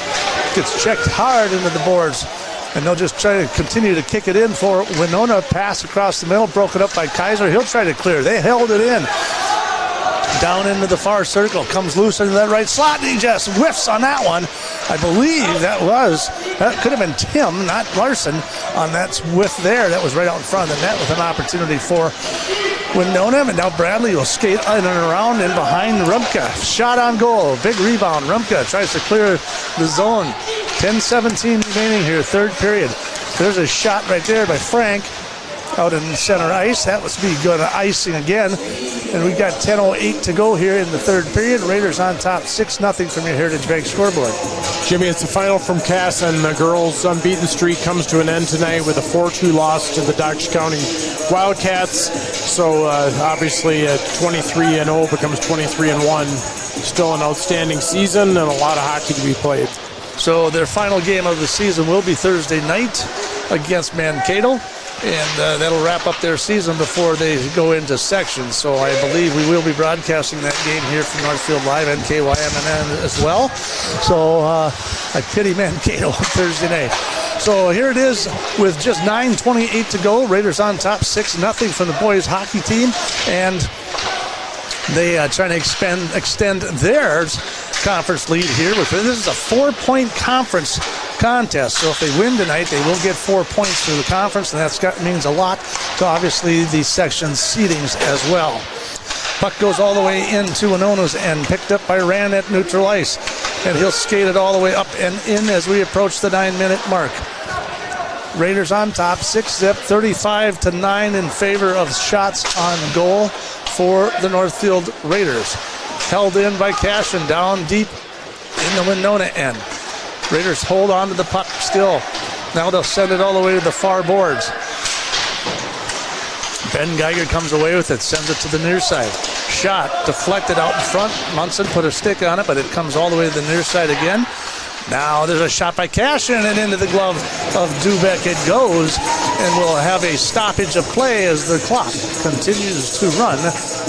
gets checked hard into the boards, and they'll just try to continue to kick it in for Winona. Pass across the middle, broken up by Kaiser. He'll try to clear. They held it in. Down into the far circle, comes loose into that right slot, and he just whiffs on that one. I believe that could have been Tim, not Larson, on that whiff there. That was right out in front of the net with an opportunity for Winona. And now Bradley will skate in and around and behind Rumka. Shot on goal, big rebound. Rumka tries to clear the zone. 10-17 remaining here, third period. There's a shot right there by Frank out in center ice. That was be good icing again. And we've got 10:08 to go here in the third period. Raiders on top 6-0 from your Heritage Bank scoreboard. Jimmy, it's the final from Cass, and the girls' unbeaten streak comes to an end tonight with a 4-2 loss to the Dutch County Wildcats. So obviously 23-0 becomes 23-1. Still an outstanding season and a lot of hockey to be played. So their final game of the season will be Thursday night against Mankato. And that'll wrap up their season before they go into sections. So I believe we will be broadcasting that game here from Northfield Live and KYMN as well. So I pity Mankato on Thursday night. So here it is with just 9:28 to go. Raiders on top 6-0 from the boys hockey team. And they trying to extend their conference lead here. This is a 4-point conference contest, so if they win tonight, they will get 4 points through the conference, and that means a lot to obviously the section seedings as well. Puck goes all the way into Winona's end, picked up by Rand at neutral ice, and he'll skate it all the way up and in as we approach the 9-minute mark. Raiders on top, 6-0, 35-9 in favor of shots on goal for the Northfield Raiders. Held in by Cashin, down deep in the Winona end. Raiders hold on to the puck still. Now they'll send it all the way to the far boards. Ben Geiger comes away with it, sends it to the near side. Shot deflected out in front. Munson put a stick on it, but it comes all the way to the near side again. Now there's a shot by Cashin and into the glove of Dubeck it goes, and we'll have a stoppage of play as the clock continues to run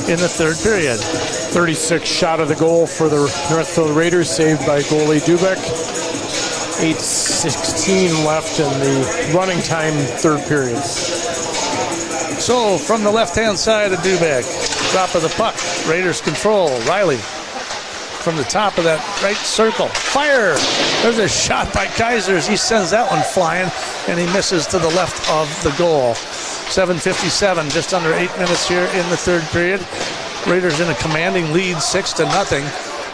in the third period. 36 shot of the goal for the Northfield Raiders, saved by goalie Dubeck. 8:16 left in the running time third period. So from the left-hand side of Dubeck, top of the puck, Raiders control. Riley from the top of that right circle. Fire! There's a shot by Kaisers. He sends that one flying, and he misses to the left of the goal. 7:57, just under 8 minutes here in the third period. Raiders in a commanding lead, 6-0.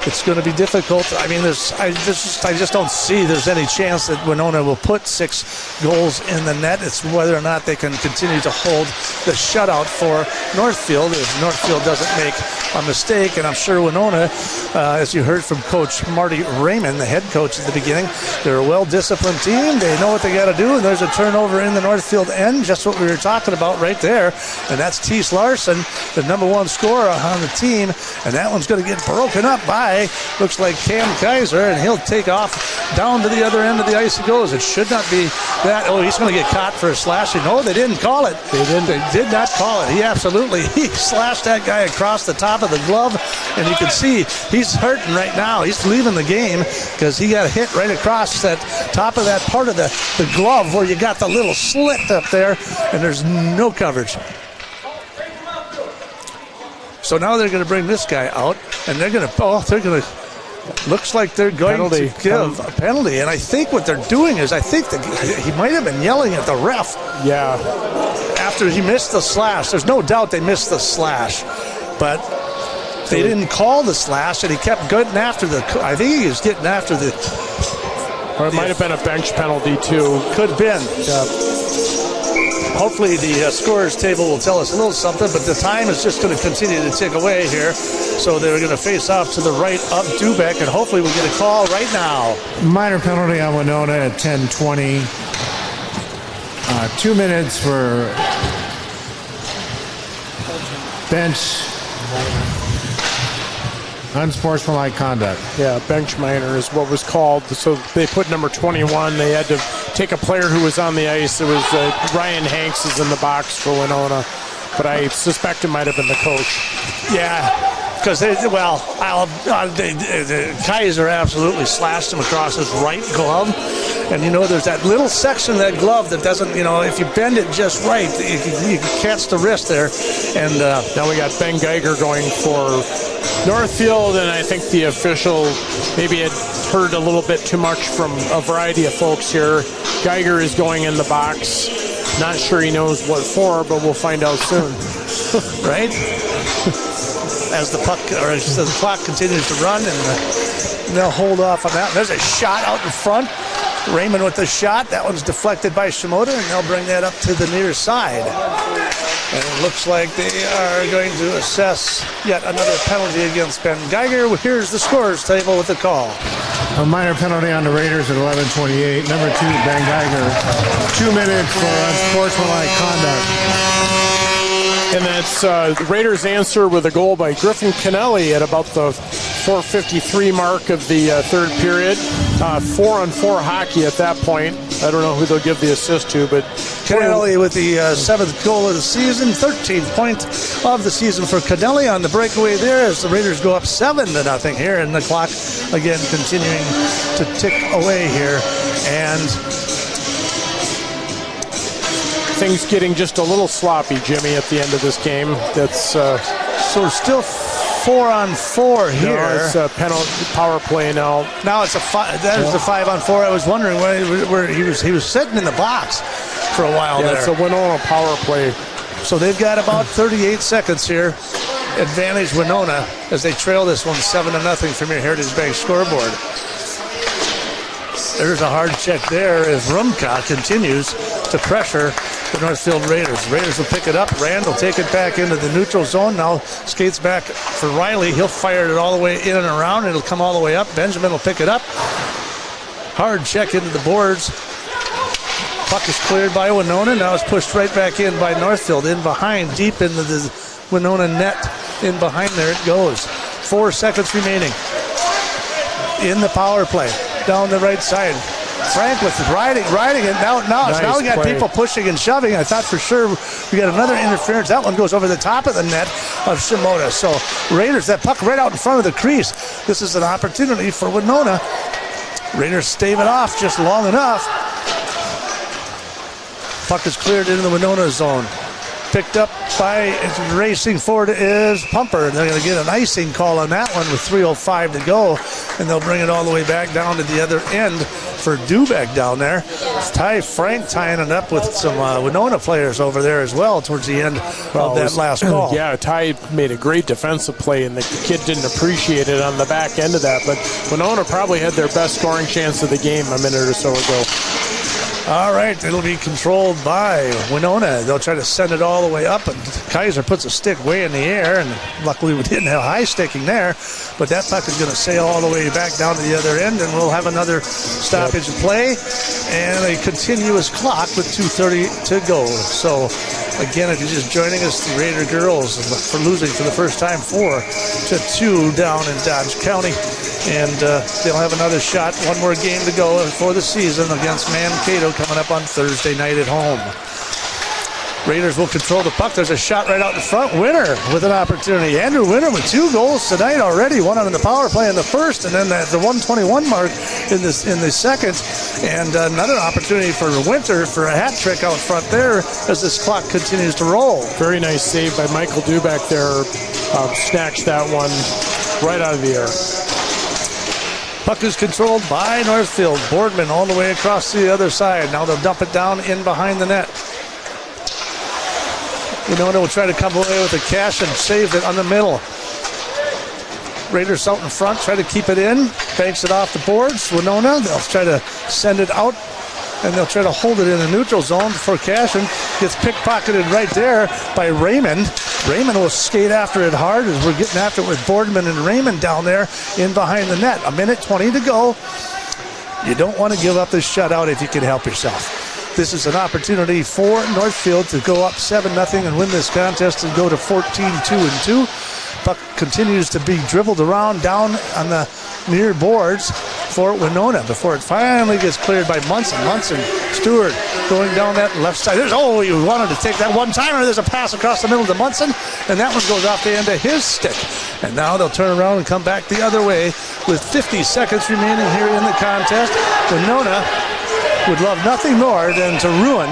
It's going to be difficult. I mean, I just don't see there's any chance that Winona will put 6 goals in the net. It's whether or not they can continue to hold the shutout for Northfield if Northfield doesn't make a mistake. And I'm sure Winona, as you heard from Coach Marty Raymond, the head coach at the beginning, they're a well-disciplined team. They know what they got to do. And there's a turnover in the Northfield end, just what we were talking about right there. And that's Teese Larson, the number 1 scorer on the team. And that one's going to get broken up by by. Looks like Cam Kaiser, and he'll take off down to the other end of the ice he goes. It should not be that. Oh, he's going to get caught for a slashing. No, they didn't call it. They did not call it. He slashed that guy across the top of the glove, and you can see he's hurting right now. He's leaving the game because he got hit right across that top of that part of the glove where you got the little slit up there, and there's no coverage. So now they're going to bring this guy out, and looks like they're going to give a penalty. And I think what they're doing is, he might have been yelling at the ref. Yeah. After he missed the slash. There's no doubt they missed the slash. But they didn't call the slash, and he kept getting after I think he was getting after the... Or it might have been a bench penalty, too. Could have been. Hopefully the scorer's table will tell us a little something, but the time is just going to continue to tick away here. So they're going to face off to the right of Dubeck, and hopefully we'll get a call right now. Minor penalty on Winona at 10:20. 2 minutes for bench unsportsmanlike conduct. Yeah, bench minor is what was called. So they put number 21. They had to take a player who was on the ice. It was Ryan Hanks is in the box for Winona, but I suspect it might have been the coach. Yeah. Because Kaiser absolutely slashed him across his right glove. And, there's that little section of that glove that doesn't, if you bend it just right, you can catch the wrist there. And now we got Ben Geiger going for Northfield, and I think the official maybe had heard a little bit too much from a variety of folks here. Geiger is going in the box. Not sure he knows what for, but we'll find out soon. Right? As the clock continues to run, and they'll hold off on that. There's a shot out in front. Raymond with the shot. That one's deflected by Shimoda, and they'll bring that up to the near side. And it looks like they are going to assess yet another penalty against Ben Geiger. Here's the scorer's table with the call. A minor penalty on the Raiders at 11:28. Number 2, Ben Geiger. 2 minutes for unsportsmanlike conduct. And that's the Raiders' answer with a goal by Griffin Kennelly at about the 4:53 mark of the third period. 4-on-4 hockey at that point. I don't know who they'll give the assist to, but Kennelly with the 7th goal of the season, 13th point of the season for Kennelly on the breakaway there as the Raiders go up 7-0 here, and the clock again continuing to tick away here. And things getting just a little sloppy, Jimmy, at the end of this game. That's so we're still 4-on-4 here. No, it's a penalty power play now. Now it's that is the 5-on-4. I was wondering where he was sitting in the box for a while there. It's a Winona power play. So they've got about 38 seconds here. Advantage Winona as they trail this one 7-0 from your Heritage Bank scoreboard. There's a hard check there as Rumka continues to pressure the Northfield Raiders. Raiders will pick it up. Rand will take it back into the neutral zone. Now skates back for Riley. He'll fire it all the way in and around. It'll come all the way up. Benjamin will pick it up. Hard check into the boards. Puck is cleared by Winona. Now it's pushed right back in by Northfield. In behind, deep into the Winona net. In behind there it goes. 4 seconds remaining. In the power play. Down the right side. Frank with riding it. Now we got people pushing and shoving. I thought for sure we got another interference. That one goes over the top of the net of Shimoda. So Raiders, that puck right out in front of the crease. This is an opportunity for Winona. Raiders stave it off just long enough. Puck is cleared into the Winona zone. Picked up by racing forward is Pumper. They're going to get an icing call on that one with 3:05 to go, and they'll bring it all the way back down to the other end for Dubeck down there. Ty Frank tying it up with some Winona players over there as well towards the end of that last call. Yeah, Ty made a great defensive play, and the kid didn't appreciate it on the back end of that, but Winona probably had their best scoring chance of the game a minute or so ago. All right, it'll be controlled by Winona. They'll try to send it all the way up, and Kaiser puts a stick way in the air, and luckily we didn't have high sticking there, but that puck is going to sail all the way back down to the other end, and we'll have another stoppage of play and a continuous clock with 2:30 to go. So Again, if you're just joining us, the Raider girls for losing for the first time 4-2 down in Dodge County. And they'll have another shot, one more game to go for the season against Mankato coming up on Thursday night at home. Raiders will control the puck. There's a shot right out in front. Winner with an opportunity. Andrew Winner with 2 goals tonight already. One on the power play in the first, and then at the 121 mark in the second. And another opportunity for Winter for a hat trick out front there as this clock continues to roll. Very nice save by Michael Duback there. Snatched that one right out of the air. Puck is controlled by Northfield. Boardman all the way across to the other side. Now they'll dump it down in behind the net. Winona will try to come away with a cash and save it on the middle. Raiders out in front, try to keep it in. Banks it off the boards. Winona, they'll try to send it out, and they'll try to hold it in the neutral zone for Cashin. Gets pickpocketed right there by Raymond. Raymond will skate after it hard as we're getting after it with Boardman and Raymond down there in behind the net. 1:20 to go. You don't want to give up this shutout if you can help yourself. This is an opportunity for Northfield to go up 7-0 and win this contest and go to 14-2-2. Puck continues to be dribbled around down on the near boards for Winona before it finally gets cleared by Munson. Stewart going down that left side. You wanted to take that one-timer. There's a pass across the middle to Munson, and that one goes off the end of his stick. And now they'll turn around and come back the other way with 50 seconds remaining here in the contest. Winona would love nothing more than to ruin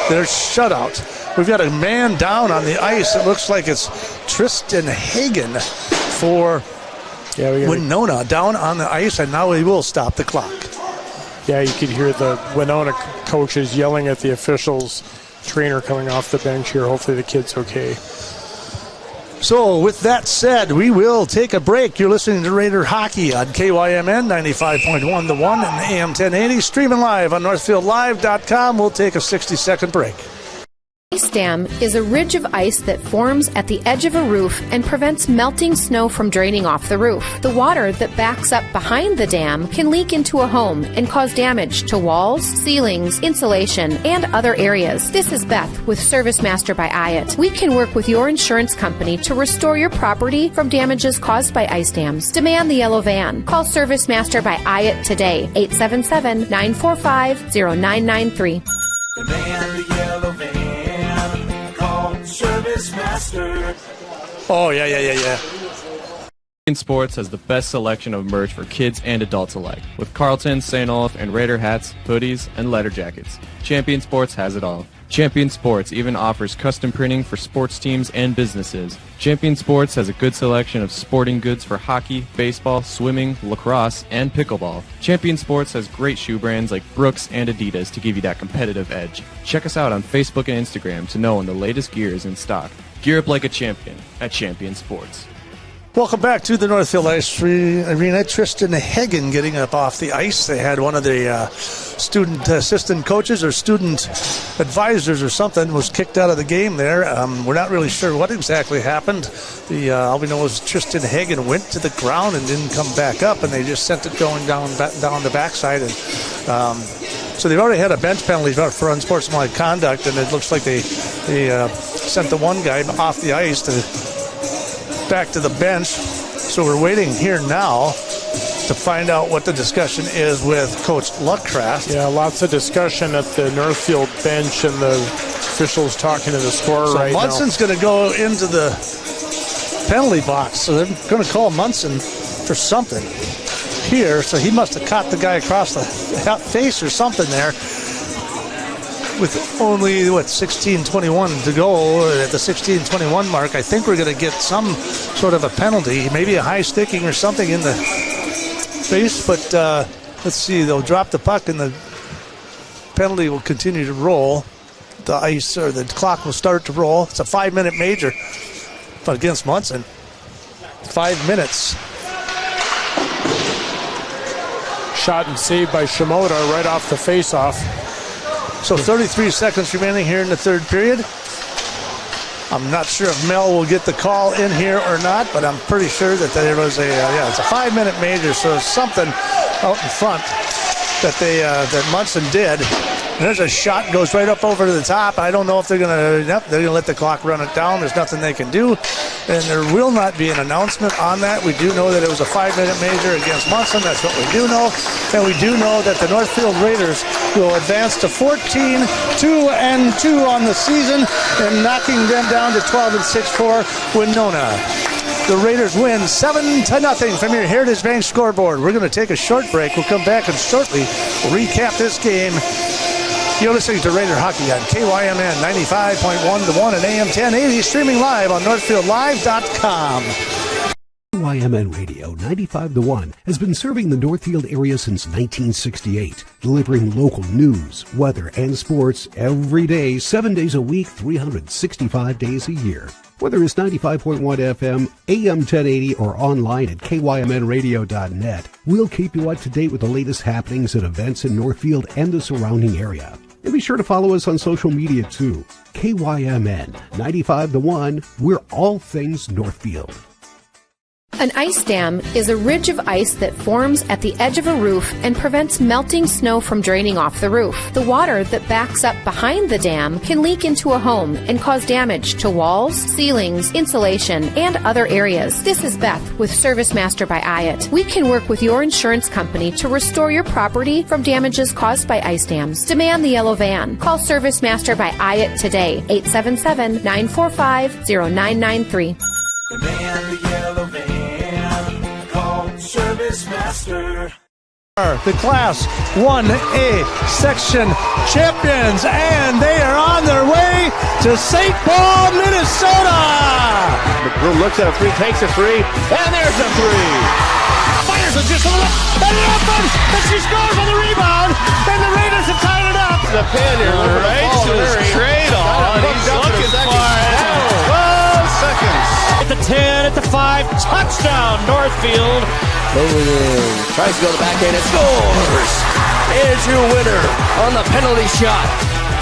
their shutout. We've got a man down on the ice. It looks like it's Tristan Hagen for Winona down on the ice, and now we will stop the clock. Yeah, you could hear the Winona coaches yelling at the officials. Trainer coming off the bench here. Hopefully the kid's okay. So with that said, we will take a break. You're listening to Raider Hockey on KYMN 95.1 The One and AM 1080. Streaming live on NorthfieldLive.com. We'll take a 60-second break. Ice dam is a ridge of ice that forms at the edge of a roof and prevents melting snow from draining off the roof. The water that backs up behind the dam can leak into a home and cause damage to walls, ceilings, insulation, and other areas. This is Beth with Service Master by Hyatt. We can work with your insurance company to restore your property from damages caused by ice dams. Demand the yellow van. Call Service Master by Hyatt today, 877-945-0993. Demand the yellow van. Service Master. Oh, yeah. Sports has the best selection of merch for kids and adults alike, with Carlton, St. Olaf, and Raider hats, hoodies, and letter jackets. Champion Sports has it all. Champion Sports even offers custom printing for sports teams and businesses. Champion Sports has a good selection of sporting goods for hockey, baseball, swimming, lacrosse, and pickleball. Champion Sports has great shoe brands like Brooks and Adidas to give you that competitive edge. Check us out on Facebook and Instagram to know when the latest gear is in stock. Gear up like a champion at Champion Sports. Welcome back to the Northfield Ice Arena. Tristan Hagen getting up off the ice. They had one of the student assistant coaches or student advisors or something was kicked out of the game there. We're not really sure what exactly happened. All we know is Tristan Hagen went to the ground and didn't come back up, and they just sent it going down the backside. And so they've already had a bench penalty for unsportsmanlike conduct, and it looks like they sent the one guy off the ice back to the bench. So we're waiting here now to find out what the discussion is with Coach Luckcraft. Yeah, lots of discussion at the Northfield bench and the officials talking to the scorer right now. So Munson's going to go into the penalty box. So they're going to call Munson for something here. So he must have caught the guy across the face or something there. With only, 16:21 to go at the 16:21 mark, I think we're going to get some sort of a penalty, maybe a high sticking or something in the face. But let's see, they'll drop the puck and the penalty will continue to roll. The ice or the clock will start to roll. It's a 5-minute major, but against Munson, 5 minutes. Shot and saved by Shimoda right off the face-off. So 33 seconds remaining here in the third period. I'm not sure if Mel will get the call in here or not, but I'm pretty sure that there was it's a 5-minute major, so something out in front that Munson did, there's a shot, goes right up over to the top. I don't know if they're going to let the clock run it down. There's nothing they can do. And there will not be an announcement on that. We do know that it was a 5-minute major against Munson. That's what we do know. And we do know that the Northfield Raiders will advance to 14-2-2 on the season and knocking them down to 12-6 for Winona. The Raiders win 7-0 from your Heritage Bank scoreboard. We're going to take a short break. We'll come back and shortly recap this game. You're listening to Raider Hockey on KYMN 95.1 to 1 and AM 1080, streaming live on NorthfieldLive.com. KYMN Radio 95 to 1 has been serving the Northfield area since 1968, delivering local news, weather, and sports every day, 7 days a week, 365 days a year. Whether it's 95.1 FM, AM 1080, or online at kymnradio.net, we'll keep you up to date with the latest happenings and events in Northfield and the surrounding area. And be sure to follow us on social media too. KYMN 95 to 1, we're all things Northfield. An ice dam is a ridge of ice that forms at the edge of a roof and prevents melting snow from draining off the roof. The water that backs up behind the dam can leak into a home and cause damage to walls, ceilings, insulation, and other areas. This is Beth with Service Master by Hyatt. We can work with your insurance company to restore your property from damages caused by ice dams. Demand the yellow van. Call Service Master by Hyatt today, 877-945-0993. Demand the yellow van. Call Service Master. The Class 1A section champions, and they are on their way to St. Paul, Minnesota. McBroom looks at a three, takes a three, and there's a three. Fires it just a little, and it opens, and she scores on the rebound, and the Raiders have tied it up. The pin here, right to his trade on. He's looking for it. 12 seconds. At the 10, at the 5, touchdown, Northfield. Tries to go to the backhand and scores. Andrew Winter on the penalty shot.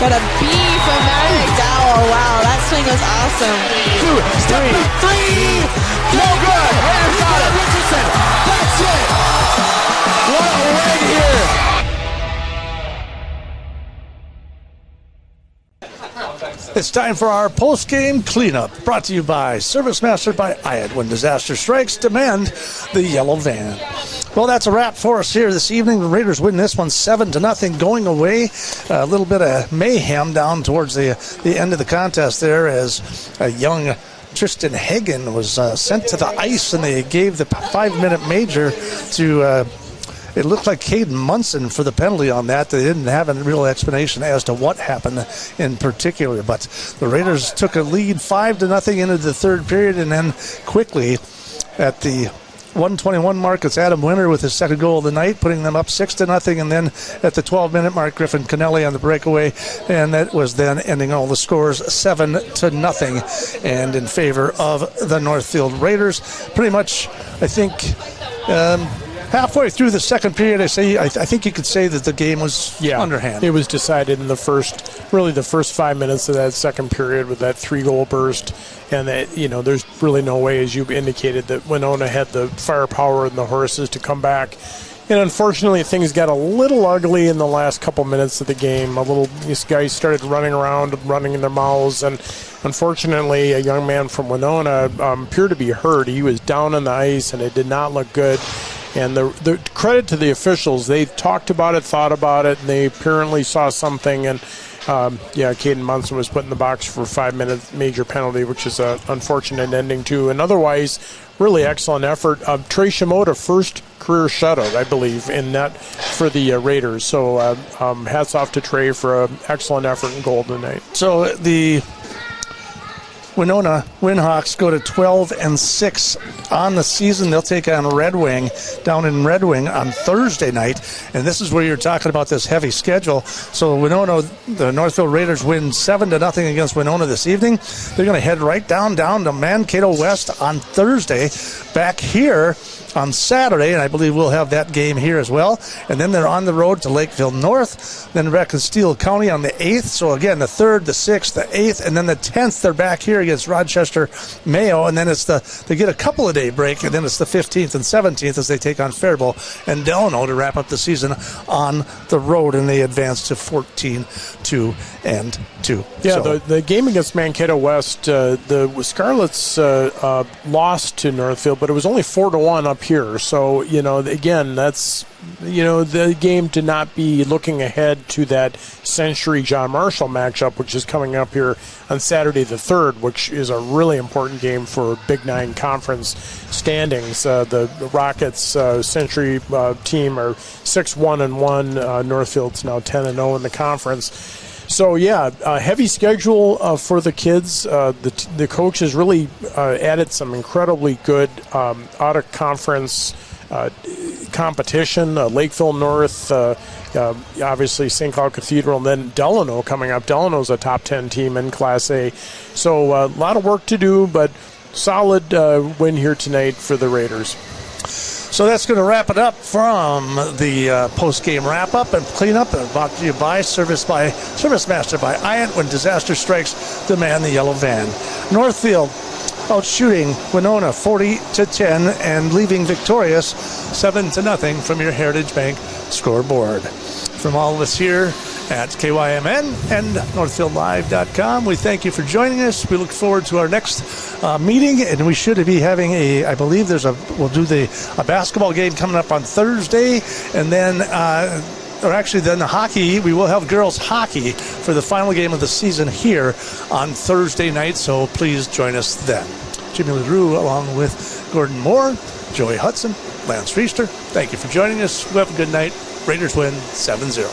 Got a B from Matt McDowell. Wow, that swing was awesome. 2, 3. No good. Raiders got it. Richardson. That's it. What a win here. It's time for our post-game cleanup, brought to you by Service Master by Hyatt. When disaster strikes, demand the yellow van. Well, that's a wrap for us here this evening. The Raiders win this one 7-0, going away. A little bit of mayhem down towards the end of the contest there, as a young Tristan Hagen was sent to the ice, and they gave the 5-minute major to it looked like Caden Munson for the penalty on that. They didn't have a real explanation as to what happened in particular, but the Raiders took a lead 5-0 into the third period, and then quickly at the 1:21 mark, it's Adam Winter with his second goal of the night, putting them up 6-0, and then at the 12-minute mark, Griffin Kennelly on the breakaway, and that was then ending all the scores 7-0, and in favor of the Northfield Raiders. Pretty much, I think, halfway through the second period, I think you could say that the game was underhand. It was decided in the first 5 minutes of that second period with that 3-goal burst, and that, there's really no way, as you indicated, that Winona had the firepower and the horses to come back. And unfortunately, things got a little ugly in the last couple minutes of the game. These guys started running around, running in their mouths, and unfortunately, a young man from Winona appeared to be hurt. He was down on the ice, and it did not look good. And the credit to the officials, they talked about it, thought about it, and they apparently saw something. And Caden Munson was put in the box for a 5-minute major penalty, which is an unfortunate ending too. And otherwise, really excellent effort. Trey Shimoda, first career shutout, I believe, in net for the Raiders. So hats off to Trey for an excellent effort in goal tonight. So the Winona Windhawks go to 12-6 on the season. They'll take on Red Wing down in Red Wing on Thursday night, and this is where you're talking about this heavy schedule. So Winona, the Northfield Raiders win 7-0 against Winona this evening. They're going to head right down to Mankato West on Thursday, back here on Saturday, and I believe we'll have that game here as well. And then they're on the road to Lakeville North, then back in Steele County on the 8th. So again, the 3rd, the 6th, the 8th, and then the 10th, they're back here against Rochester Mayo, and then they get a couple of day break, and then it's the 15th and 17th as they take on Faribault and Delano to wrap up the season on the road, and they advance to 14-2-2. Yeah, So, the game against Mankato West, the Scarlets lost to Northfield, but it was only 4-1 up here. So, again, that's, the game to not be looking ahead to that Century John Marshall matchup, which is coming up here on Saturday the 3rd, which is a really important game for Big Nine Conference standings. The Rockets Century team are 6-1-1. Northfield's now 10-0 in the conference. So, heavy schedule for the kids. The coach has really added some incredibly good out-of-conference competition. Lakeville North, obviously St. Cloud Cathedral, and then Delano coming up. Delano's a top 10 team in Class A. So a lot of work to do, but solid win here tonight for the Raiders. So that's going to wrap it up from the post-game wrap-up and cleanup. Brought to you by Service Master by IANT. When disaster strikes, demand the yellow van. Northfield out shooting Winona 40-10 and leaving victorious 7-0 from your Heritage Bank scoreboard. From all of us here at KYMN and NorthfieldLive.com, we thank you for joining us. We look forward to our next meeting, and we should be having I believe we'll do a basketball game coming up on Thursday, and then the hockey. We will have girls hockey for the final game of the season here on Thursday night, so please join us then. Jimmy LaRue along with Gordon Moore, Joey Hudson, Lance Reister, thank you for joining us. Have a good night. Raiders win 7-0.